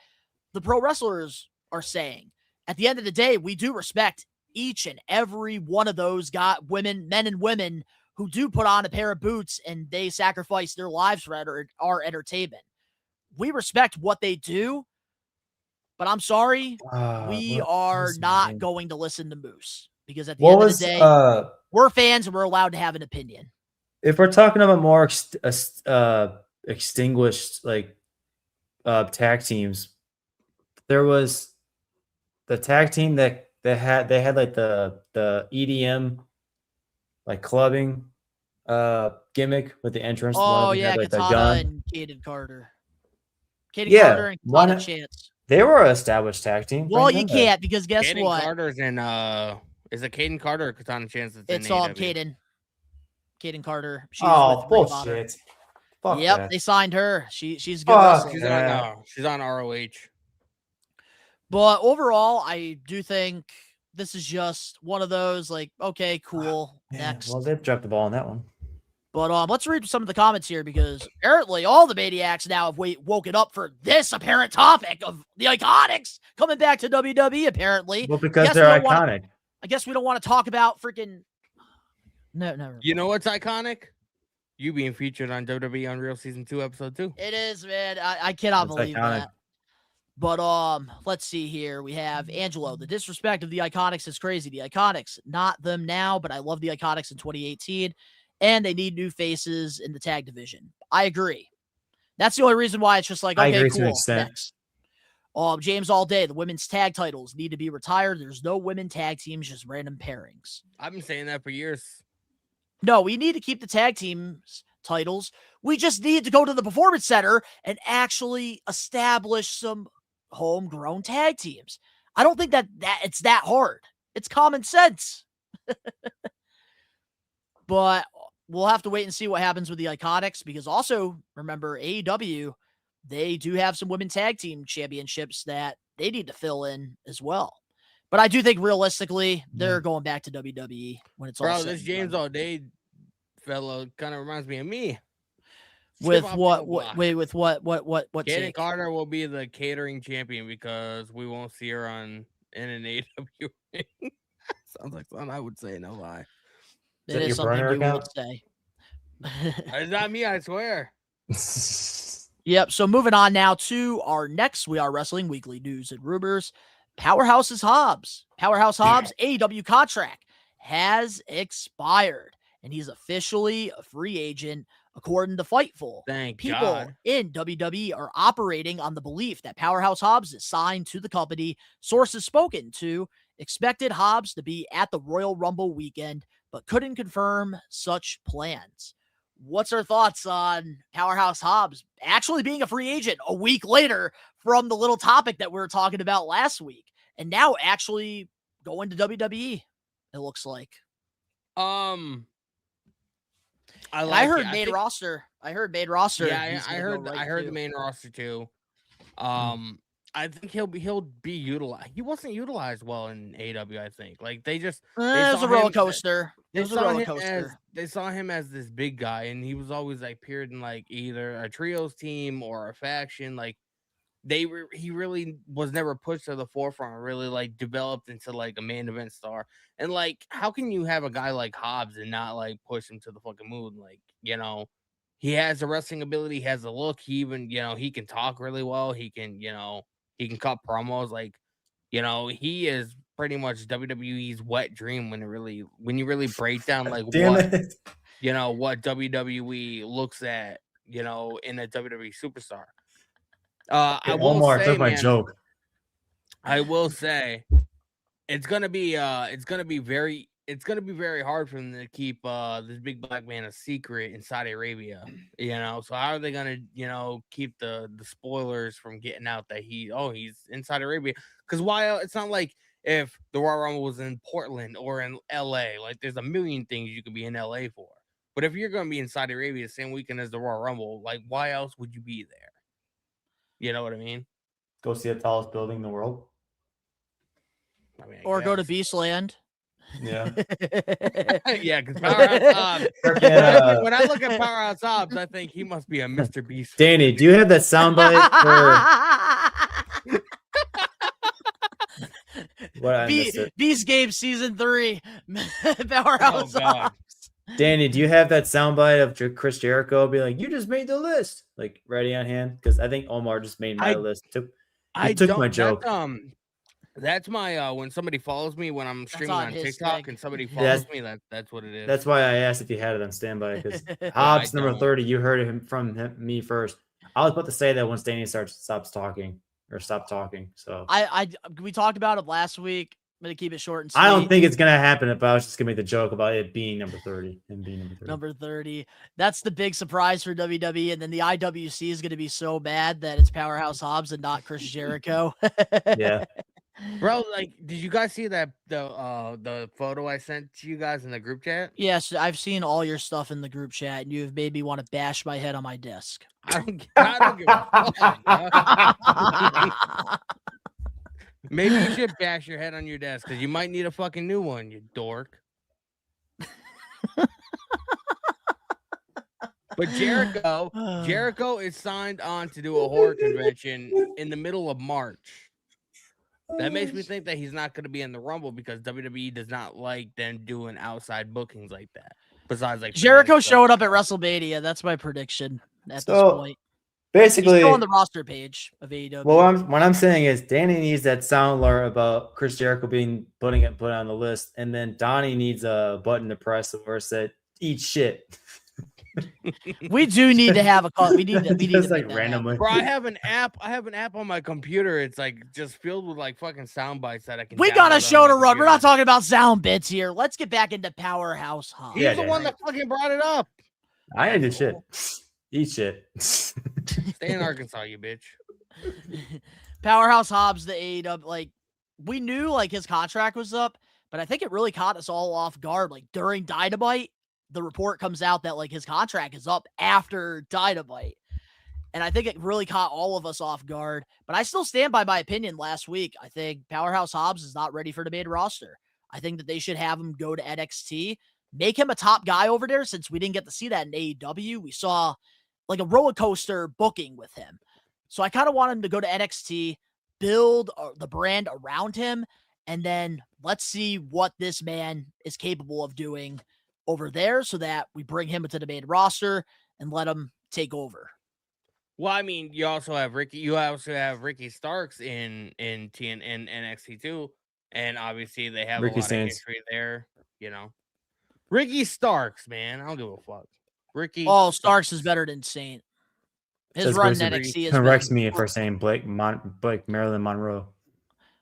the pro wrestlers are saying. At the end of the day, we do respect each and every one of those men and women who do put on a pair of boots and they sacrifice their lives for our entertainment. We respect what they do, but I'm sorry, we are not going to listen to Moose, because at the end of the day, we're fans and we're allowed to have an opinion. If we're talking about more extinguished tag teams, there was the tag team that they had like the EDM like clubbing gimmick with the entrance. Oh yeah, had, like, Katana and Kaden Carter. Yeah, Carter and Katana Chance. They were an established tag team. Well, you can't, because guess Kaden what? Carter's in is it Caden Carter or Katana Chance? It's Kaden Carter. She's Oh, with Ring of Honor. bullshit. Fuck Yep, that. they signed her. She's a good Fuck wrestler. She's on ROH. But overall, I do think this is just one of those, like, okay, cool. Next. Well, they dropped the ball on that one. But let's read some of the comments here, because apparently all the maniacs now have woken up for this apparent topic of the Iconics coming back to WWE, apparently. Well, because they're iconic. I guess we don't want to talk about freaking... No. You know what's iconic? You being featured on WWE Unreal Season 2, Episode 2. It is, man. I cannot believe that. But let's see here. We have Angelo. The disrespect of the Iconics is crazy. The Iconics, not them now, but I love the Iconics in 2018. And they need new faces in the tag division. I agree. That's the only reason why it's just like, okay, I agree cool. to an extent. Next. James all day. The women's tag titles need to be retired. There's no women tag teams, just random pairings. I've been saying that for years. No, we need to keep the tag teams titles. We just need to go to the Performance Center and actually establish some homegrown tag teams. I don't think that it's that hard. It's common sense. But we'll have to wait and see what happens with the Iconics, because also, remember, AEW, they do have some women tag team championships that they need to fill in as well. But I do think realistically, they're going back to WWE when it's all Bro, said this and James done. All Day fellow kind of reminds me of me. With what? Wait, with what? What? Kaden take? Carter will be the catering champion because we won't see her in an AEW ring. Sounds like something I would say, no lie. It is something you would say. It's not me, I swear. Yep. So moving on now to our next We Are Wrestling Weekly News and Rumors. Powerhouse Hobbs. AEW contract has expired, and he's officially a free agent, according to Fightful. Thank People God. in WWE are operating on the belief that Powerhouse Hobbs is signed to the company. Sources spoken to expected Hobbs to be at the Royal Rumble weekend, but couldn't confirm such plans. What's our thoughts on Powerhouse Hobbs actually being a free agent a week later from the little topic that we were talking about last week, and now actually going to WWE, it looks like? I heard main roster. I heard main roster. Yeah, I heard the main roster too. I think he'll be utilized. He wasn't utilized well in AEW. I think like they It was a roller coaster. It was a roller coaster. They saw him as this big guy, and he was always like paired in like either a trios team or a faction. Like he really was never pushed to the forefront or really like developed into like a main event star. And like, how can you have a guy like Hobbs and not like push him to the fucking moon? Like, he has the wrestling ability, he has the look. He even, he can talk really well. He can, he can cut promos. Like, he is pretty much WWE's wet dream when you really break down like what WWE looks at, in a WWE superstar. Omar took my joke. I will say it's gonna be very hard for them to keep this big black man a secret in Saudi Arabia. So how are they gonna keep the spoilers from getting out that he's in Saudi Arabia? Because while it's not like if the Royal Rumble was in Portland or in LA, like there's a million things you could be in LA for. But if you're gonna be in Saudi Arabia the same weekend as the Royal Rumble, like why else would you be there? You know what I mean? Go see the tallest building in the world. Or go to Beastland. Yeah. Yeah, because Powerhouse Hobbs. When I look at Powerhouse Hobbs, I think he must be a Mr. Beast. Danny, do you have that soundbite for what I missed it? Beast Game Season 3. Powerhouse Hobbs. Danny, do you have that soundbite of Chris Jericho being like, "You just made the list," like ready on hand? Because I think Omar just made my list. He took my joke. That's my when somebody follows me when I'm streaming on TikTok and somebody follows me. That's what it is. That's why I asked if you had it on standby. Because Hobbs number 30, you heard him from me first. I was about to say that once Danny stops talking. So we talked about it last week. I'm gonna keep it short and sweet. I don't think it's gonna happen. But I was just gonna make the joke about it being number 30 and being number 30. Number 30. That's the big surprise for WWE, and then the IWC is gonna be so bad that it's Powerhouse Hobbs and not Chris Jericho. Yeah. Bro, like, did you guys see that the photo I sent to you guys in the group chat? Yes, I've seen all your stuff in the group chat, and you've made me want to bash my head on my desk. I don't give a fuck. Maybe you should bash your head on your desk because you might need a fucking new one, you dork. But Jericho is signed on to do a horror convention in the middle of March. That makes me think that he's not going to be in the Rumble because WWE does not like them doing outside bookings like that. Besides, like Jericho showed up at WrestleMania. That's my prediction at this point. Basically, he's still on the roster page of AEW. Well, what I'm saying is Danny needs that sound alert about Chris Jericho being put on the list, and then Donnie needs a button to press where it said "eat shit." We do need to have a call. We need to like randomly. Bro, I have an app on my computer. It's like just filled with like fucking sound bites that I can. We got a show to run. We're not talking about sound bits here. Let's get back into Powerhouse Hobbs. He's the one that fucking brought it up. I ain't do shit. Eat shit. Stay in Arkansas, you bitch. Powerhouse Hobbs, the AEW, like we knew like his contract was up, but I think it really caught us all off guard. Like during Dynamite, the report comes out that like his contract is up after Dynamite. And I think it really caught all of us off guard. But I still stand by my opinion last week. I think Powerhouse Hobbs is not ready for the main roster. I think that they should have him go to NXT, make him a top guy over there since we didn't get to see that in AEW. We saw like a roller coaster booking with him. So I kind of want him to go to NXT, build the brand around him, and then let's see what this man is capable of doing over there so that we bring him into the main roster and let him take over. Well, I mean, you also have Ricky Starks in NXT too. And obviously they have Ricky a lot of history there, Ricky Starks, man. I don't give a fuck. Starks is better than Saint. His run in NXT is corrects me for saying Blake Marilyn Monroe.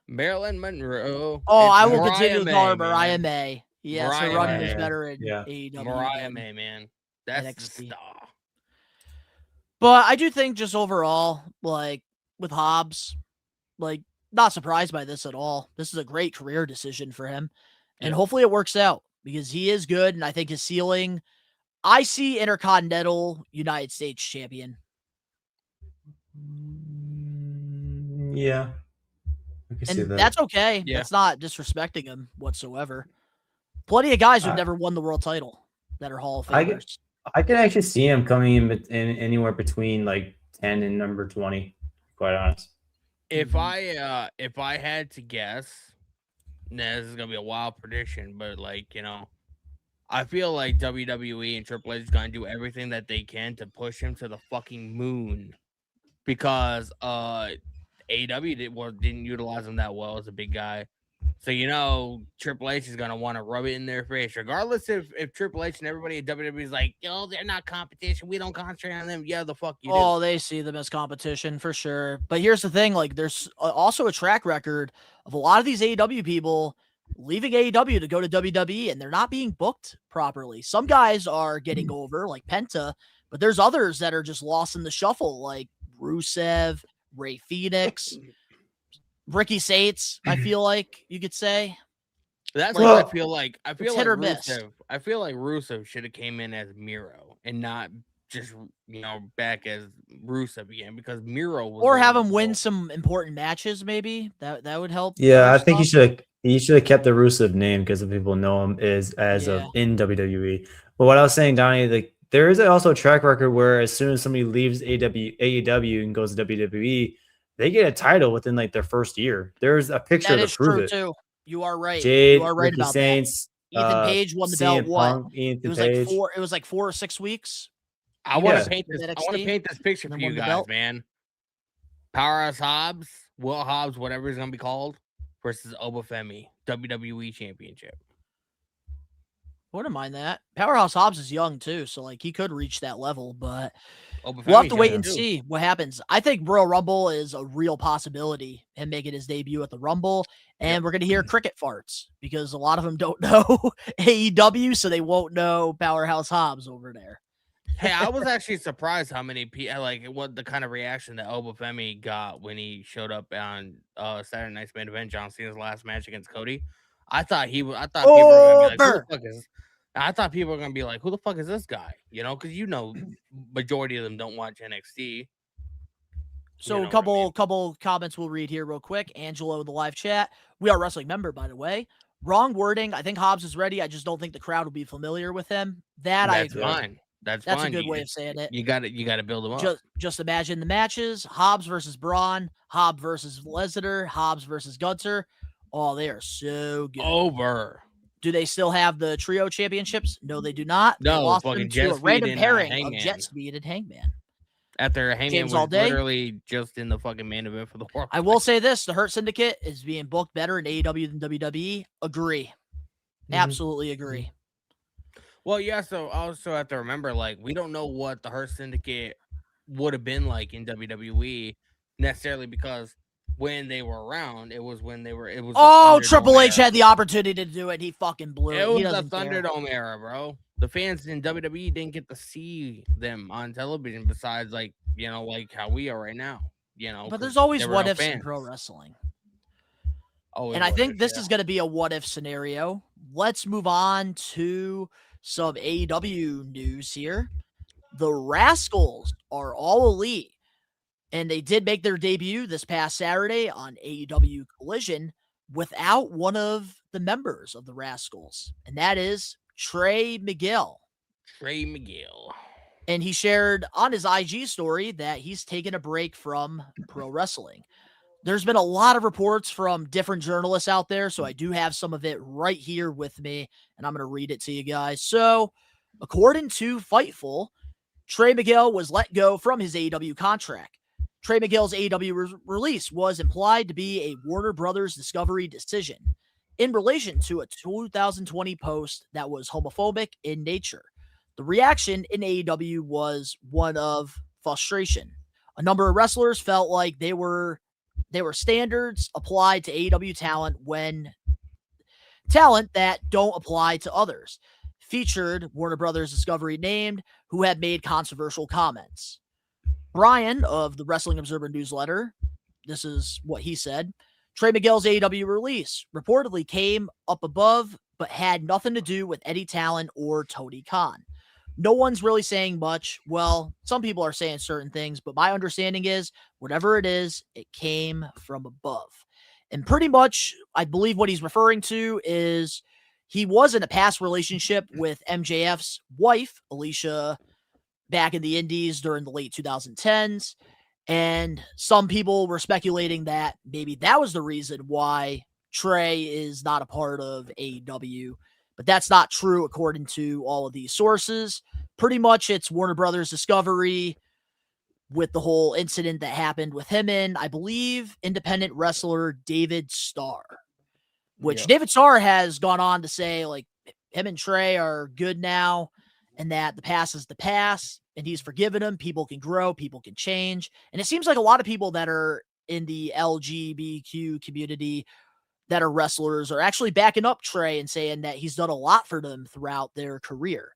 Marilyn Monroe. I will continue to call her Mariah May. Yes, her run was better in AEW. Mariah May, man. That's NXT. the star. But I do think just overall, like with Hobbs, like not surprised by this at all. This is a great career decision for him. And hopefully it works out because he is good. And I think his ceiling, I see Intercontinental United States champion. Yeah. I can see And that. that's okay. Yeah. That's not disrespecting him whatsoever. Plenty of guys who've Uh, never won the world title that are Hall of I Famers. I can actually see him coming in anywhere between like 10 and number 20. Quite honest. If I had to guess, nah, this is gonna be a wild prediction, but like, you know, I feel like WWE and Triple H is gonna do everything that they can to push him to the fucking moon, because AEW didn't utilize him that well as a big guy. So, you know, Triple H is gonna want to rub it in their face, regardless if Triple H and everybody at WWE is like, yo, they're not competition. We don't concentrate on them. Yeah, the fuck you do. Oh, they see them as competition for sure. But here's the thing, like there's also a track record of a lot of these AEW people leaving AEW to go to WWE, and they're not being booked properly. Some guys are getting over, like Penta, but there's others that are just lost in the shuffle, like Rusev, Ray Phoenix, Ricky Sates, I feel like you could say. That's Like, what I feel like. I feel it's like hit or miss. Rusev. I feel like Rusev should have came in as Miro and not just, you know, back as Rusev again, because Miro was Or the have one him that win broke. some important matches, maybe. That would help. Yeah, I push think stuff. he should have kept the Rusev name because people know him as Yeah. of in WWE. But what I was saying, Donnie, like there is also a track record where as soon as somebody leaves AEW and goes to WWE, they get a title within like their first year. There's a picture That to is prove true it. too. You are right. You Jade, are right Ricky about Saints, that. Ethan Page won the belt. CM What? Punk, It Ethan was Page. like 4 or 6 weeks. I want Yeah. to paint With this. I want to NXT, paint this picture and for then you won the guys, belt. man. Powerhouse Hobbs, Will Hobbs, whatever he's gonna be called, versus Obafemi, WWE Championship. Wouldn't mind that. Powerhouse Hobbs is young too, so like he could reach that level, but Obafemi's we'll have to wait young, and too. see what happens. I think Royal Rumble is a real possibility, him making his debut at the Rumble, and we're gonna hear cricket farts because a lot of them don't know AEW, so they won't know Powerhouse Hobbs over there. Hey, I was actually surprised how many people, like, what the kind of reaction that Obafemi got when he showed up on Saturday Night's main event, John Cena's last match against Cody. I thought people were gonna be like, who the fuck is? I thought people were gonna be like, who the fuck is this guy? You know, because majority of them don't watch NXT. So You a know what I mean? couple comments we'll read here real quick. Angelo in the live chat. We are wrestling member, by the way. Wrong wording. I think Hobbs is ready. I just don't think the crowd will be familiar with him. That I That's agree. fine. That's a fine. good way of saying it. You got to build them up. Just imagine the matches: Hobbs versus Braun, Hobbs versus Lesnar, Hobbs versus Gunter. Oh, they are so good. Over. Do they still have the trio championships? No, they do not. They No, lost fucking them Jet to a Speed random and, pairing of Hangman. Jet Speed and Hangman. After Hangman James was all day. literally just in the fucking main event for the world. I will say this: the Hurt Syndicate is being booked better in AEW than WWE. Agree. Absolutely agree. Well, yeah, so also have to remember, like, we don't know what the Hurt Syndicate would have been like in WWE necessarily, because when they were around, it was when they were. It was the Oh, Thunderdome Triple H era. had the opportunity to do it. He fucking blew it. It He was the doesn't care. Thunderdome era, bro. The fans in WWE didn't get to see them on television, besides, like, you know, like how we are right now. You know, But 'cause there's always there were what no ifs in fans. pro wrestling. Always And I what think ifs, this yeah. is going to be a what if scenario. Let's move on to some AEW news here. The Rascals are all elite, and they did make their debut this past Saturday on AEW Collision without one of the members of the Rascals, and that is Trey Miguel. Trey Miguel. And he shared on his IG story that he's taken a break from pro wrestling. There's been a lot of reports from different journalists out there, so I do have some of it right here with me, and I'm going to read it to you guys. So, according to Fightful, Trey Miguel was let go from his AEW contract. Trey Miguel's AEW release was implied to be a Warner Brothers Discovery decision in relation to a 2020 post that was homophobic in nature. The reaction in AEW was one of frustration. A number of wrestlers felt like they were standards applied to AEW talent when talent that don't apply to others. Featured Warner Brothers Discovery named who had made controversial comments. Brian of the Wrestling Observer newsletter, this is what he said. Trey Miguel's AEW release reportedly came up above, but had nothing to do with Eddie Talent or Tony Khan. No one's really saying much. Well, some people are saying certain things, but my understanding is whatever it is, it came from above. And pretty much, I believe what he's referring to is he was in a past relationship with MJF's wife, Alicia, back in the Indies during the late 2010s. And some people were speculating that maybe that was the reason why Trey is not a part of AEW. But that's not true according to all of these sources. Pretty much it's Warner Brothers Discovery with the whole incident that happened with him and, I believe, independent wrestler David Starr. Which David Starr has gone on to say, like, him and Trey are good now and that the past is the past and he's forgiven him. People can grow, people can change. And it seems like a lot of people that are in the LGBTQ community that are wrestlers are actually backing up Trey and saying that he's done a lot for them throughout their career.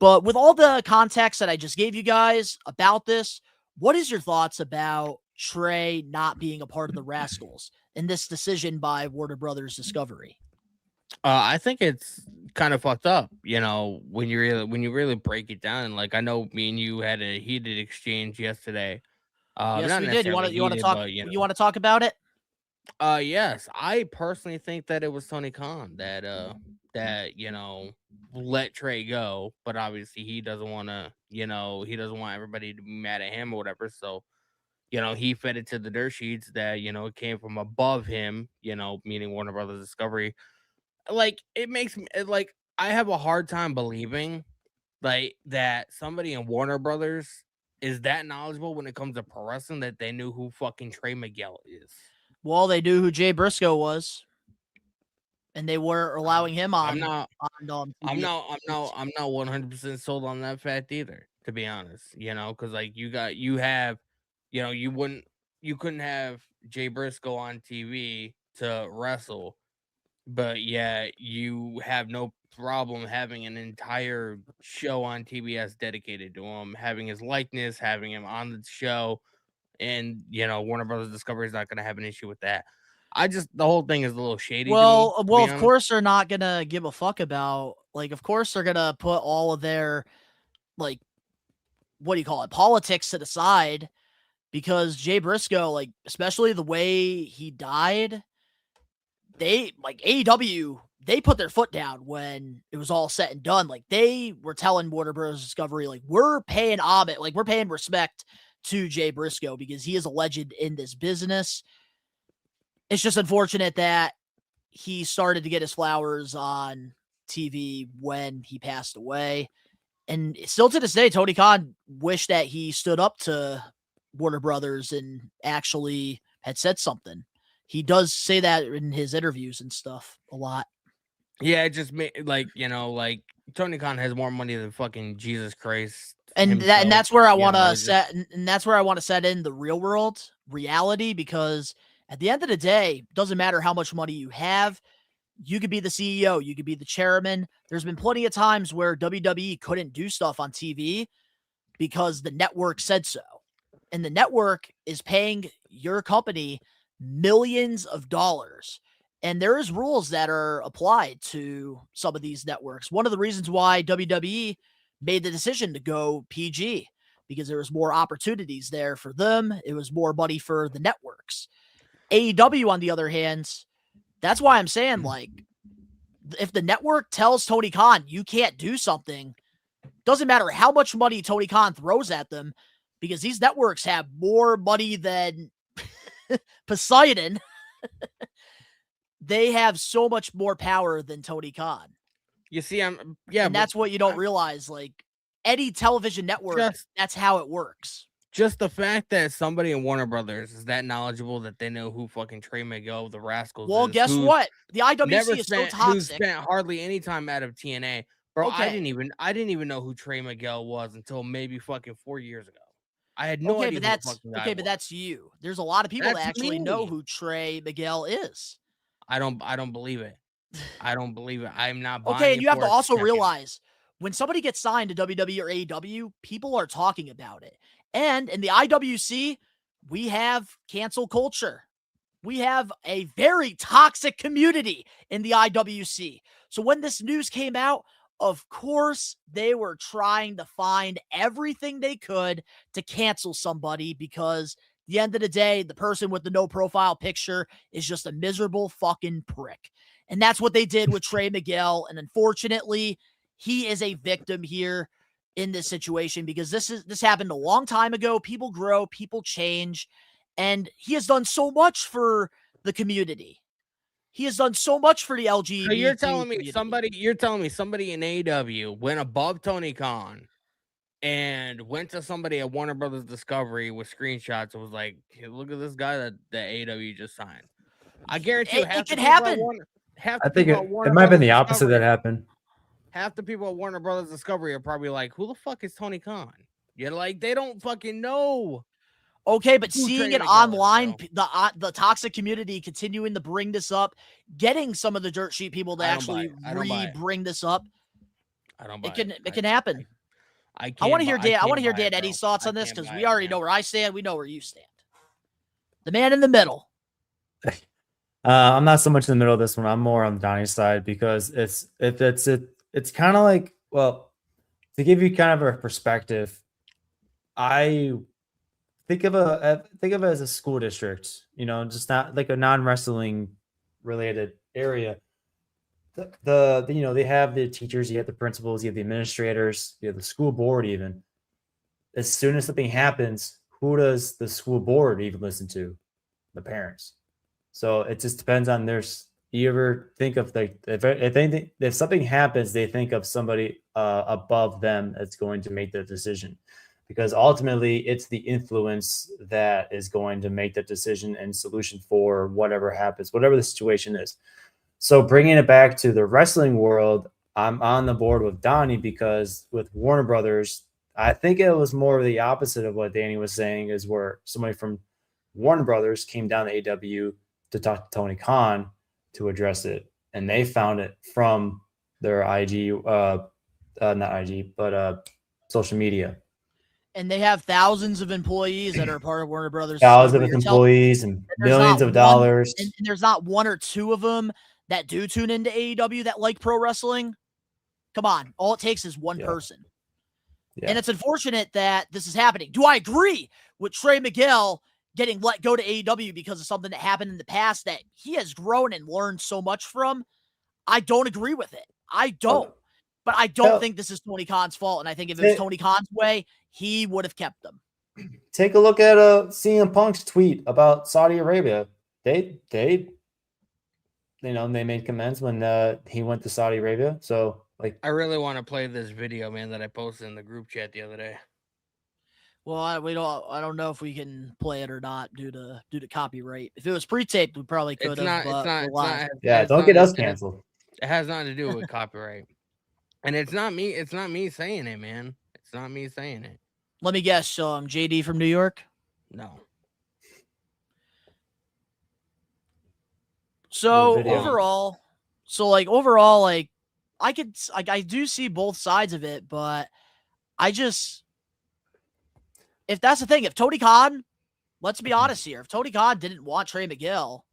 But with all the context that I just gave you guys about this, what is your thoughts about Trey not being a part of the Rascals in this decision by Warner Brothers Discovery? I think it's kind of fucked up, you know, when you really break it down. Like, I know me and you had a heated exchange yesterday. Yes, not we did. You want to talk? but, You want to talk about it? Yes, I personally think that it was Tony Khan that let Trey go, but obviously he doesn't want to, he doesn't want everybody to be mad at him or whatever. So, he fed it to the dirt sheets that it came from above him, meaning Warner Brothers Discovery. Like, it makes me like I have a hard time believing like that somebody in Warner Brothers is that knowledgeable when it comes to pro wrestling that they knew who fucking Trey Miguel is. Well, they knew who Jay Briscoe was, and they were allowing him on. I'm not 100% sold on that fact either, to be honest. Because like you couldn't have Jay Briscoe on TV to wrestle, but yeah, you have no problem having an entire show on TBS dedicated to him, having his likeness, having him on the show. And Warner Brothers Discovery is not going to have an issue with that. The whole thing is a little shady. Well, of course they're not gonna give a fuck about. Like, of course they're gonna put all of their, like, what do you call it, politics to the side, because Jay Briscoe, like, especially the way he died, they like AEW. They put their foot down when it was all said and done. Like, they were telling Warner Bros. Discovery, like, we're paying homage, like, we're paying respect to Jay Briscoe because he is a legend in this business. It's just unfortunate that he started to get his flowers on TV when he passed away. And still to this day, Tony Khan wished that he stood up to Warner Brothers and actually had said something. He does say that in his interviews and stuff a lot. Yeah, it just like Tony Khan has more money than fucking Jesus Christ. And that's where I want to set, and that's where I want to set in the real world reality, because at the end of the day, it doesn't matter how much money you have. You could be the CEO, you could be the chairman. There's been plenty of times where WWE couldn't do stuff on TV because the network said so. And the network is paying your company millions of dollars. And there is rules that are applied to some of these networks. One of the reasons why WWE made the decision to go PG, because there was more opportunities there for them. It was more money for the networks. AEW, on the other hand, that's why I'm saying, like, if the network tells Tony Khan you can't do something, doesn't matter how much money Tony Khan throws at them, because these networks have more money than Poseidon. They have so much more power than Tony Khan. You see, and that's what you don't realize. Like, any television network, that's how it works. Just the fact that somebody in Warner Brothers is that knowledgeable that they know who fucking Trey Miguel, the Rascals, well, guess what? The IWC is so toxic. Who spent hardly any time out of TNA, bro. Okay. I didn't even know who Trey Miguel was until maybe fucking 4 years ago. I had no idea. But that's you. There's a lot of people that actually know who Trey Miguel is. I don't believe it. I don't believe it. I'm not buying okay, and you have to also realize when somebody gets signed to WWE or AEW, people are talking about it. And in the IWC, we have cancel culture. We have a very toxic community in the IWC. So when this news came out, Of course, they were trying to find everything they could to cancel somebody because at the end of the day, the person with the no profile picture is just a miserable fucking prick. And that's what they did with Trey Miguel. And unfortunately, he is a victim here in this situation because this happened a long time ago. People grow, people change, and he has done so much for the community. He has done so much for the LGBT. So you're telling me community. somebody in AEW went above Tony Khan and went to somebody at Warner Brothers Discovery with screenshots and was like, hey, look at this guy that the AEW just signed. I guarantee you It can happen. I think it might have been the opposite that happened. Half the people at Warner Brothers Discovery are probably like, who the fuck is Tony Khan? You're like, they don't fucking know. Okay, but Who seeing Trey it Miguel is, online, bro. the toxic community continuing to bring this up, getting some of the dirt sheet people to I don't actually buy it. I don't buy it. bring this up, I don't buy it can happen. I want to hear Dan. I want to hear buy it, Dan Eddy's bro. thoughts I on this can't because buy we it, already man. know where I stand. We know where you stand. The man in the middle. I'm not so much in the middle of this one. I'm more on Donnie's side because it's kind of like, well, to give you kind of a perspective, I think of it as a school district, just not like a non-wrestling related area. The they have the teachers, you have the principals, you have the administrators, you have the school board. Even as soon as something happens, who does the school board even listen to? The parents. So it just depends on you ever think of like if something happens, they think of somebody above them that's going to make the decision, because ultimately it's the influence that is going to make the decision and solution for whatever happens, whatever the situation is. So bringing it back to the wrestling world, I'm on the board with Donnie because with Warner Brothers, I think it was more of the opposite of what Danny was saying, is where somebody from Warner Brothers came down to AEW to talk to Tony Khan to address it. And they found it from their IG, not IG, but social media. And they have thousands of employees that are part of Warner Brothers. Thousands of employees and millions of dollars. And there's not one or two of them that do tune into AEW that like pro wrestling. Come on. All it takes is one person. Yeah. And it's unfortunate that this is happening. Do I agree with Trey Miguel getting let go to AEW because of something that happened in the past that he has grown and learned so much from? I don't agree with it. I don't. But I don't think this is Tony Khan's fault. And I think if it was Tony Khan's way, he would have kept them. Take a look at CM Punk's tweet about Saudi Arabia. They made comments when he went to Saudi Arabia. So like, I really want to play this video, man, that I posted in the group chat the other day. Well, I don't know if we can play it or not due to copyright. If it was pre-taped, we probably could have. Don't get us canceled. It has nothing to do with copyright. And it's not me saying it, man. It's not me saying it. Let me guess. So I'm JD from New York? No. So overall, I do see both sides of it, but if that's the thing, if Tony Khan, let's be honest here, if Tony Khan didn't want Trey Miguel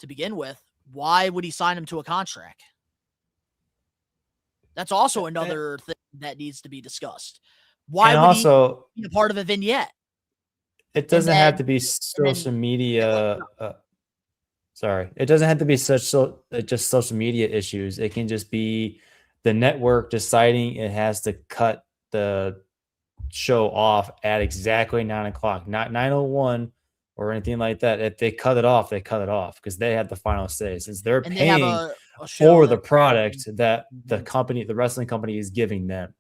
to begin with, why would he sign him to a contract? That's also another thing that needs to be discussed. Why would he be a part of a vignette? It doesn't have to be social media. It doesn't have to be just social media issues. It can just be the network deciding it has to cut the show off at exactly 9:00, not 9:01 or anything like that. If they cut it off, they cut it off because they have the final say, since they're paying for the product that the wrestling company is giving them.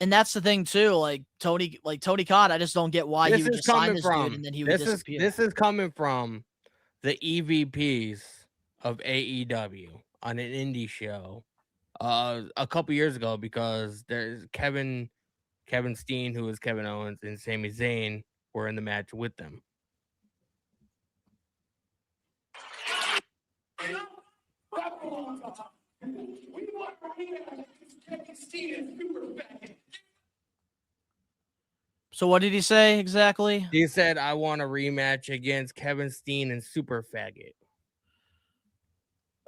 And that's the thing too, like Tony Khan, I just don't get why he would just sign this dude and then he would disappear. This is coming from the EVPs of AEW on an indie show a couple years ago, because there's Kevin Steen, who is Kevin Owens, and Sami Zayn were in the match with them. So what did he say exactly? He said, I want a rematch against Kevin Steen and Super Faggot.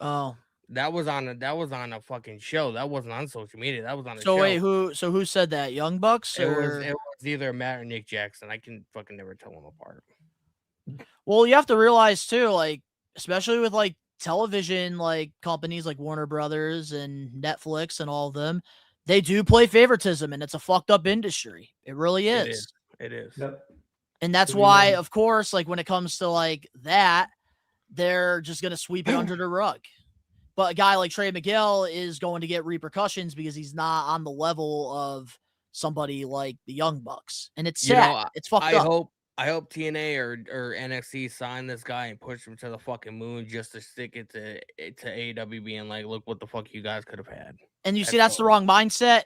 Oh, That was on a fucking show. That wasn't on social media. That was on a So show. wait, who said that? Young Bucks or It was either Matt or Nick Jackson. I can fucking never tell them apart. Well, you have to realize too, like, especially with like television, like companies like Warner Brothers and Netflix and all of them, they do play favoritism, and it's a fucked up industry. It really is. It is. Yep. And that's What do you why, know? of course, like when it comes to like that, they're just gonna sweep it under the rug. But a guy like Trey Miguel is going to get repercussions because he's not on the level of somebody like the Young Bucks. And it's sad. It's fucked up. I hope TNA or NXT sign this guy and push him to the fucking moon just to stick it to AEW being like, look what the fuck you guys could have had. And you see, that's the wrong mindset.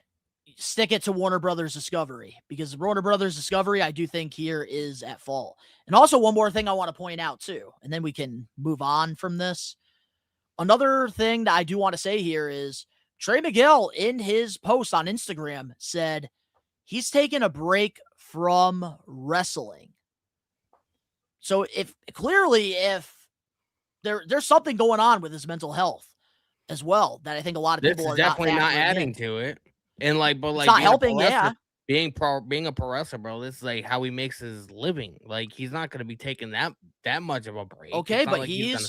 Stick it to Warner Brothers Discovery, because Warner Brothers Discovery, I do think here is at fault. And also one more thing I want to point out too, and then we can move on from this. Another thing that I do want to say here is Trey Miguel in his post on Instagram said he's taking a break from wrestling. So if there's something going on with his mental health as well that I think a lot of This people is are definitely not factoring adding in. to it. And like, but It's like not being a helping, pro wrestler- yeah. being a pro wrestler, bro, this is like how he makes his living. Like he's not going to be taking that much of a break. Okay, It's not but like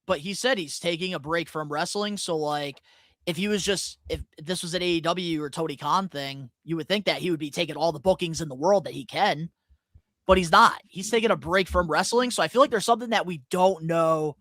but he said he's taking a break from wrestling. So like, if this was an AEW or Tony Khan thing, you would think that he would be taking all the bookings in the world that he can, but he's not. He's taking a break from wrestling. So I feel like there's something that we don't know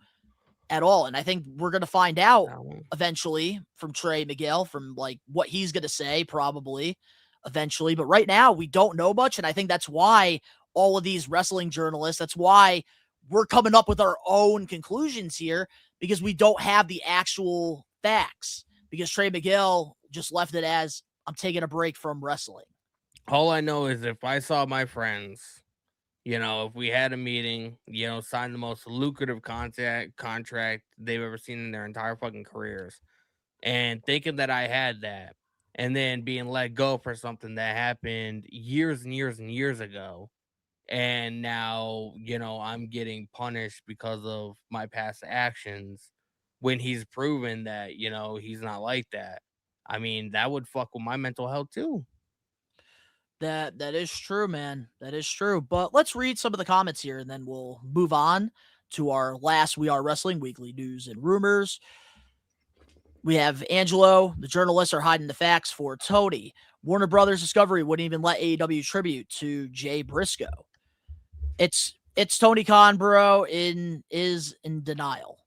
at all. And I think we're going to find out eventually from Trey Miguel, from like what he's going to say probably eventually. But right now we don't know much. And I think that's why all of these wrestling journalists, that's why we're coming up with our own conclusions here, because we don't have the actual facts, because Trey Miguel just left it as, I'm taking a break from wrestling. All I know is if I saw my friends, if we had a meeting, sign the most lucrative contract they've ever seen in their entire fucking careers, and thinking that I had that, and then being let go for something that happened years and years and years ago, and now, I'm getting punished because of my past actions when he's proven that, he's not like that. I mean, that would fuck with my mental health too. That is true, man. That is true. But let's read some of the comments here, and then we'll move on to our last We Are Wrestling weekly news and rumors. We have Angelo. The journalists are hiding the facts for Tony. Warner Brothers Discovery wouldn't even let AEW tribute to Jay Briscoe. It's Tony Khan, bro. Is in denial.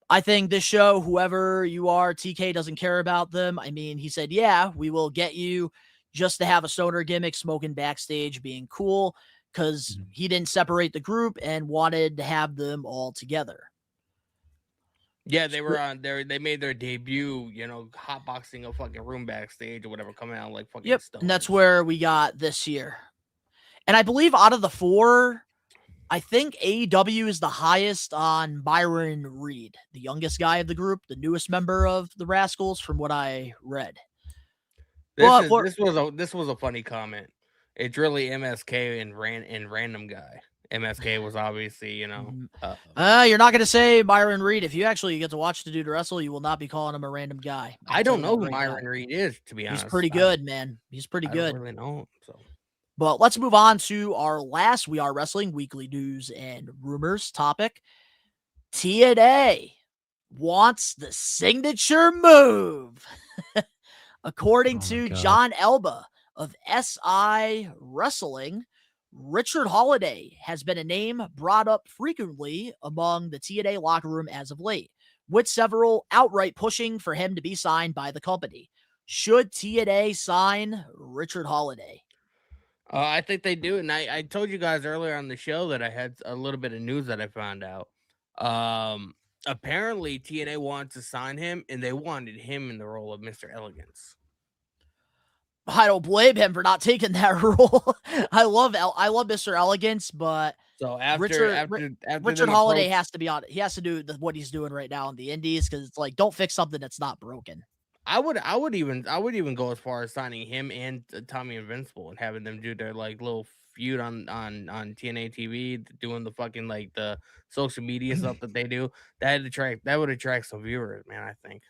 I think this show, whoever you are, TK doesn't care about them. I mean, he said, yeah, we will get you just to have a stoner gimmick, smoking backstage, being cool, because he didn't separate the group and wanted to have them all together. Yeah, they were on there. They made their debut, hotboxing a fucking room backstage or whatever, coming out like fucking stoners. And that's where we got this year. And I believe out of the four, I think AEW is the highest on Byron Reed, the youngest guy of the group, the newest member of the Rascals, from what I read. This was a funny comment. It's really MSK and random guy. MSK was obviously, you're not going to say Byron Reed. If you actually get to watch the dude wrestle, you will not be calling him a random guy. I don't know who Byron Reed is, to be honest. He's pretty good, man. He's pretty good. I don't really know him, so. But let's move on to our last We Are Wrestling weekly news and rumors topic. TNA wants the signature move. According to John Elba of SI Wrestling, Richard Holiday has been a name brought up frequently among the TNA locker room as of late, with several outright pushing for him to be signed by the company. Should TNA sign Richard Holiday? I think they do. And I told you guys earlier on the show that I had a little bit of news that I found out. Apparently TNA wanted to sign him, and they wanted him in the role of Mr. Elegance. I don't blame him for not taking that role. I love Mr. Elegance, but so after Richard Holiday has to be on it. He has to do what he's doing right now in the indies, because it's like, don't fix something that's not broken. I would even go as far as signing him and Tommy Invincible and having them do their like little feud on TNA TV, doing the fucking like the social media stuff that they do. That would attract some viewers, man. I think.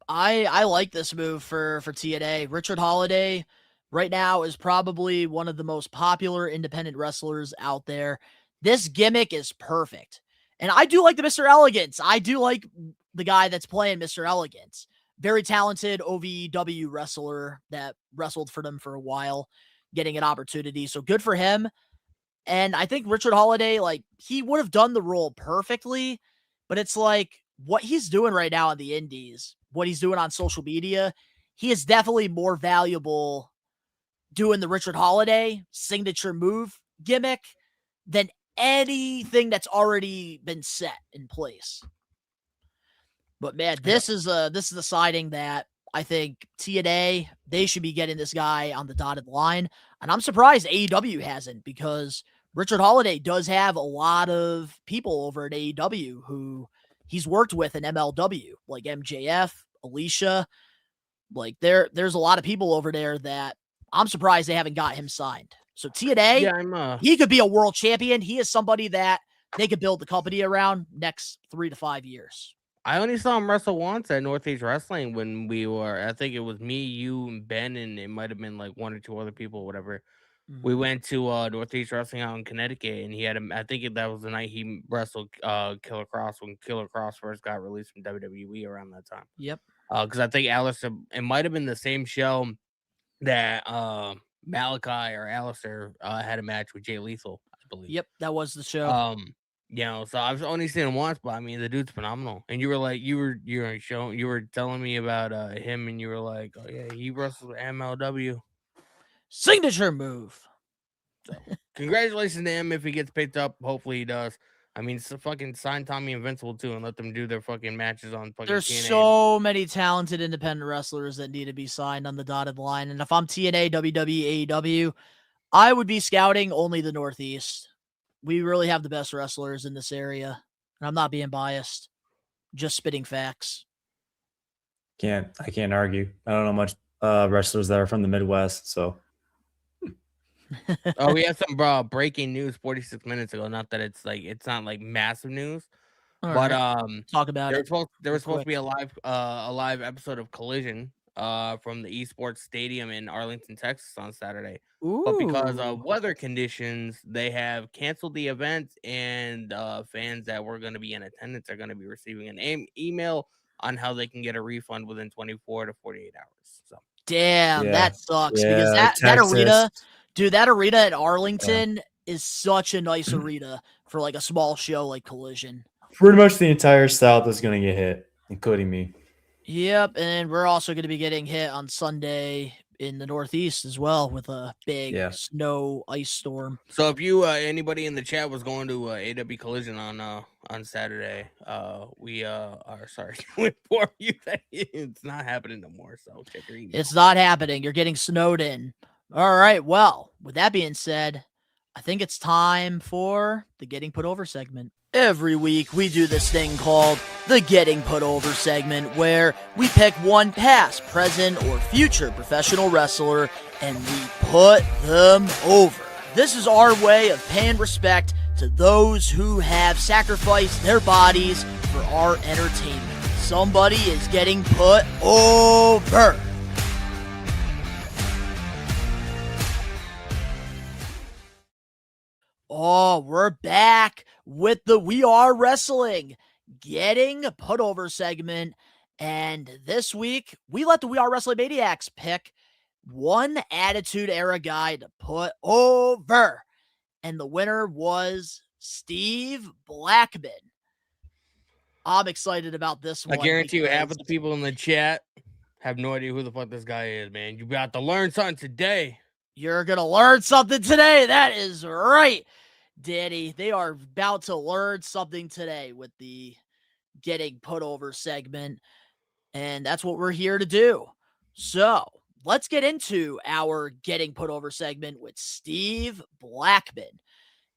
I like this move for TNA. Richard Holiday right now is probably one of the most popular independent wrestlers out there. This gimmick is perfect. And I do like the Mr. Elegance. I do like the guy that's playing Mr. Elegance. Very talented OVW wrestler that wrestled for them for a while, getting an opportunity. So good for him. And I think Richard Holiday, like, he would have done the role perfectly, but it's like what he's doing right now in the indies, what he's doing on social media, he is definitely more valuable doing the Richard Holiday signature move gimmick than anything that's already been set in place. But man, this is a signing that I think TNA, they should be getting this guy on the dotted line. And I'm surprised AEW hasn't, because Richard Holiday does have a lot of people over at AEW who he's worked with in MLW, like MJF, Alicia. Like there's a lot of people over there that I'm surprised they haven't got him signed. So TNA, Yeah, he could be a world champion. He is somebody that they could build the company around next 3 to 5 years. I only saw him wrestle once at Northeast Wrestling when we were. I think it was me, you, and Ben, and it might have been like one or two other people, whatever. We went to Northeast Wrestling out in Connecticut, and he had I think that was the night he wrestled Killer Cross when Killer Cross first got released from WWE around that time. Yep. Because I think Alistair, it might have been the same show that Malachi or Alistair had a match with Jay Lethal, I believe. Yep, that was the show. So I've only seen him once, but I mean the dude's phenomenal. And you were like, you were telling me about him, and you were like, oh yeah, he wrestled MLW. Signature move. So congratulations to him if he gets picked up. Hopefully he does. I mean, fucking sign Tommy Invincible too and let them do their fucking matches on fucking There's TNA. so many talented independent wrestlers that need to be signed on the dotted line. And if I'm TNA, WWE, AEW, I would be scouting only the Northeast. We really have the best wrestlers in this area. And I'm not being biased. Just spitting facts. I can't argue. I don't know much wrestlers that are from the Midwest, so. Oh, we have some breaking news 46 minutes ago. Not that it's not like massive news, All but right. Talk about it. There was supposed to be a live episode of Collision from the esports stadium in Arlington, Texas on Saturday. Ooh. But because of weather conditions, they have canceled the event, and fans that were going to be in attendance are going to be receiving an email on how they can get a refund within 24 to 48 hours. So damn, Yeah. that sucks, Yeah, because that Texas. arena, dude, that arena at Arlington is such a nice arena for like a small show like Collision. Pretty much the entire South is going to get hit, including me. Yep, and we're also going to be getting hit on Sunday in the Northeast as well with a big snow ice storm. So if you anybody in the chat was going to AW Collision on Saturday, we are sorry to inform you that it's not happening no more. So check your email. It's not happening. You're getting snowed in. All right. Well, with that being said, I think it's time for the Getting Put Over segment. Every week, we do this thing called the Getting Put Over segment, where we pick one past, present, or future professional wrestler and we put them over. This is our way of paying respect to those who have sacrificed their bodies for our entertainment. Somebody is getting put over. Oh, we're back with the We Are Wrestling Getting Put Over segment. And this week, we let the We Are Wrestling Maniacs pick one Attitude Era guy to put over. And the winner was Steve Blackman. I'm excited about this one. I guarantee you half of the people in the chat have no idea who the fuck this guy is, man. You got to learn something today. You're going to learn something today. That is right, Danny. They are about to learn something today with the Getting Put Over segment. And that's what we're here to do. So let's get into our Getting Put Over segment with Steve Blackman.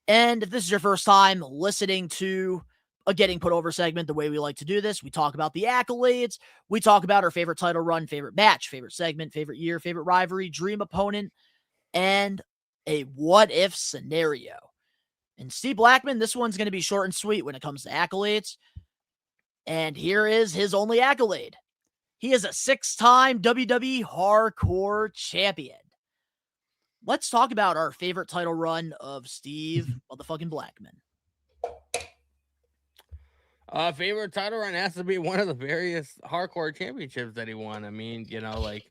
And if this is your first time listening to a getting put over segment, the way we like to do this. We talk about the accolades. We talk about our favorite title run, favorite match, favorite segment, favorite year, favorite rivalry, dream opponent, and a what if scenario. And Steve Blackman, this one's going to be short and sweet when it comes to accolades. And here is his only accolade. He is a 6-time WWE Hardcore Champion. Let's talk about our favorite title run of Steve motherfucking Blackman. Favorite title run has to be one of the various hardcore championships that he won. I mean, it's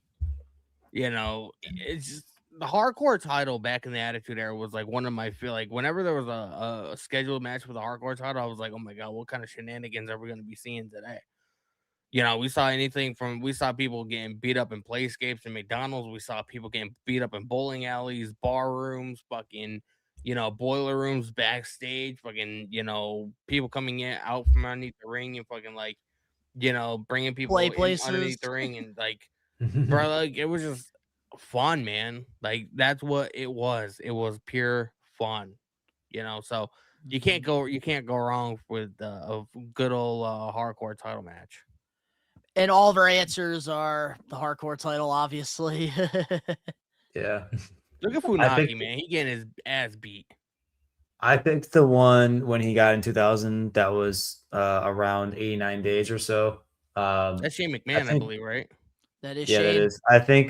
just the hardcore title back in the Attitude Era was like one of my feel like whenever there was a scheduled match with a hardcore title, I was like, oh my god, what kind of shenanigans are we going to be seeing today? We saw people getting beat up in playscapes and McDonald's. We saw people getting beat up in bowling alleys, bar rooms, fucking, boiler rooms, backstage, fucking, people coming in out from underneath the ring and fucking like, bringing people underneath the ring and like, bro, like it was just fun, man. Like that's what it was. It was pure fun, So you can't go wrong with a good old hardcore title match. And all of our answers are the hardcore title, obviously. Yeah. Look at Funaki, man. He getting his ass beat. I picked the one when he got in 2000 that was around 89 days or so. That's Shane McMahon, I believe, right? That is Shane. That is. I think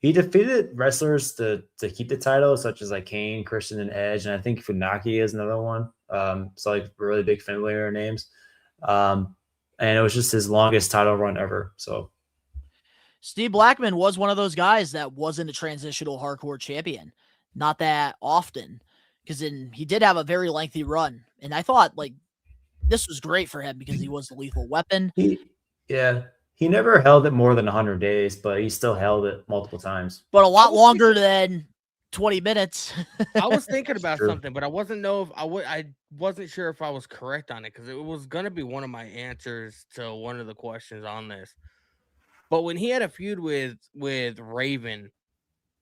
he defeated wrestlers to keep the title, such as like Kane, Christian, and Edge. And I think Funaki is another one. So like really big familiar names. And it was just his longest title run ever. So Steve Blackman was one of those guys that wasn't a transitional hardcore champion. Not that often. Because he did have a very lengthy run. And I thought like this was great for him because he was the lethal weapon. He never held it more than 100 days, but he still held it multiple times. But a lot longer than 20 minutes. I was thinking about something, but I wasn't sure if I was correct on it because it was gonna be one of my answers to one of the questions on this. But when he had a feud with Raven,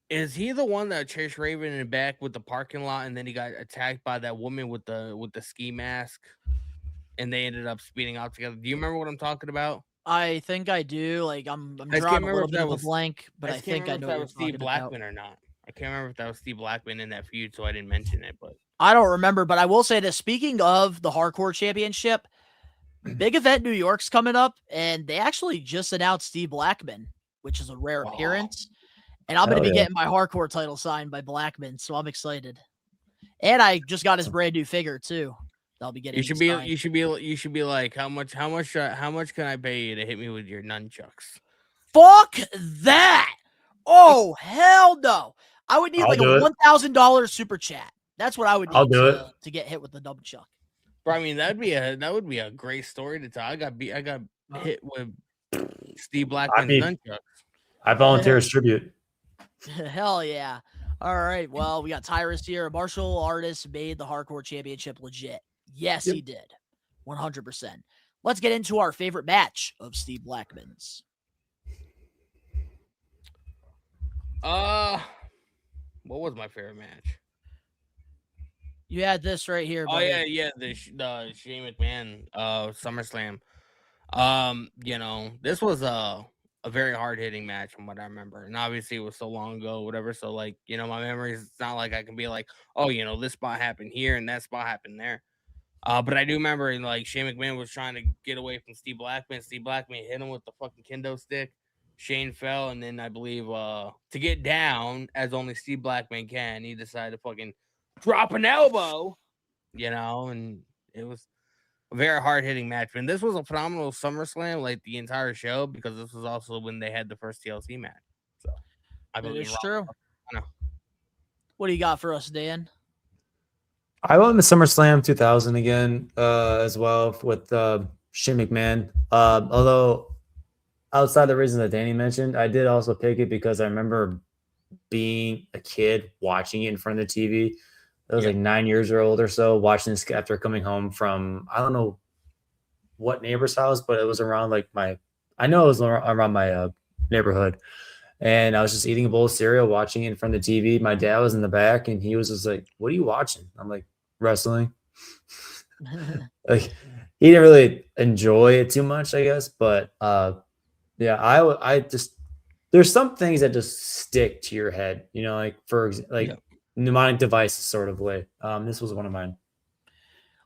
is he the one that chased Raven in the back with the parking lot, and then he got attacked by that woman with the ski mask, and they ended up speeding out together? Do you remember what I'm talking about? I think I do. Like I'm drawing a little bit of a blank, but I think I know if that was Steve Blackman or not. I can't remember if that was Steve Blackman in that feud, so I didn't mention it. But I don't remember. But I will say this: speaking of the Hardcore Championship, big event New York's coming up, and they actually just announced Steve Blackman, which is a rare appearance. And I'm going to be getting my Hardcore title signed by Blackman, so I'm excited. And I just got his brand new figure too. I'll be getting. You should be like, how much can I pay you to hit me with your nunchucks? Fuck that! Oh hell no! I would need like a $1,000 super chat. That's what I would need to get hit with the nunchuck. Bro, I mean that would be a great story to tell. I got hit with Steve Blackman's nunchucks. I volunteer as tribute. Hell yeah! All right, well we got Tyrus here. A martial artist made the Hardcore Championship legit. Yes, he did. 100%. Let's get into our favorite match of Steve Blackman's. What was my favorite match? You had this right here. Oh buddy. The Shane McMahon SummerSlam. This was a very hard hitting match from what I remember, and obviously it was so long ago, whatever. So like my memories. It's not like I can be like, oh, this spot happened here and that spot happened there. But I do remember like Shane McMahon was trying to get away from Steve Blackman. Steve Blackman hit him with the fucking kendo stick. Shane fell, and then I believe to get down, as only Steve Blackman can, he decided to fucking drop an elbow, and it was a very hard-hitting match. And this was a phenomenal SummerSlam, like the entire show, because this was also when they had the first TLC match. So I believe it's true. I know. What do you got for us, Dan? I went with SummerSlam 2000 again, as well with Shane McMahon. Although outside the reason that Danny mentioned, I did also pick it because I remember being a kid watching it in front of the TV. I was like 9 years old or so, watching this after coming home from, I don't know what neighbor's house, but it was around like I know it was around my neighborhood. And I was just eating a bowl of cereal, watching it in front of the TV. My dad was in the back, and he was just like, "What are you watching?" I'm like, "Wrestling." Like he didn't really enjoy it too much, I guess. But yeah, I just there's some things that just stick to your head, like like mnemonic devices sort of way. This was one of mine.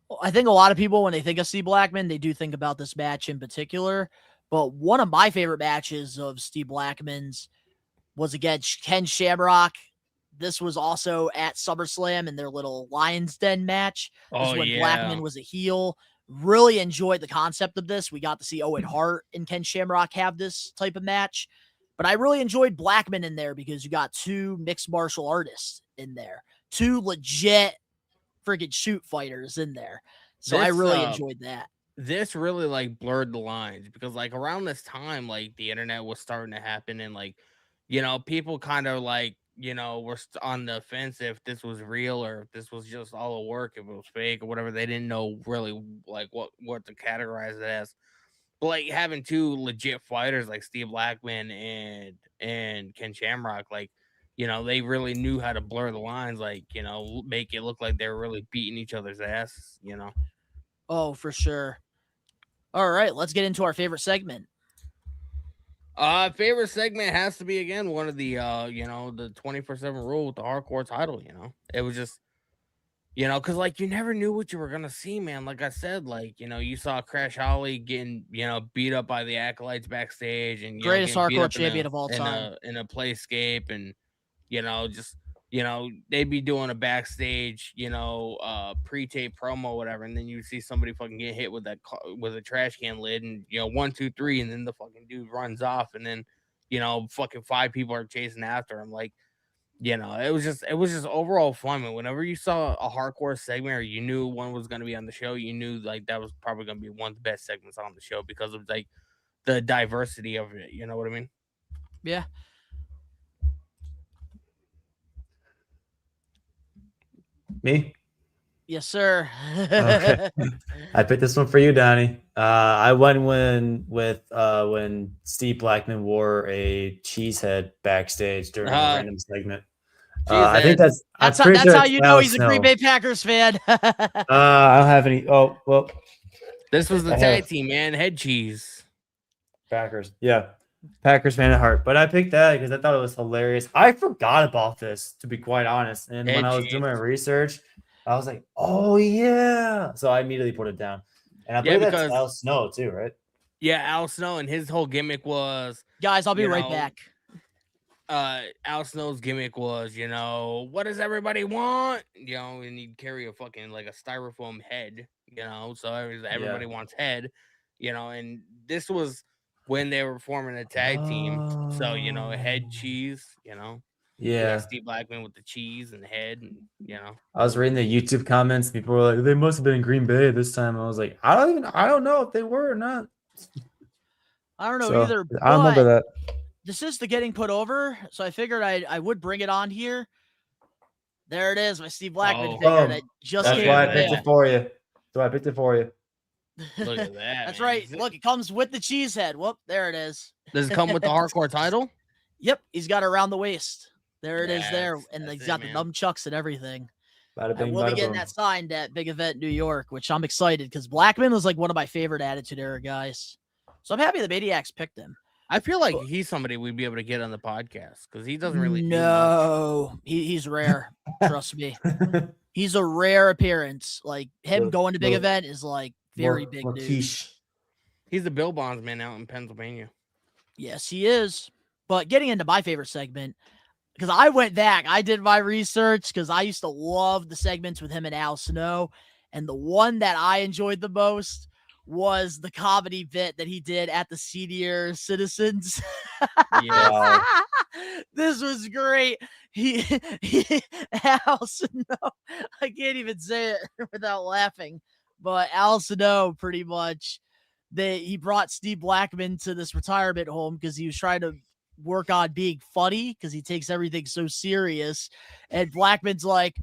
Well, I think a lot of people, when they think of Steve Blackman, they do think about this match in particular. But one of my favorite matches of Steve Blackman's was against Ken Shamrock. This was also at SummerSlam in their little Lion's Den match. This is when Blackman was a heel. Really enjoyed the concept of this. We got to see Owen Hart and Ken Shamrock have this type of match. But I really enjoyed Blackman in there because you got two mixed martial artists in there. Two legit freaking shoot fighters in there. So I really enjoyed that. This really like blurred the lines because like around this time, like the internet was starting to happen and like, people kind of like, were on the fence if this was real or if this was just all a work, if it was fake or whatever. They didn't know really like what to categorize it as. But like having two legit fighters like Steve Blackman and Ken Shamrock, like, they really knew how to blur the lines, like, make it look like they were really beating each other's asses, Oh, for sure. All right, let's get into our favorite segment. Favorite segment has to be again one of the the 24/7 rule with the hardcore title. It was just because like you never knew what you were gonna see, man. Like I said, like you saw Crash Holly getting beat up by the acolytes backstage, and greatest hardcore champion of all time in a playscape, and just they'd be doing a backstage pre-tape promo whatever, and then you see somebody fucking get hit with a trash can lid, and 1 2 3, and then the fucking dude runs off, and then fucking 5 people are chasing after him. Like it was just overall fun. And whenever you saw a hardcore segment or you knew one was going to be on the show, you knew like that was probably going to be one of the best segments on the show because of like the diversity of it. You know what I mean? Yeah. Me? Yes, sir. Okay. I picked this one for you, Donnie. I went when Steve Blackman wore a cheese head backstage during a random segment. I think that's how you know he's a Green Bay Packers fan. I don't have any. Oh, well. This was the tag team, man. Head cheese. Packers. Yeah. Packers fan at heart. But I picked that because I thought it was hilarious. I forgot about this, to be quite honest. And when I was doing my research, I was like, oh, yeah. So I immediately put it down. And I believe that's Al Snow, too, right? Yeah, Al Snow. And his whole gimmick was... Guys, I'll be right back. Al Snow's gimmick was, what does everybody want? And he'd carry a fucking, like, a styrofoam head, so everybody wants head, and this was when they were forming a tag team. So, head cheese, Yeah. Steve Blackman with the cheese and the head, and I was reading the YouTube comments. People were like, they must have been in Green Bay this time. I was like, I don't know if they were or not. I don't know either. I don't remember that. This is the getting put over, so I figured I would bring it on here. There it is, my Steve Blackman figure that just That's came. why I picked it for you. Look at that. That's right. Look, it comes with the cheese head. Whoop, there it is. Does it come with the hardcore title? Yep, he's got it around the waist. There it is there, and he's got the nunchucks and everything. I will be getting that signed at Big Event New York, which I'm excited because Blackman was like one of my favorite Attitude Era guys. So I'm happy the Maniacs picked him. I feel like he's somebody we'd be able to get on the podcast because he doesn't really. No, he's rare. Trust me, he's a rare appearance. Like him going to Big Event is like very big news. He's the Bill Bondsman out in Pennsylvania. Yes, he is. But getting into my favorite segment, because I went back, I did my research because I used to love the segments with him and Al Snow, and the one that I enjoyed the most was the comedy bit that he did at the senior citizens. Yeah. This was great. He Al Snow, I can't even say it without laughing, but Al Snow pretty much, he brought Steve Blackman to this retirement home because he was trying to work on being funny because he takes everything so serious. And Blackman's like,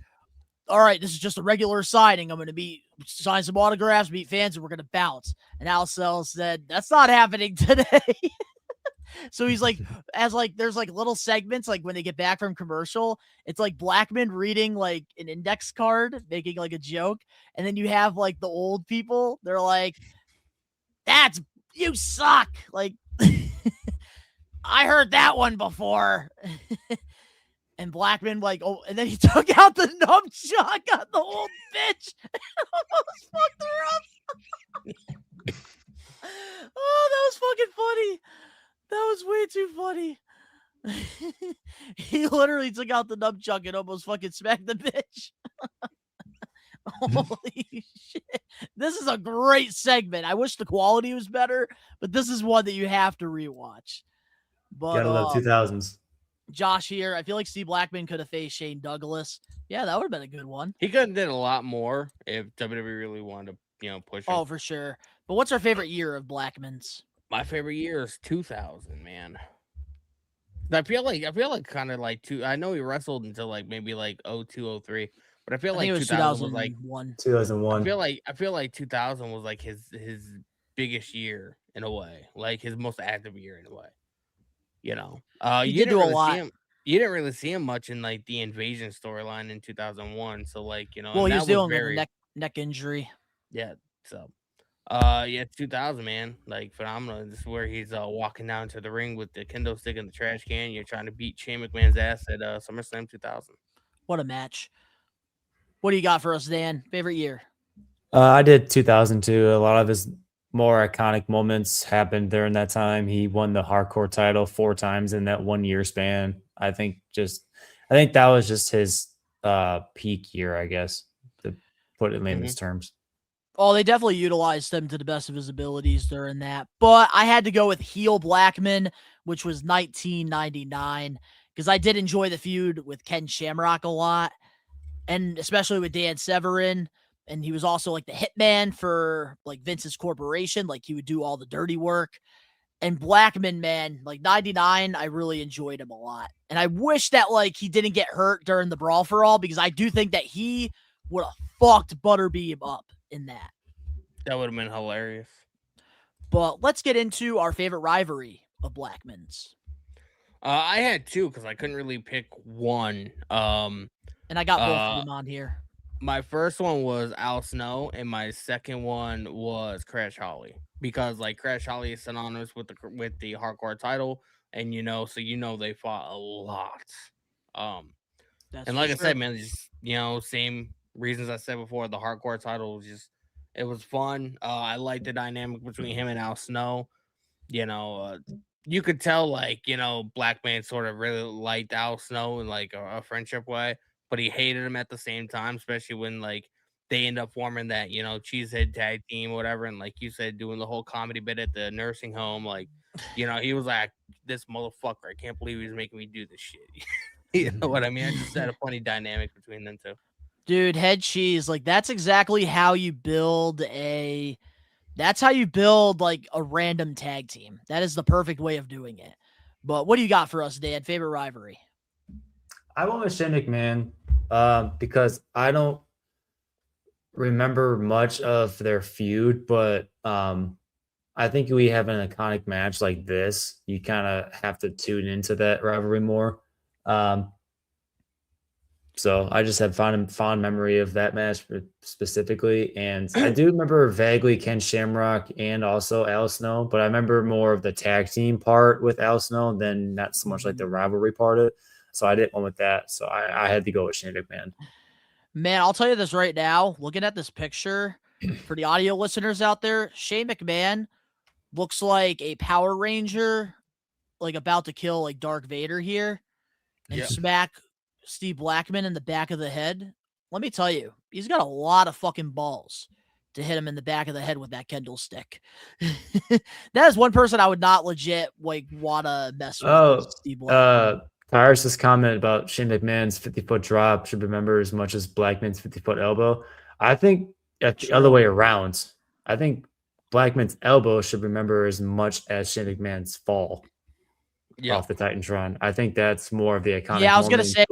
all right, this is just a regular signing. I'm going to sign some autographs, meet fans, and we're going to bounce. And Al Snow said, that's not happening today. So he's like, there's like little segments, like when they get back from commercial, it's like Blackman reading like an index card, making like a joke. And then you have like the old people. They're like, you suck. Like, I heard that one before. And Blackman and then he took out the nunchuck on the old bitch. Almost fucked her up. Oh, that was fucking funny. That was way too funny. He literally took out the nunchuck and almost fucking smacked the bitch. Holy shit. This is a great segment. I wish the quality was better, but this is one that you have to rewatch. But Gotta love 2000s. Josh here, I feel like Steve Blackman could have faced Shane Douglas. Yeah, that would have been a good one. He could have did a lot more if WWE really wanted to, push him. Oh, for sure. But what's our favorite year of Blackman's? My favorite year is 2000, man. I feel like kind of like I know he wrestled until like maybe like 02, 03, but I feel like 2000 was like 2001. I feel like 2000 was like his biggest year in a way, like his most active year in a way. He did do a lot. You didn't really see him much in like the invasion storyline in 2001. So like, well, he was dealing with a neck injury. Yeah. So, 2000, man, like phenomenal. This is where he's walking down to the ring with the kendo stick and the trash can. You're trying to beat Shane McMahon's ass at SummerSlam 2000. What a match. What do you got for us, Dan? Favorite year? I did 2002. A lot of his more iconic moments happened during that time. He won the hardcore title 4 times in that 1 year span. I think that was just his peak year, I guess, to put it in layman's terms. Oh, they definitely utilized him to the best of his abilities during that. But I had to go with heel Blackman, which was 1999, because I did enjoy the feud with Ken Shamrock a lot, and especially with Dan Severin. And he was also like the hitman for like Vince's corporation. Like he would do all the dirty work. And Blackman, man, like 99, I really enjoyed him a lot. And I wish that like he didn't get hurt during the Brawl for All, because I do think that he would have fucked Butterbean up in that. That would have been hilarious. But let's get into our favorite rivalry of Blackman's. I had 2 because I couldn't really pick one. And I got both of them on here. My first one was Al Snow, and my second one was Crash Holly, because like Crash Holly is synonymous with the hardcore title, and so they fought a lot. And like I said, man, just same reasons I said before. The hardcore title was it was fun. I liked the dynamic between him and Al Snow. You could tell like Blackman sort of really liked Al Snow in like a friendship way, but he hated him at the same time, especially when like they end up forming that cheesehead tag team or whatever, and like you said, doing the whole comedy bit at the nursing home. Like he was like, this motherfucker, I can't believe he's making me do this shit. You know what I mean? I just had a funny dynamic between them two. Dude, head cheese, like that's exactly how you build like a random tag team. That is the perfect way of doing it. But what do you got for us, Dan? Favorite rivalry? I went with Shane McMahon because I don't remember much of their feud, but I think we have an iconic match like this. You kind of have to tune into that rivalry more. So I just have fond memory of that match specifically. And I do remember vaguely Ken Shamrock and also Al Snow, but I remember more of the tag team part with Al Snow than not so much like the rivalry part of it. So I didn't went with that. So I had to go with Shane McMahon. Man, I'll tell you this right now. Looking at this picture, for the audio listeners out there, Shane McMahon looks like a Power Ranger, like about to kill like Darth Vader here, and smack Steve Blackman in the back of the head. Let me tell you, he's got a lot of fucking balls to hit him in the back of the head with that Kendall stick. That is one person I would not legit like want to mess with. Steve Blackman. Tyrus's comment about Shane McMahon's 50-foot drop should be remembered as much as Blackman's 50-foot elbow. I think the other way around. I think Blackman's elbow should remember as much as Shane McMahon's fall off the Titantron. I think that's more of the iconic. Yeah, I was gonna say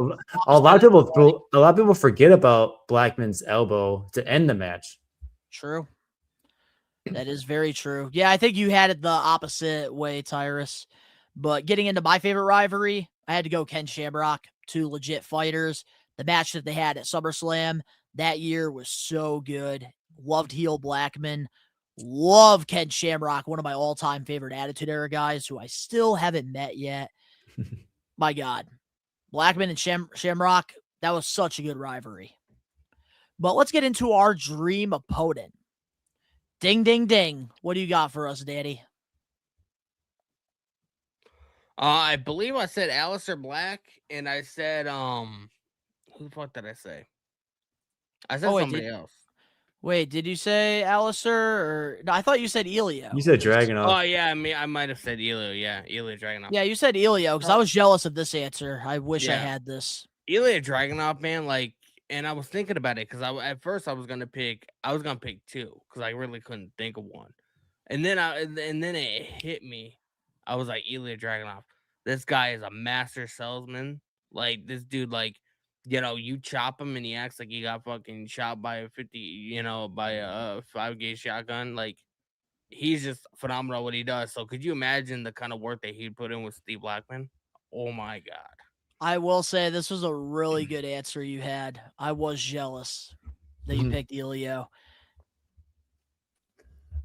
a lot of people forget about Blackman's elbow to end the match. True. That is very true. Yeah, I think you had it the opposite way, Tyrus. But getting into my favorite rivalry, I had to go Ken Shamrock, two legit fighters. The match that they had at SummerSlam that year was so good. Loved heel Blackman. Love Ken Shamrock, one of my all-time favorite Attitude Era guys who I still haven't met yet. My God. Blackman and Shamrock, that was such a good rivalry. But let's get into our dream opponent. Ding, ding, ding. What do you got for us, Danny? I believe I said Aleister Black, and I said who the fuck did I say? I said somebody else. Wait, did you say Aleister or no, I thought you said Elio. You said Dragunov. Oh yeah, I might have said Elio. Yeah, Elio Dragunov. Yeah, you said Elio because I was jealous of this answer. I wish I had this. Elio Dragunov, man, like, and I was thinking about it because at first I was gonna pick two because I really couldn't think of one, and then it hit me. I was like, Elio Dragunov. This guy is a master salesman. Like, this dude, like, you chop him and he acts like he got fucking shot by a 5-gauge shotgun. Like, he's just phenomenal what he does. So could you imagine the kind of work that he'd put in with Steve Blackman? Oh my God. I will say this was a really good answer you had. I was jealous that you picked Elio.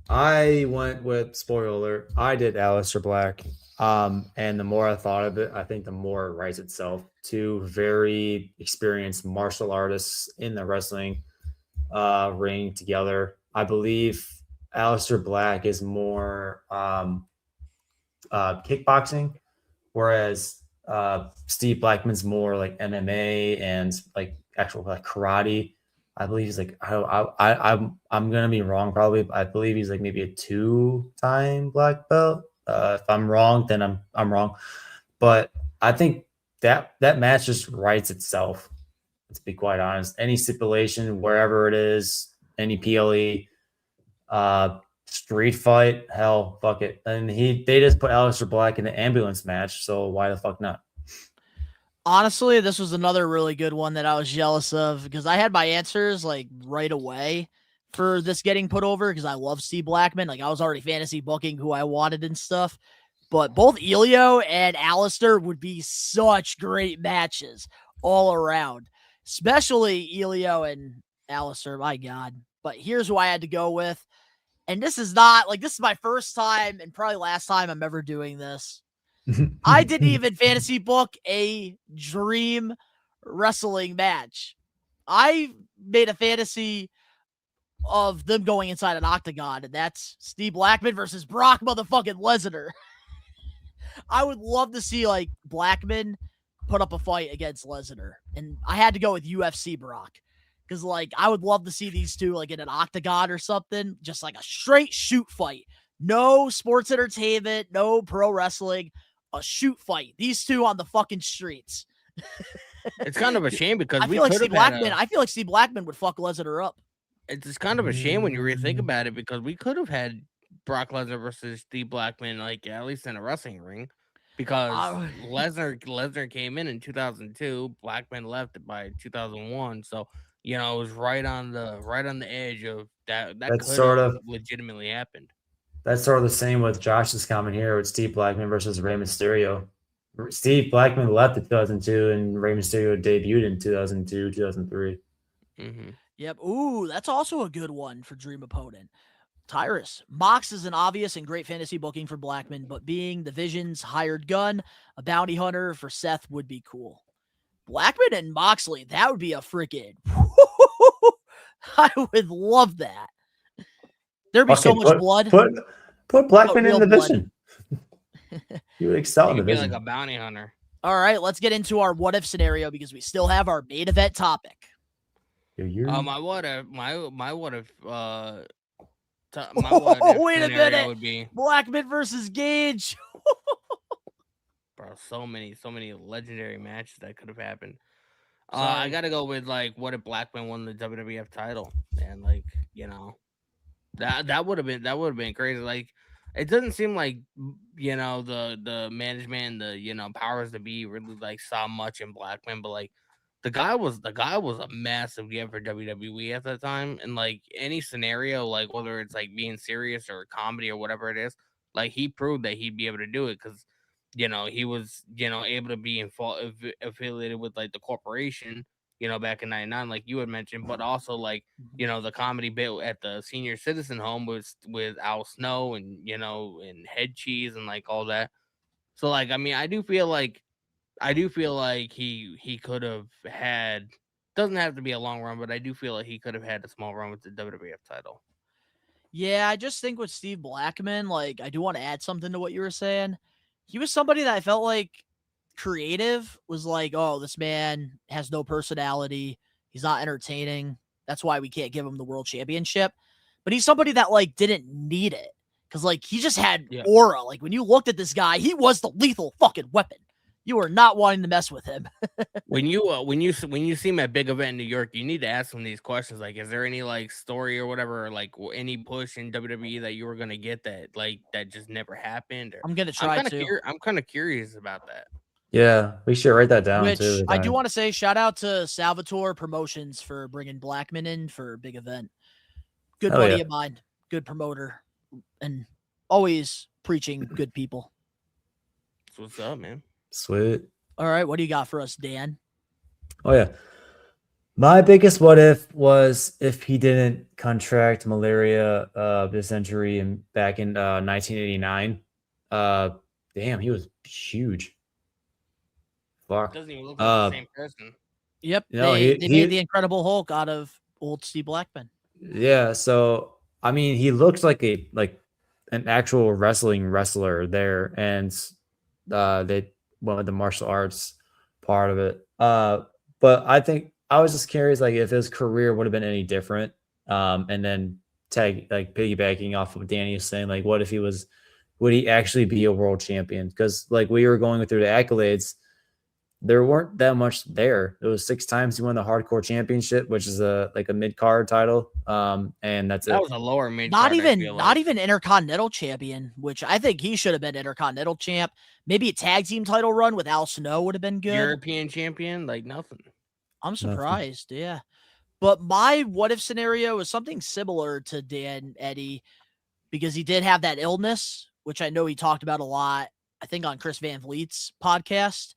I went with, spoiler alert, I did Aleister Black. And the more I thought of it, I think the more it writes itself. Two very experienced martial artists in the wrestling ring together. I believe Aleister Black is more kickboxing, whereas Steve Blackman's more like MMA and like actual like karate. I believe he's like I'm gonna be wrong probably. But I believe he's like maybe a 2-time black belt. If I'm wrong, then I'm wrong. But I think that match just writes itself. To be quite honest, any stipulation, wherever it is, any PLE, street fight, hell, fuck it. And they just put Aleister Black in the ambulance match, so why the fuck not? Honestly, this was another really good one that I was jealous of because I had my answers like right away for this getting put over because I love Steve Blackman. Like I was already fantasy booking who I wanted and stuff. But both Elio and Aleister would be such great matches all around, especially Elio and Aleister. My God. But here's who I had to go with. And this is my first time and probably last time I'm ever doing this. I didn't even fantasy book a dream wrestling match. I made a fantasy of them going inside an octagon, and that's Steve Blackman versus Brock motherfucking Lesnar. I would love to see like Blackman put up a fight against Lesnar, and I had to go with UFC Brock because like I would love to see these two like in an octagon or something, just like a straight shoot fight. No sports entertainment, no pro wrestling. A shoot fight. These two on the fucking streets. It's kind of a shame because I feel like Steve Blackman would fuck Lesnar up. It's kind of a shame when you really think about it because we could have had Brock Lesnar versus Steve Blackman, like at least in a wrestling ring, because Lesnar came in 2002, Blackman left by 2001, so it was right on the edge of that. That could have legitimately happened. That's sort of the same with Josh's comment here with Steve Blackman versus Rey Mysterio. Steve Blackman left in 2002 and Rey Mysterio debuted in 2002, 2003. Mm-hmm. Yep. Ooh, that's also a good one for Dream Opponent. Tyrus. Mox is an obvious and great fantasy booking for Blackman, but being the Vision's hired gun, a bounty hunter for Seth would be cool. Blackman and Moxley, that would be a freaking... I would love that. There'd be so much blood. Put Blackman in the Vision. You would excel in the Vision. Like a bounty hunter. All right, let's get into our what if scenario because we still have our main event topic. My what if wait a minute. Would be Blackman versus Gage. Bro, so many legendary matches that could have happened. I gotta go with like what if Blackman won the WWF title and like that would have been crazy. Like it doesn't seem like the management, the powers to be really like saw much in Blackman, but like the guy was a massive get for WWE at that time, and like any scenario, like whether it's like being serious or comedy or whatever it is, like he proved that he'd be able to do it because he was, able to be affiliated with like the corporation, back in '99, like you had mentioned, but also like, the comedy bit at the senior citizen home with Al Snow and, and Head Cheese and like all that. So like, I mean, I do feel like he could have had, doesn't have to be a long run, but I do feel like he could have had a small run with the WWF title. Yeah, I just think with Steve Blackman, like, I do want to add something to what you were saying. He was somebody that I felt like creative was like, oh, this man has no personality. He's not entertaining. That's why we can't give him the world championship. But he's somebody that like didn't need it. Cause like he just had aura. Like when you looked at this guy, he was the lethal fucking weapon. You were not wanting to mess with him. When you see him at big event in New York, you need to ask him these questions. Like, is there any like story or whatever, or like any push in WWE that you were gonna get that just never happened? Or, I'm gonna try to. I'm kind of curious about that. Yeah, we should write that down Which too. I do want to say, shout out to Salvatore Promotions for bringing Blackman in for a big event. Good buddy of mine, good promoter, and always preaching good people. That's what's up, man. Sweet. All right, what do you got for us, Dan? Oh yeah. My biggest what if was if he didn't contract malaria, dysentery, and back in 1989. Damn, he was huge. Fuck. Doesn't even look like the same person. Yep. No, they made the Incredible Hulk out of old Steve Blackman. Yeah, so I mean, he looked like an actual wrestler there, and they went with the martial arts part of it. But I think I was just curious, like if his career would have been any different. And then piggybacking off of Danny saying, like, what if would he actually be a world champion? Because like we were going through the accolades, there weren't that much there. It was 6 times he won the hardcore championship, which is a mid-card title. And that's that was a lower mid. Not even Intercontinental champion, which I think he should have been Intercontinental champ. Maybe a tag team title run with Al Snow would have been good. European champion, like nothing. I'm surprised, yeah. But my what if scenario is something similar to Dan Eddy because he did have that illness, which I know he talked about a lot, I think on Chris Van Vliet's podcast.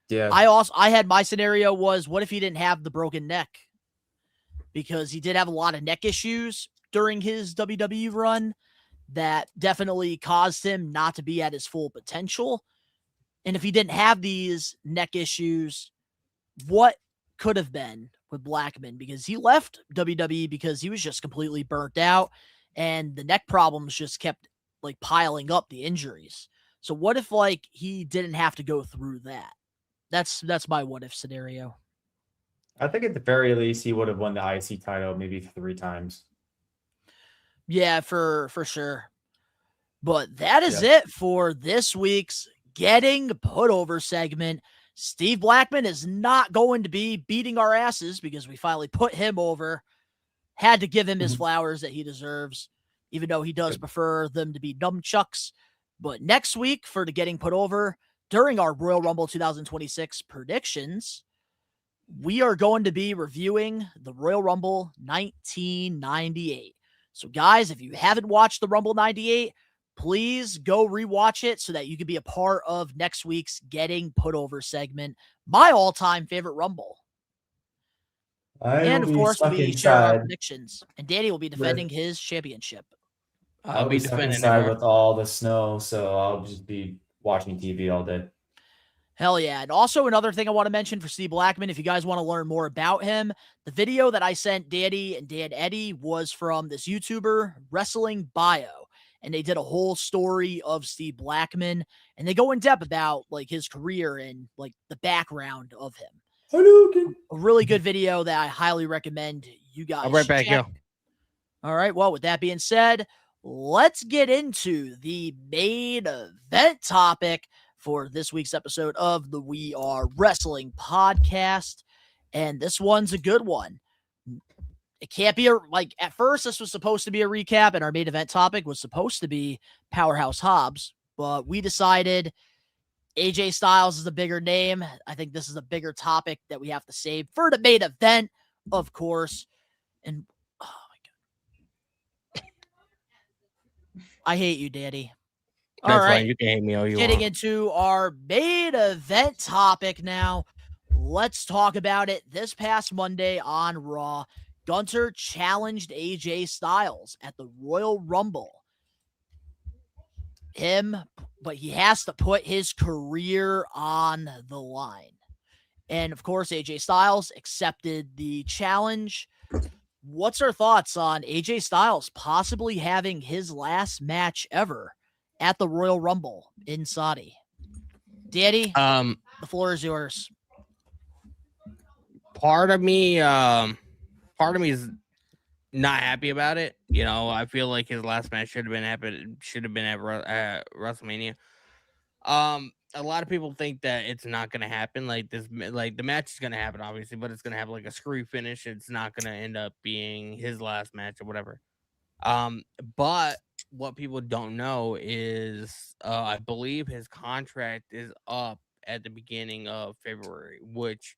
Yeah. I had my scenario was what if he didn't have the broken neck? Because he did have a lot of neck issues during his WWE run that definitely caused him not to be at his full potential. And if he didn't have these neck issues, what could have been with Blackman? Because he left WWE because he was just completely burnt out and the neck problems just kept like piling up, the injuries. So what if like he didn't have to go through that? That's my what if scenario. I think at the very least he would have won the IC title maybe 3 times. Yeah, for sure. But that is it for this week's Getting Put Over segment. Steve Blackman is not going to be beating our asses because we finally put him over. Had to give him his flowers that he deserves, even though he does prefer them to be nunchucks. But next week for the Getting Put Over, during our Royal Rumble 2026 predictions, we are going to be reviewing the Royal Rumble 1998. So guys, if you haven't watched the Rumble 98, please go rewatch it so that you can be a part of next week's Getting Put Over segment, my all-time favorite Rumble. And of course, we share our predictions. And Danny will be defending his championship. I'll be defending inside with all the snow, so I'll just be watching TV all day. Hell yeah. And also another thing I want to mention for Steve Blackman, if you guys want to learn more about him, the video that I sent Danny and Dan Eddy was from this YouTuber, Wrestling Bio. And they did a whole story of Steve Blackman. And they go in depth about like his career and like the background of him. A really good video that I highly recommend you guys. I'll right back, yo. All right. Well, with that being said, let's get into the main event topic for this week's episode of the We Are Wrestling podcast. And this one's a good one. It can't be at first this was supposed to be a recap and our main event topic was supposed to be Powerhouse Hobbs, but we decided AJ Styles is a bigger name. I think this is a bigger topic that we have to save for the main event, of course. And oh my God. I hate you, Daddy. All That's right. fine. You can hate me all you Getting want. into our main event topic now. Let's talk about it. This past Monday on Raw, Gunther challenged AJ Styles at the Royal Rumble. But he has to put his career on the line. And of course, AJ Styles accepted the challenge. What's our thoughts on AJ Styles possibly having his last match ever at the Royal Rumble in Saudi? Danny, the floor is yours. Part of me is not happy about it. You know, I feel like his last match should have been at WrestleMania. A lot of people think that it's not gonna happen. Like the match is gonna happen, obviously, but it's gonna have like a screwy finish. It's not gonna end up being his last match or whatever. But what people don't know is, I believe his contract is up at the beginning of February, which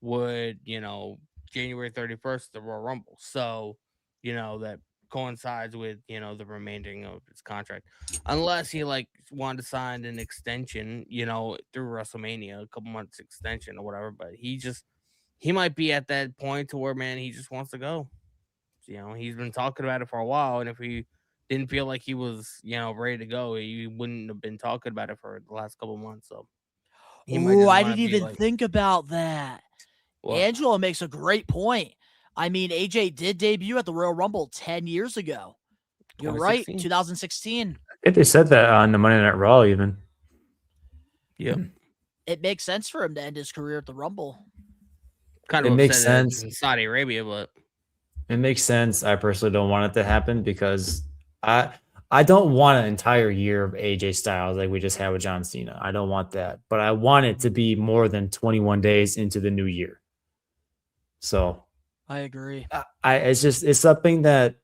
would, January 31st, the Royal Rumble. So, that coincides with, the remaining of his contract. Unless he wanted to sign an extension, through WrestleMania, a couple months extension or whatever. But he might be at that point to where, man, he just wants to go. He's been talking about it for a while, and if he didn't feel like he was, ready to go, he wouldn't have been talking about it for the last couple months. So I didn't even think about that. What? Angela makes a great point. I mean, AJ did debut at the Royal Rumble 10 years ago. You're right, 2016. I think they said that on the Monday Night Raw even. Yeah. It makes sense for him to end his career at the Rumble. Kind of it makes sense in Saudi Arabia, but it makes sense. I personally don't want it to happen because I don't want an entire year of AJ Styles like we just had with John Cena. I don't want that. But I want it to be more than 21 days into the new year. So I agree. It's something that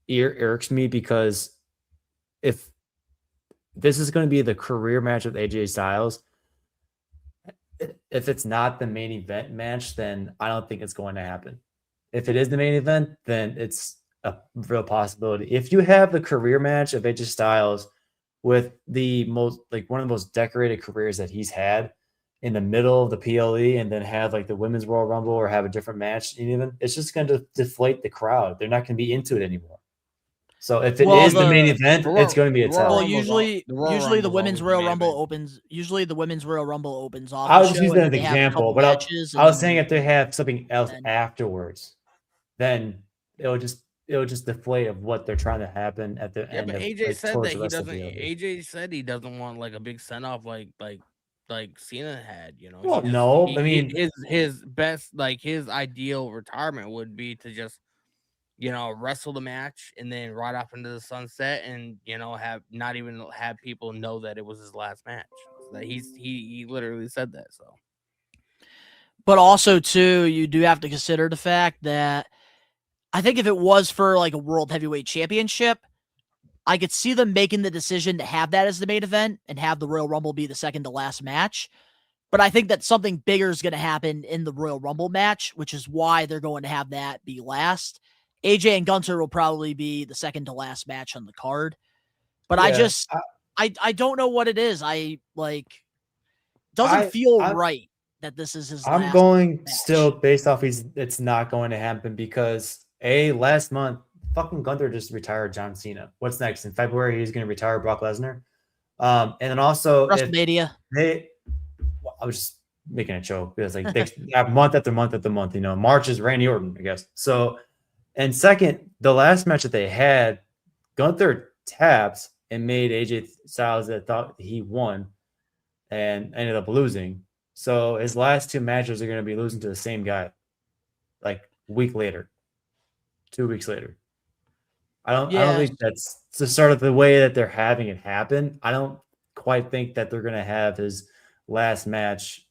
irks me because if this is going to be the career match with AJ Styles, if it's not the main event match, then I don't think it's going to happen. If it is the main event, then it's a real possibility. If you have the career match of AJ Styles with the most, one of the most decorated careers that he's had in the middle of the PLE, and then have the Women's Royal Rumble or have a different match, even it's just going to deflate the crowd. They're not going to be into it anymore. So if it is the main event, it's going to be a tell. Well, usually the Women's Royal Rumble opens. Usually the Women's Royal Rumble opens off. I was just using that as an example, but I was saying if they have something else afterwards, then it'll just deflate of what they're trying to happen at the end. But of, AJ said that he doesn't. AJ said he doesn't want a big send off like Cena had. Well, no, I mean his best, his ideal retirement would be to just wrestle the match and then ride off into the sunset, and have not even have people know that it was his last match. That he literally said that. So, but also too, you do have to consider the fact that I think if it was for a World Heavyweight Championship, I could see them making the decision to have that as the main event and have the Royal Rumble be the second to last match. But I think that something bigger is going to happen in the Royal Rumble match, which is why they're going to have that be last. AJ and Gunther will probably be the second to last match on the card. But yeah, I don't know what it is. Doesn't feel right that this is his I'm going match. Still based off it's not going to happen because last month fucking Gunther just retired John Cena. What's next? In February he's going to retire Brock Lesnar. And then also WrestleMania. I was just making a joke because they have month after month after month, March is Randy Orton, I guess. So, and second, the last match that they had, Gunther tapped and made AJ Styles that thought he won and ended up losing. So his last two matches are going to be losing to the same guy, a week later, 2 weeks later. I don't think that's the start of the way that they're having it happen. I don't quite think that they're going to have his last match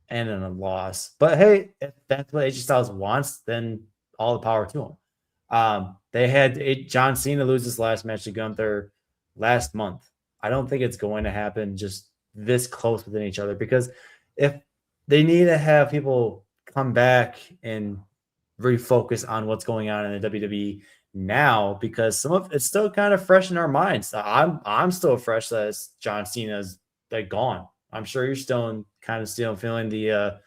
end in a loss. But hey, if that's what AJ Styles wants, then all the power to him. They had John Cena lose his last match to Gunther last month. I don't think it's going to happen just this close within each other, because if they need to have people come back and refocus on what's going on in the WWE, now because some of it's still kind of fresh in our minds. I'm still fresh that John Cena's like gone. I'm sure you're still feeling the I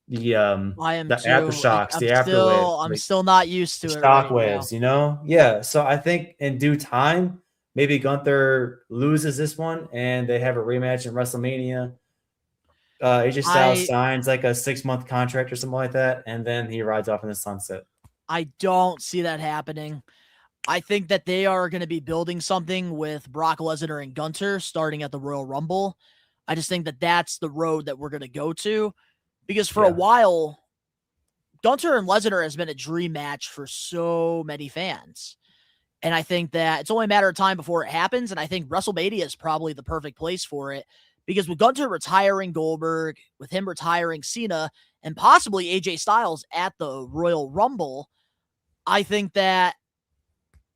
am the too. aftershocks, the afterwaves, I'm like still not used the to it shock right now. waves, you know? Yeah. So I think in due time, maybe Gunther loses this one and they have a rematch in WrestleMania. AJ Styles signs like a 6-month contract or something like that, and then he rides off in the sunset. I don't see that happening. I think that they are going to be building something with Brock Lesnar and Gunther starting at the Royal Rumble. I just think that that's the road that we're going to go to because for a while, Gunther and Lesnar has been a dream match for so many fans. And I think that it's only a matter of time before it happens. And I think WrestleMania is probably the perfect place for it because with Gunther retiring Goldberg, with him retiring Cena, and possibly AJ Styles at the Royal Rumble, I think that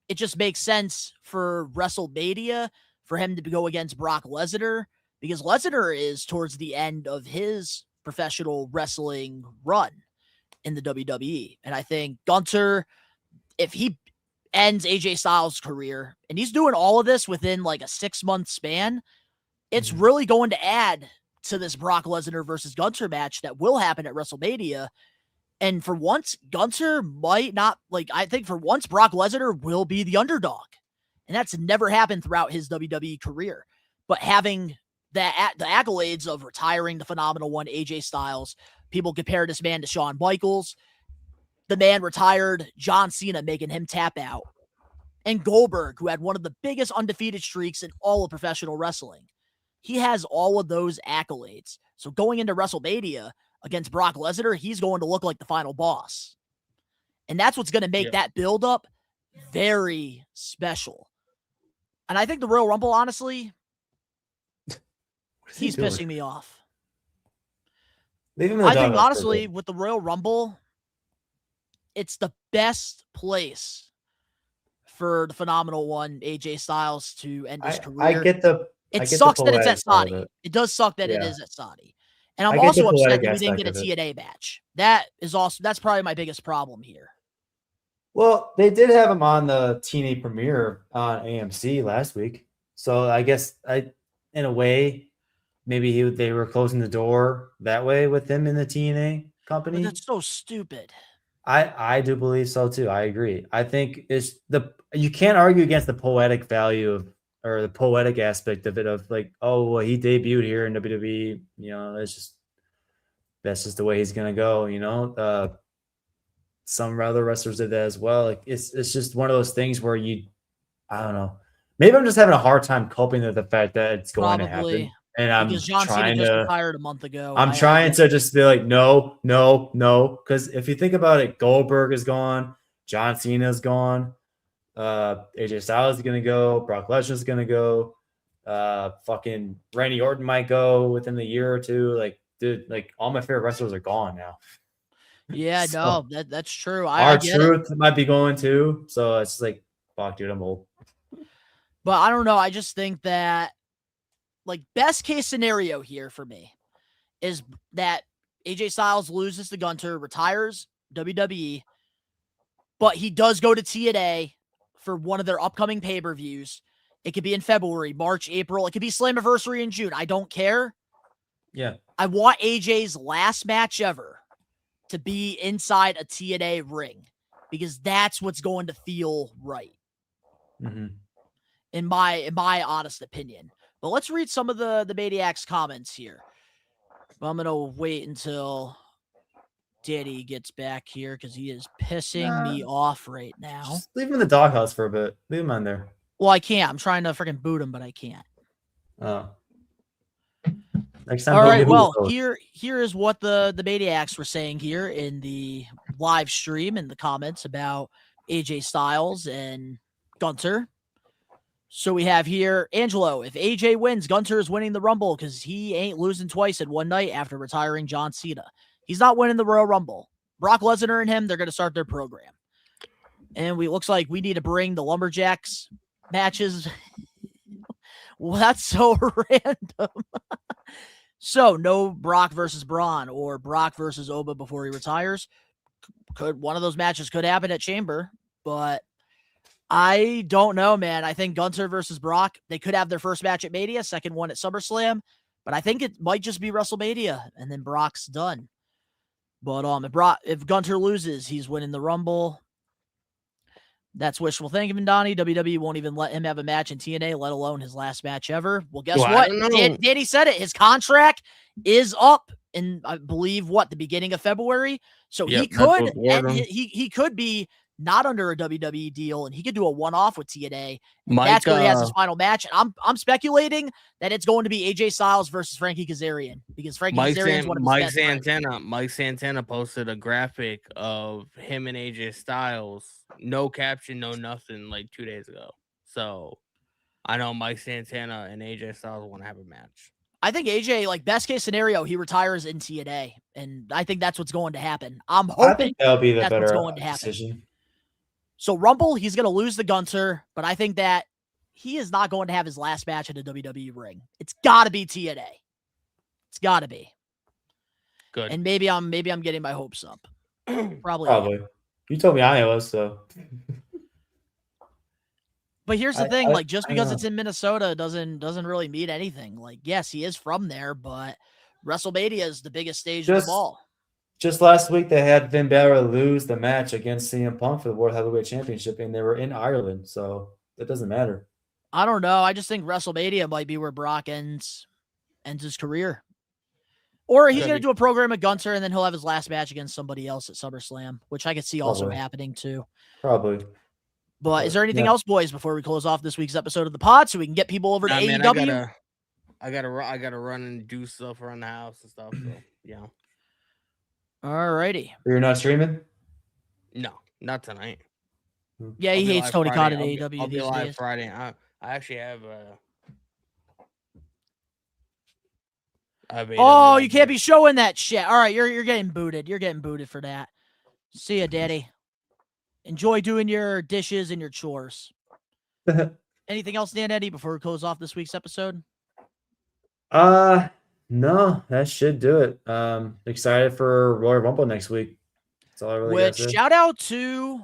it just makes sense for WrestleMania for him to go against Brock Lesnar because Lesnar is towards the end of his professional wrestling run in the WWE. And I think Gunther, if he ends AJ Styles' career, and he's doing all of this within like a 6-month span, it's really going to add to this Brock Lesnar versus Gunther match that will happen at WrestleMania. And for once, Gunther might not, I think for once, Brock Lesnar will be the underdog. And that's never happened throughout his WWE career. But having the accolades of retiring the phenomenal one, AJ Styles, people compare this man to Shawn Michaels. The man retired John Cena, making him tap out. And Goldberg, who had one of the biggest undefeated streaks in all of professional wrestling. He has all of those accolades. So going into WrestleMania against Brock Lesnar, he's going to look like the final boss. And that's what's going to make that build-up very special. And I think the Royal Rumble, honestly, he's pissing me off. I think, honestly, with the Royal Rumble, it's the best place for the phenomenal one, AJ Styles, to end his career. It sucks that it's at Saudi. It does suck that it is at Saudi. And I'm also upset that we didn't get a TNA match. That's probably my biggest problem here. Well, they did have him on the TNA premiere on AMC last week. So I guess in a way, maybe they were closing the door that way with him in the TNA company. But that's so stupid. I do believe so too. I agree. I think you can't argue against the poetic value or the poetic aspect of it of like, oh, well, he debuted here in WWE, you know, that's just the way he's gonna go, you know. Some other wrestlers did that as well. Like it's just one of those things where I don't know. Maybe I'm just having a hard time coping with the fact that it's going to happen. And I'm John Cena just retired a month ago. I'm trying to just be like, no. Because if you think about it, Goldberg is gone, John Cena's gone, AJ Styles is gonna go, Brock Lesnar's gonna go, fucking Randy Orton might go within the year or two. Like, dude, like all my favorite wrestlers are gone now. Yeah, so, no, that's true. R-Truth might be going too. So it's like, fuck, dude, I'm old. But I don't know. I just think that, like, best case scenario here for me is that AJ Styles loses to Gunther, retires WWE, but he does go to TNA for one of their upcoming pay-per-views. It could be in February, March, April. It could be Slammiversary in June. I don't care. Yeah. I want AJ's last match ever to be inside a TNA ring because that's what's going to feel right. Mm-hmm. In my honest opinion. But let's read some of the Maniacs comments here. I'm going to wait until Danny gets back here because he is pissing me off right now. Just leave him in the doghouse for a bit. Leave him on there. Well, I can't. I'm trying to freaking boot him, but I can't. Oh. Next time. All right. Well, here is what the Maniacs were saying here in the live stream in the comments about AJ Styles and Gunther. So we have here, Angelo, if AJ wins, Gunther is winning the Rumble because he ain't losing twice in one night after retiring John Cena. He's not winning the Royal Rumble. Brock Lesnar and him, they're going to start their program. And looks like we need to bring the Lumberjacks matches. Well, that's so random. So no Brock versus Braun or Brock versus Oba before he retires. One of those matches could happen at Chamber, but I don't know, man. I think Gunther versus Brock, they could have their first match at Mania, second one at SummerSlam, but I think it might just be WrestleMania, and then Brock's done. But if Gunther loses, he's winning the Rumble. That's wishful thinking, Donnie. WWE won't even let him have a match in TNA, let alone his last match ever. Well, guess what? Danny said it. His contract is up in, I believe, the beginning of February. So he could, and he could be not under a WWE deal, and he could do a one-off with TNA. That's where he has his final match. And I'm speculating that it's going to be AJ Styles versus Frankie Kazarian, because Frankie Kazarian's one of his best friends. Mike Santana posted a graphic of him and AJ Styles, no caption, no nothing, like 2 days ago. So I know Mike Santana and AJ Styles want to have a match. I think AJ, like, best case scenario, he retires in TNA, and I think that's what's going to happen. I'm hoping I think that'll be the better decision. So Rumble, he's going to lose the Gunther, but I think that he is not going to have his last match in a WWE ring. It's got to be TNA. It's got to be. Good. And maybe I'm getting my hopes up. Probably. You told me I was, so. But here's the thing, like, just because it's in Minnesota doesn't really mean anything. Like, yes, he is from there, but WrestleMania is the biggest stage of them all. Just last week, they had Finn Balor lose the match against CM Punk for the World Heavyweight Championship, and they were in Ireland, so that doesn't matter. I don't know. I just think WrestleMania might be where Brock ends his career. Or he's going to do a program at Gunther, and then he'll have his last match against somebody else at SummerSlam, which I could see also happening too. Probably. But is there anything else, boys, before we close off this week's episode of the pod so we can get people over to AEW? Man, I gotta run and do stuff around the house and stuff. So, yeah. All righty. You're not streaming? No, not tonight. Yeah, he hates Tony Khan at AEW. I'll be live Friday. I actually have oh, you can't be showing that shit. All right, you're getting booted. You're getting booted for that. See ya, Daddy. Enjoy doing your dishes and your chores. Anything else, Dan Eddy, before we close off this week's episode? No, that should do it. Excited for Royal Rumble next week. That's all I really got to say. Shout out to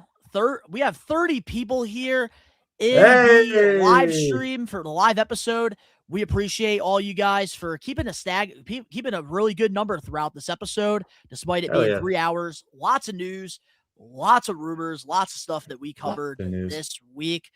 we have 30 people here in the live stream for the live episode. We appreciate all you guys for keeping a really good number throughout this episode, despite it being 3 hours. Lots of news, lots of rumors, lots of stuff that we covered this week.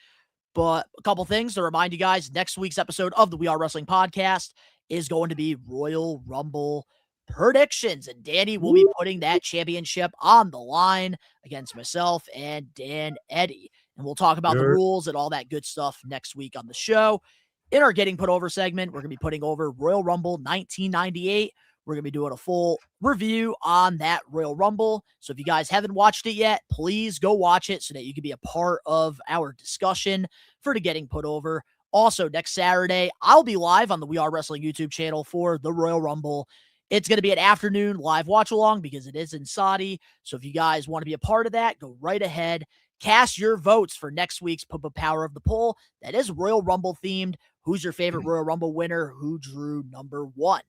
But a couple things to remind you guys, next week's episode of the We Are Wrestling podcast is going to be Royal Rumble predictions. And Danny will be putting that championship on the line against myself and Dan Eddy. And we'll talk about the rules and all that good stuff next week on the show. In our Getting Put Over segment, we're going to be putting over Royal Rumble 1998. We're going to be doing a full review on that Royal Rumble. So if you guys haven't watched it yet, please go watch it so that you can be a part of our discussion for the Getting Put Over. Also, next Saturday, I'll be live on the We Are Wrestling YouTube channel for the Royal Rumble. It's going to be an afternoon live watch along because it is in Saudi. So if you guys want to be a part of that, go right ahead. Cast your votes for next week's Power of the Poll. That is Royal Rumble themed. Who's your favorite Royal Rumble winner? Who drew number one?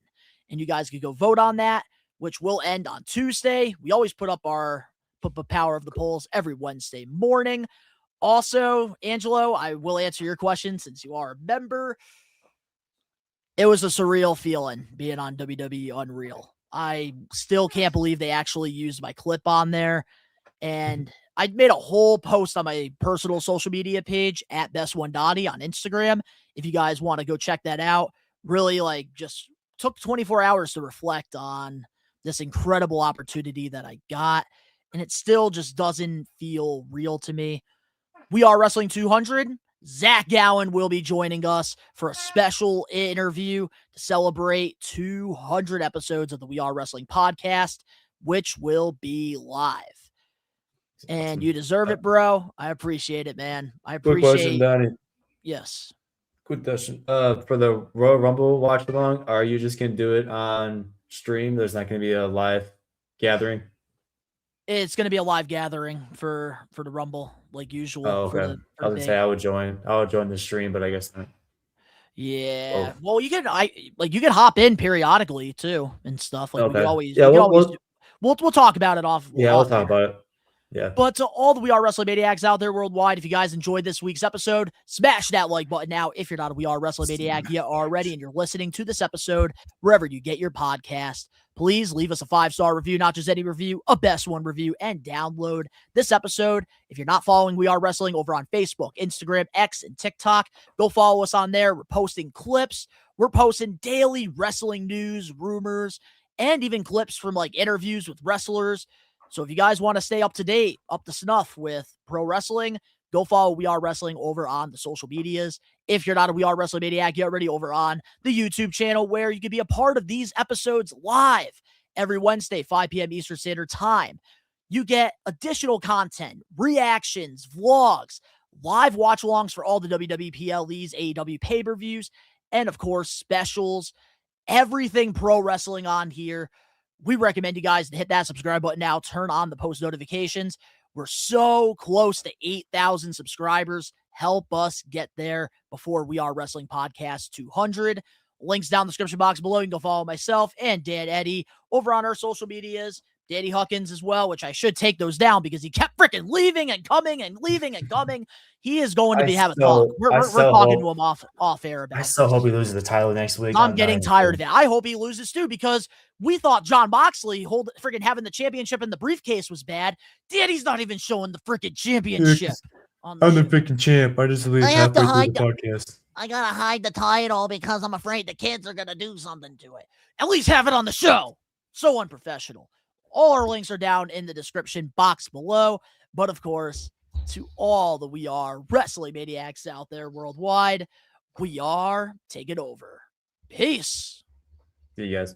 And you guys can go vote on that, which will end on Tuesday. We always put up our Power of the Polls every Wednesday morning. Also, Angelo, I will answer your question since you are a member. It was a surreal feeling being on WWE Unreal. I still can't believe they actually used my clip on there. And I made a whole post on my personal social media page at Best1Donnie on Instagram. If you guys want to go check that out, really just took 24 hours to reflect on this incredible opportunity that I got. And it still just doesn't feel real to me. We Are Wrestling 200. Zach Gowen will be joining us for a special interview to celebrate 200 episodes of the We Are Wrestling podcast, which will be live. And you deserve it, bro. I appreciate it, man. I appreciate it. Question, Donnie. Yes. Good question. For the Royal Rumble watch along, are you just gonna do it on stream? There's not gonna be a live gathering. It's gonna be a live gathering for the Rumble, like usual. Oh, okay. I was gonna say I would join the stream, but I guess not. Yeah. Well, you can hop in periodically too and stuff. Like okay. we'll talk about it off. Yeah, we'll talk about it. Yeah. But to all the We Are Wrestling Maniacs out there worldwide, if you guys enjoyed this week's episode, smash that like button now. If you're not a We Are Wrestling Maniac yet already and you're listening to this episode wherever you get your podcast, please leave us a 5-star review, not just any review, a best one review, and download this episode. If you're not following We Are Wrestling over on Facebook, Instagram, X, and TikTok, go follow us on there. We're posting clips. We're posting daily wrestling news, rumors, and even clips from like interviews with wrestlers. So if you guys want to stay up to date, up to snuff with pro wrestling, go follow We Are Wrestling over on the social medias. If you're not a We Are Wrestling Maniac, get ready over on the YouTube channel where you can be a part of these episodes live every Wednesday, 5 p.m. Eastern Standard Time. You get additional content, reactions, vlogs, live watch-alongs for all the WWE PLEs, AEW pay-per-views, and of course, specials, everything pro wrestling on here. We recommend you guys to hit that subscribe button now, turn on the post notifications. We're so close to 8,000 subscribers. Help us get there before We Are Wrestling Podcast 200. Links down in the description box below. You can go follow myself and Dan Eddy over on our social medias. Danny Huckins as well, which I should take those down because he kept freaking leaving and coming and leaving and coming. He is going to have a talk. We're talking to him off air about I still this. hope he loses the title next week. I'm getting tired of it. I hope he loses too, because we thought John Moxley freaking having the championship in the briefcase was bad. Danny's not even showing the freaking championship. I'm the freaking champ. I just leave halfway through the podcast. I gotta hide the title because I'm afraid the kids are gonna do something to it. At least have it on the show. So unprofessional. All our links are down in the description box below. But of course, to all the We Are Wrestling Maniacs out there worldwide, we are taking over. Peace. See you guys.